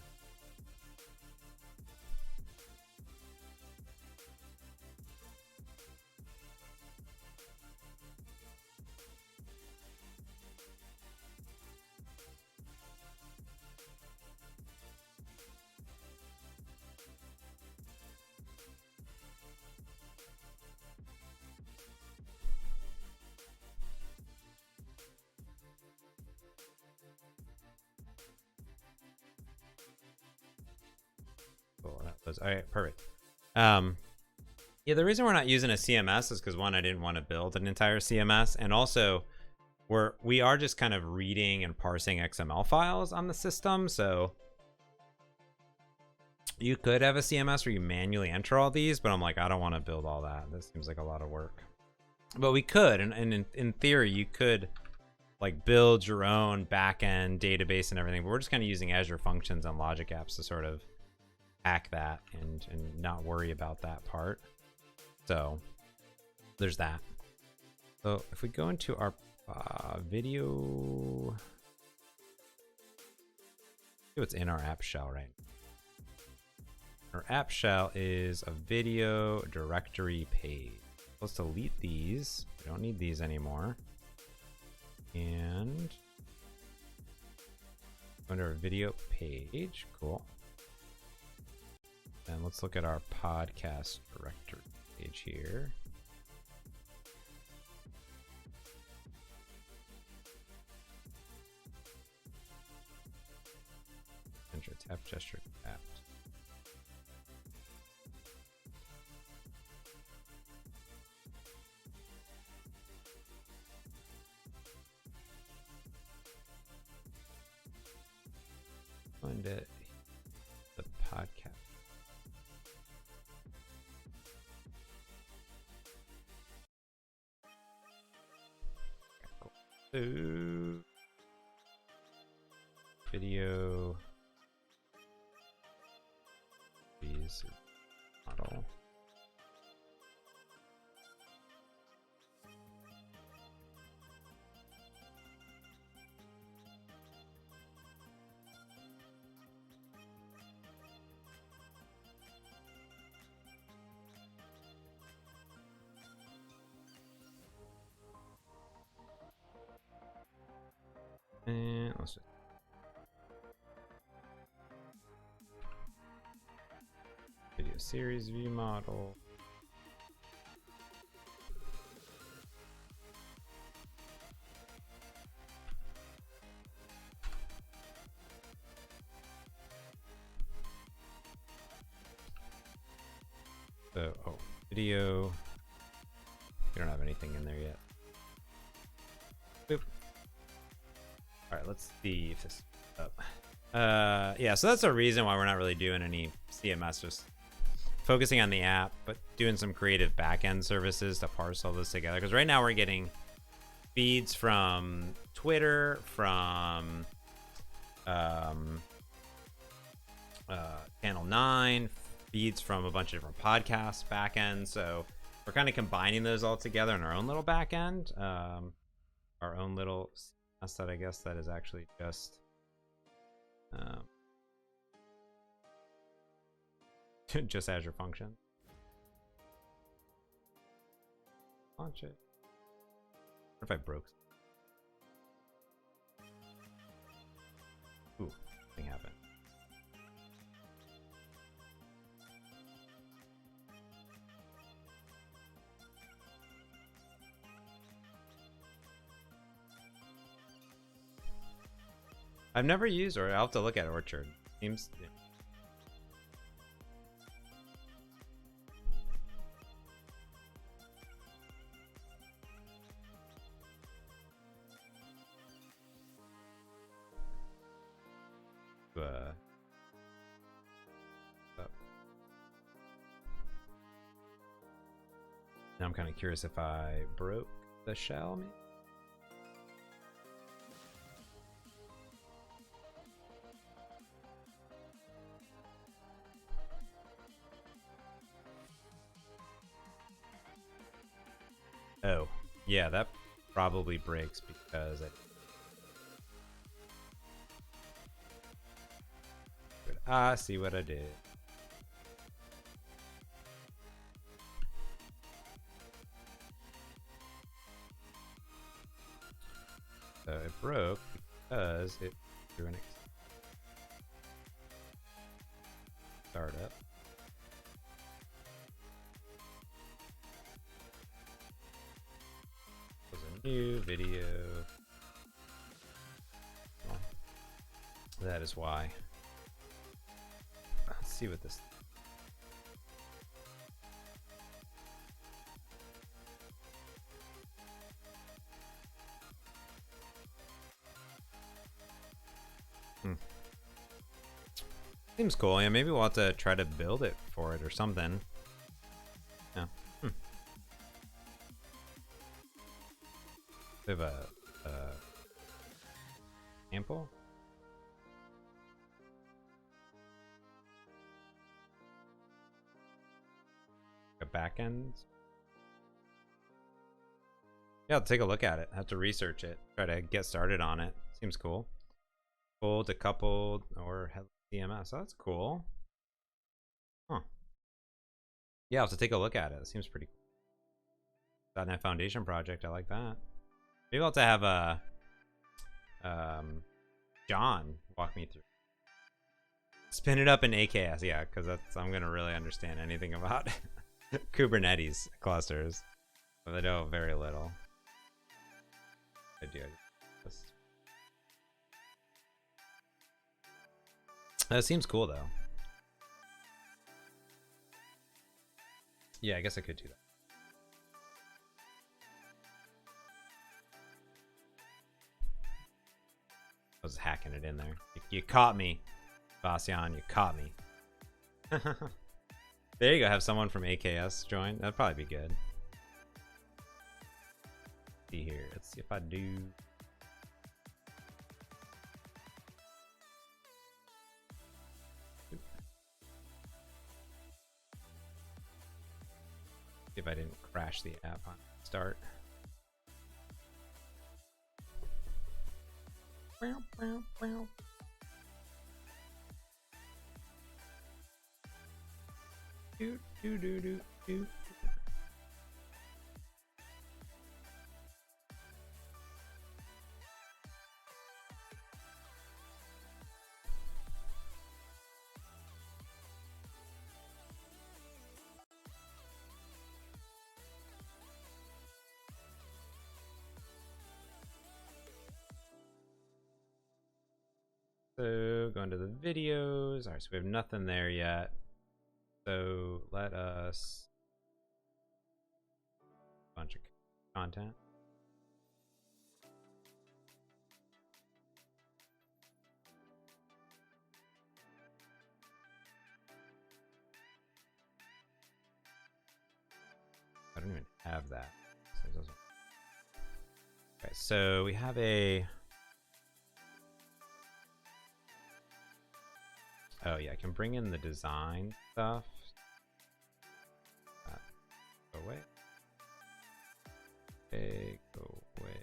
Cool, that was all right, perfect. Yeah, the reason we're not using a CMS is because, one, I didn't want to build an entire CMS, and also we are just kind of reading and parsing XML files on the system. So you could have a CMS where you manually enter all these, but I'm like, I don't want to build all that. This seems like a lot of work. But we could, and in theory, you could like build your own backend database and everything. But we're just kind of using Azure Functions and Logic Apps to sort of hack that and not worry about that part. So there's that. So if we go into our video, see what's in our app shell right now. Our app shell is a video directory page. Let's delete these. We don't need these anymore. And under our video page, cool. And let's look at our podcast directory page here. Enter tap gesture app. Find it. The podcast. Okay, cool. So, video. These model. And let's just video series view model. So, video. We don't have anything in there yet. Boop. All right, let's see if this is up. Yeah, so that's a reason why we're not really doing any CMS, just focusing on the app, but doing some creative backend services to parse all this together. Because right now we're getting feeds from Twitter, from Channel 9, feeds from a bunch of different podcasts backend. So we're kind of combining those all together in our own little backend, our own little CMS that I guess that is actually just just Azure function. Launch it. What if I broke? Ooh, thing happened. I've never used, or I'll have to look at Orchard. Seems. Yeah. Now I'm kind of curious if I broke the shell, maybe? Oh, yeah, that probably breaks because it. Ah, see what I did. So it broke because it threw an startup. Was a new video. Well, that is why. Let's see what this. Seems cool. Yeah, maybe we'll have to try to build it for it or something. Yeah. We have a sample. A backend. Yeah, I'll take a look at it. Have to research it. Try to get started on it. Seems cool. Full decoupled or CMS. Oh, that's cool. Huh. Yeah, I'll have to take a look at it. It seems pretty cool. .NET Foundation project. I like that. Maybe I'll have to have John walk me through. Spin it up in AKS, yeah, because I'm gonna really understand anything about Kubernetes clusters. But I know very little. I do. That seems cool though. Yeah, I guess I could do that. I was hacking it in there. You caught me, Bastian. You caught me. There you go. Have someone from AKS join. That'd probably be good. See here. Let's see if I do. See if I didn't crash the app on start. Do do do do do. So going to the videos. All right, so we have nothing there yet. So let us bunch of content. I don't even have that. So it doesn't. Okay, so we have a. Oh yeah, I can bring in the design stuff. Go away. Okay, go away.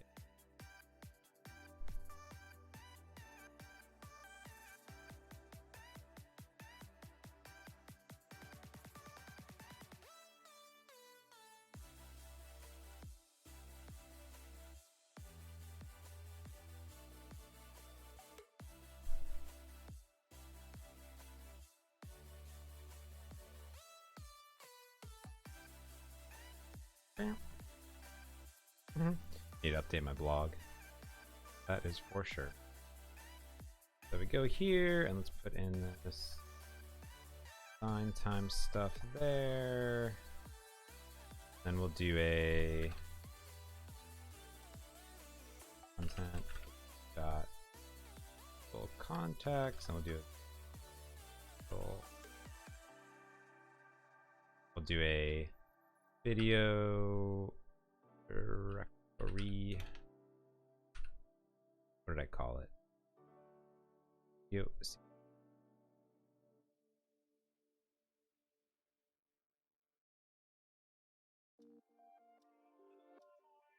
Need to update my blog. That is for sure. So we go here and let's put in this sign time stuff there. Then we'll do a content dot full context, and we'll do a we'll do a video directory. What did I call it? Yo.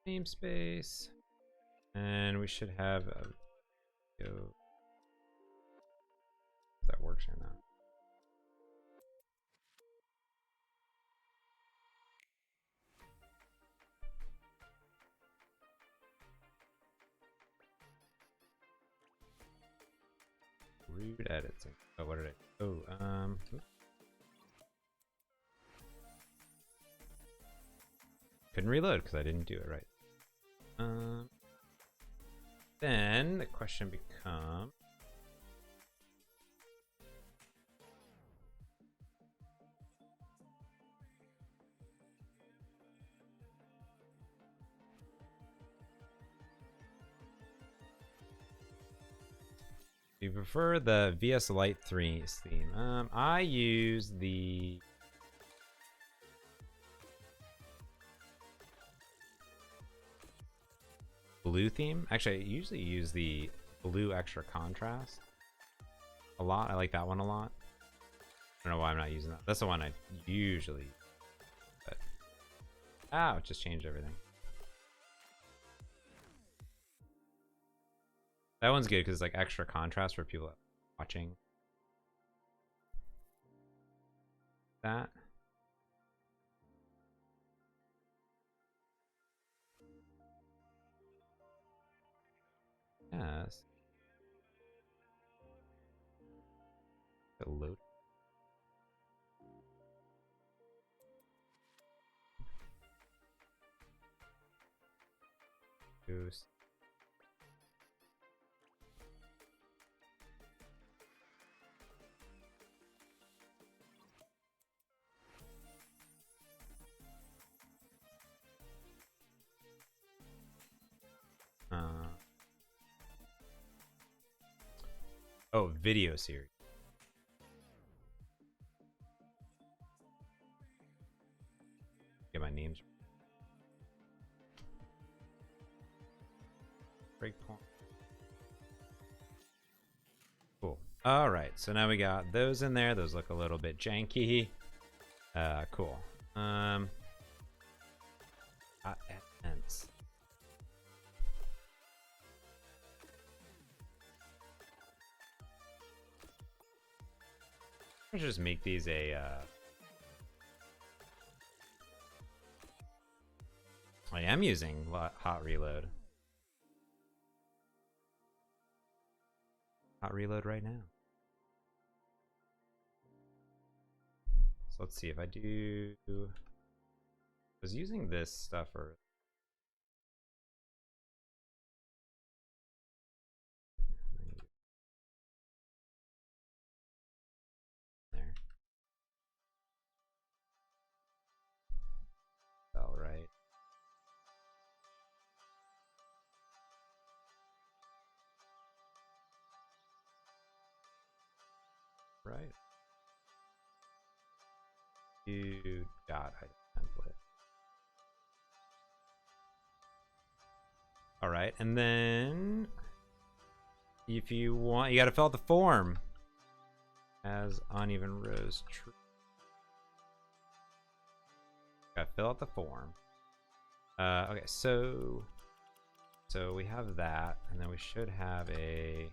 Namespace, and we should have a video. If that works or not. Rude editing. Oh, what did I? Oh, couldn't reload because I didn't do it right. Then the question becomes, do you prefer the VS Lite 3 theme? I use the blue theme. Actually, I usually use the blue extra contrast a lot. I like that one a lot. I don't know why I'm not using that. That's the one I usually use. But ow, it just changed everything. That one's good because it's like extra contrast for people watching that. Yes. Load. Goose. Oh, video series. Get my names. Breakpoint. Cool. All right, so now we got those in there. Those look a little bit janky. Cool. Events. I'll just make these a. I am using hot reload. Hot reload right now. So let's see if I do. I was using this stuff or. There. All right. Right. You dot item template. All right, and then if you want, you got to fill out the form as uneven rows. True. Got to fill out the form. Okay, so we have that, and then we should have a.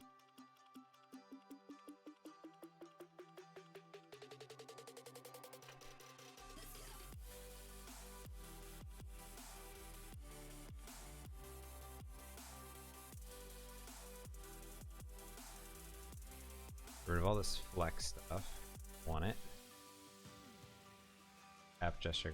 Get rid of all this flex stuff. Want it? App gesture.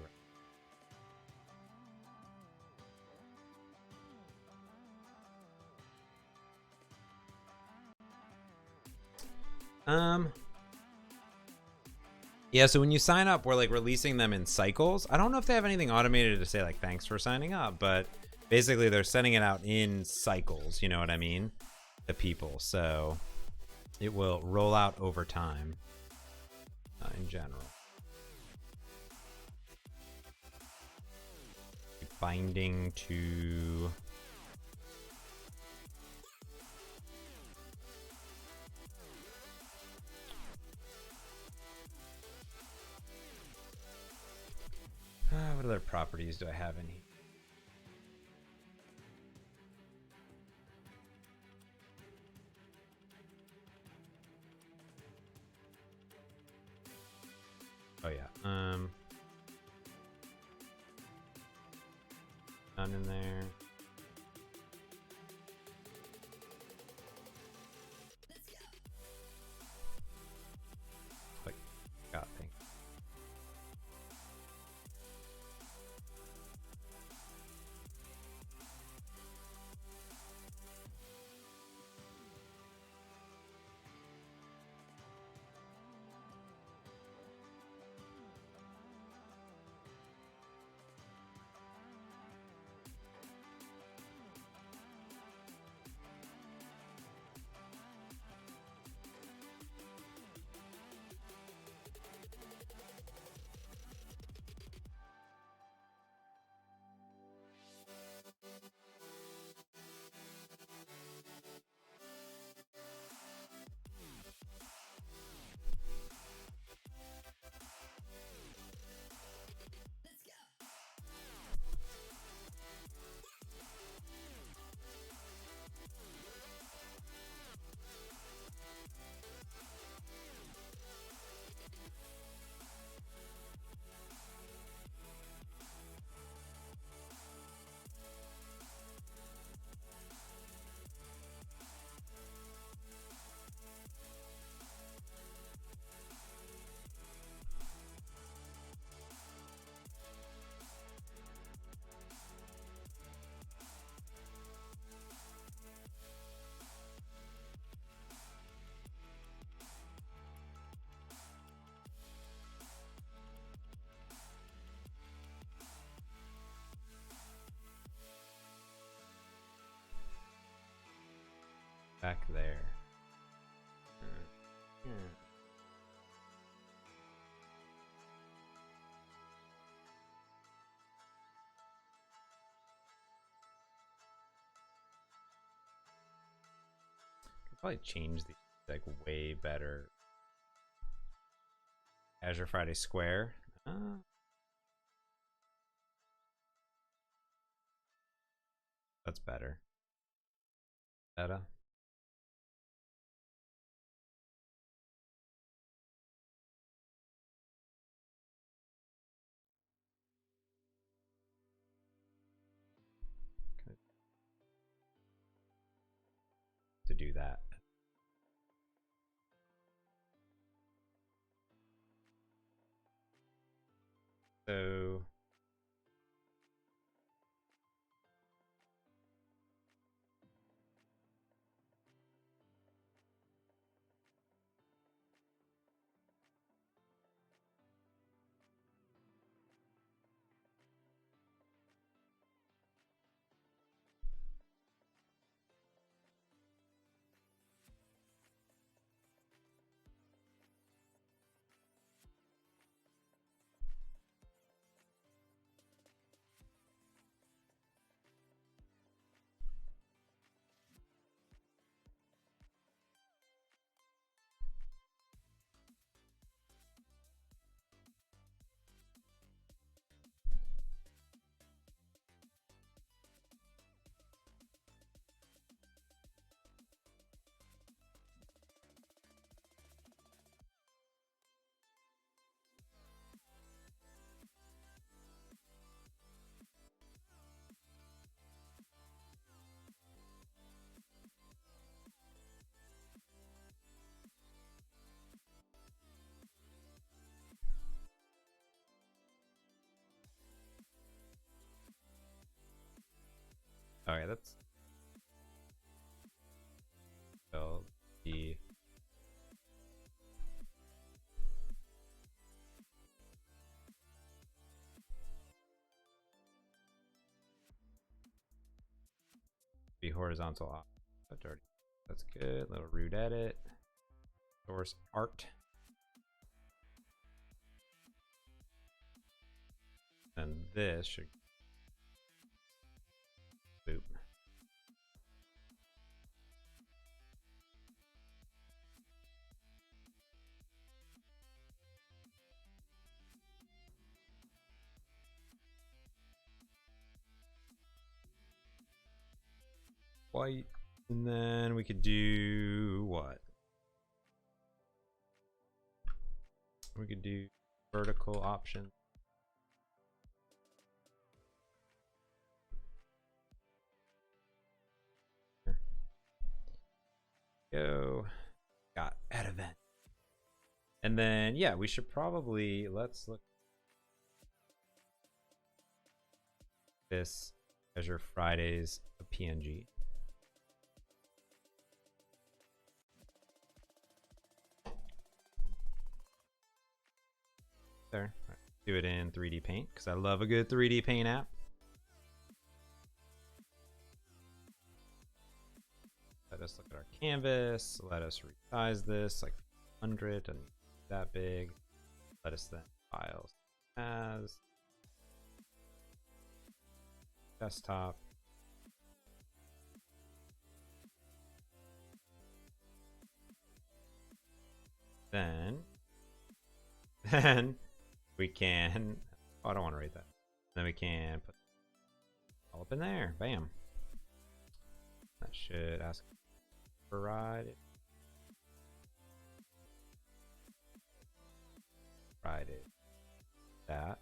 Yeah, so when you sign up, we're like releasing them in cycles. I don't know if they have anything automated to say like thanks for signing up, but basically they're sending it out in cycles, you know what I mean? To people. So it will roll out over time in general. Binding to what other properties do I have in here? Oh yeah. None in there. Click. Got thing. back there. Could probably change the like way better. Azure Friday Square. That's better. Meta. To do that. So okay, that's so the be horizontal off. That's already that's good. Little root edit. Source art. And this should boop. White. And then we could do what? We could do vertical option. Go. Got add event. And then yeah, we should probably let's look this Azure Fridays PNG. There. Right. Do it in 3D Paint because I love a good 3D Paint app. Let us look at our canvas. Let us resize this like 100 and that big. Let us then files as desktop. Then we can, oh, I don't want to rate that. Then we can put all up in there. Bam. That should ask for ride. Ride it. That.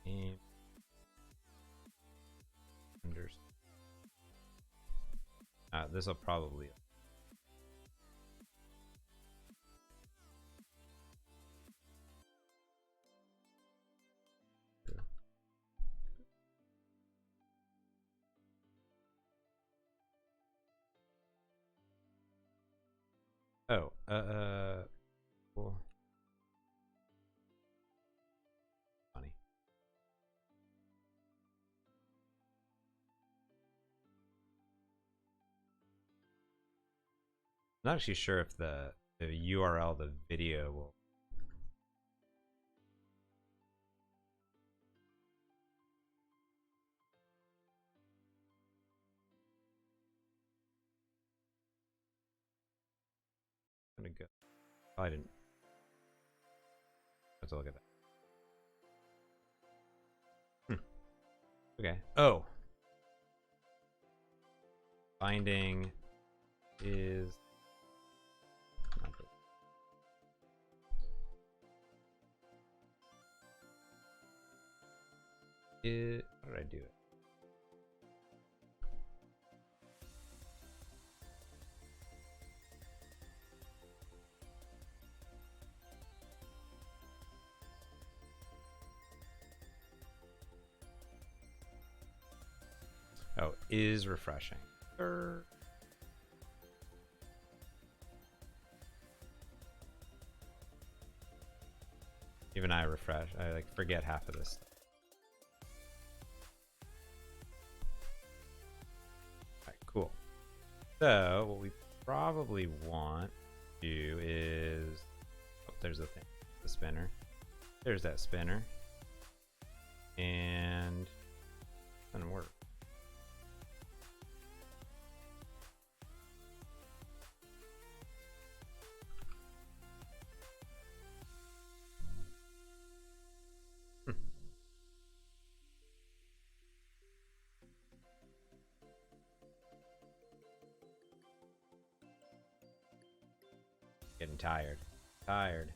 And this will probably oh cool. Funny. I'm not actually sure if the URL of the video will. I'm gonna go. Oh, I didn't. Let's look at that. Okay. Oh. Finding is not good. How did I do it? Oh, is refreshing. Even I refresh. I like forget half of this. Alright, cool. So what we probably want to do is, oh, there's the thing, the spinner. There's that spinner, and it doesn't work. Getting tired. Tired.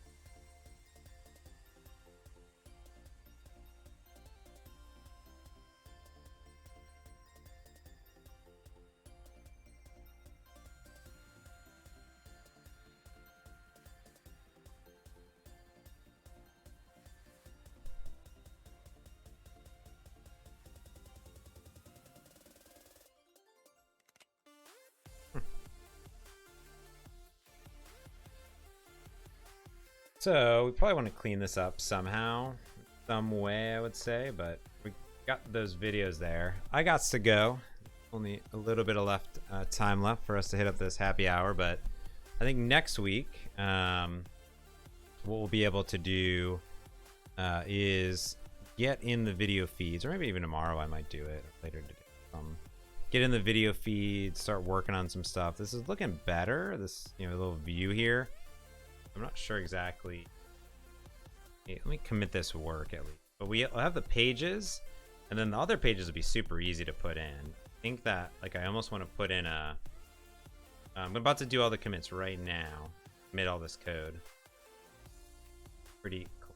So we probably want to clean this up somehow, some way, I would say, but we got those videos there. I got to go. Only a little bit of time left for us to hit up this happy hour, but I think next week, what we'll be able to do is get in the video feeds, or maybe even tomorrow I might do it, or later today. Get in the video feeds, start working on some stuff. This is looking better. This, little view here. I'm not sure exactly. Hey, let me commit this work at least. But we'll have the pages, and then the other pages will be super easy to put in. I think that, I almost want to put in a. I'm about to do all the commits right now. Commit all this code. Pretty cool.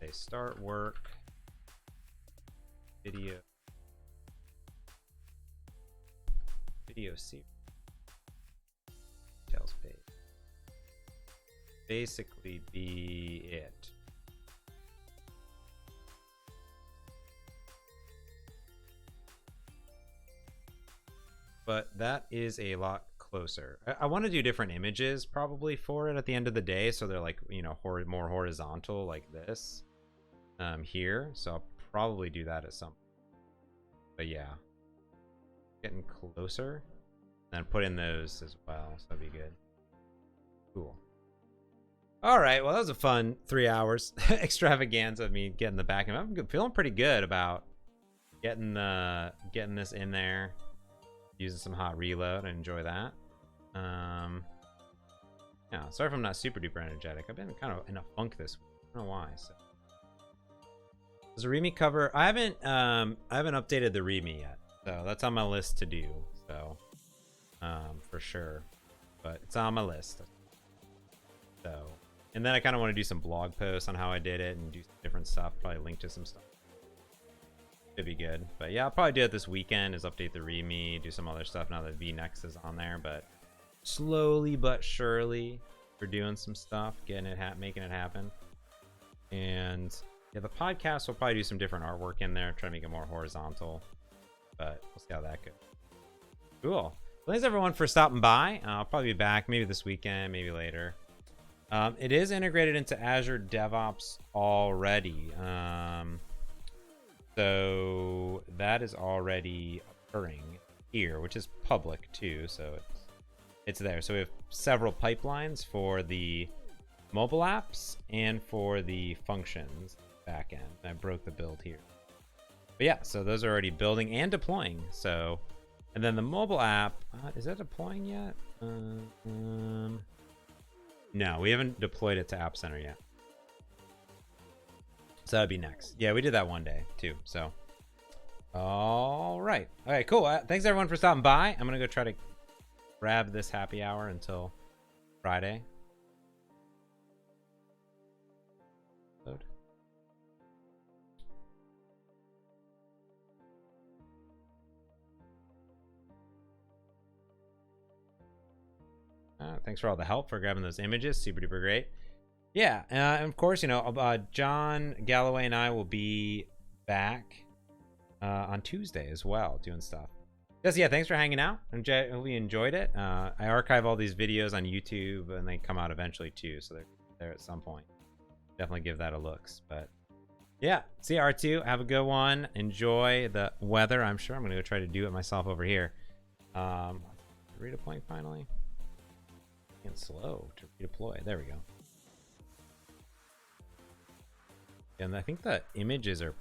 Okay, start work. Video C. Details page. Basically be it. But that is a lot closer. I want to do different images probably for it at the end of the day, so they're more horizontal like this here. So I'll probably do that at some point. But yeah, getting closer. Then put in those as well, so that'd be good. Cool. All right, well, that was a fun 3 hours extravaganza of me getting the back end. I'm feeling pretty good about getting this in there, using some hot reload. I enjoy that. Yeah, sorry if I'm not super duper energetic. I've been kind of in a funk this week. I don't know why. So, there's a README cover. I haven't updated the README yet, so that's on my list to do. So. For sure, but it's on my list. So, and then I kind of want to do some blog posts on how I did it and do different stuff. Probably link to some stuff. Should be good. But yeah, I'll probably do it this weekend. Is update the README, do some other stuff now that VNext is on there. But slowly but surely, we're doing some stuff, getting it, making it happen. And yeah, the podcast will probably do some different artwork in there, try to make it more horizontal. But we'll see how that goes. Cool. Thanks everyone for stopping by. I'll probably be back maybe this weekend, maybe later. It is integrated into Azure DevOps already. So that is already occurring here, which is public too. So it's it's there. So we have several pipelines for the mobile apps and for the functions backend. I broke the build here. But yeah, so those are already building and deploying. So, and then the mobile app, is that deploying yet? No, we haven't deployed it to App Center yet. So that'd be next. Yeah, we did that one day too. So, all right. All right, cool. Thanks everyone for stopping by. I'm going to go try to grab this happy hour until Friday. Load. Thanks for all the help for grabbing those images. Super duper great. Yeah, and of course, you know, John Galloway and I will be back on Tuesday as well, doing stuff. Just, yeah, thanks for hanging out. I hope you enjoyed it. I archive all these videos on YouTube, and they come out eventually too, so they're there at some point. Definitely give that a looks. But yeah, see you, R2. Have a good one. Enjoy the weather. I'm sure I'm gonna go try to do it myself over here. Redeploying finally. And slow to redeploy. There we go. And I think the images are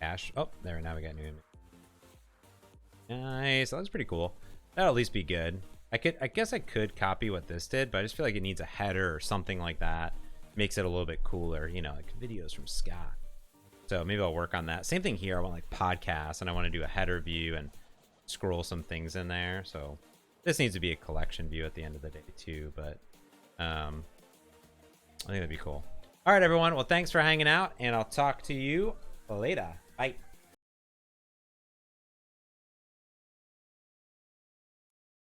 cached. Oh, there. Now we got new image. Nice. That was pretty cool. That'll at least be good. I guess I could copy what this did, but I just feel like it needs a header or something like that. Makes it a little bit cooler, you know, like videos from Scott. So maybe I'll work on that. Same thing here. I want like podcasts, and I want to do a header view and scroll some things in there. So this needs to be a collection view at the end of the day too, but I think that'd be cool. All right, everyone. Well, thanks for hanging out, and I'll talk to you later. Bye.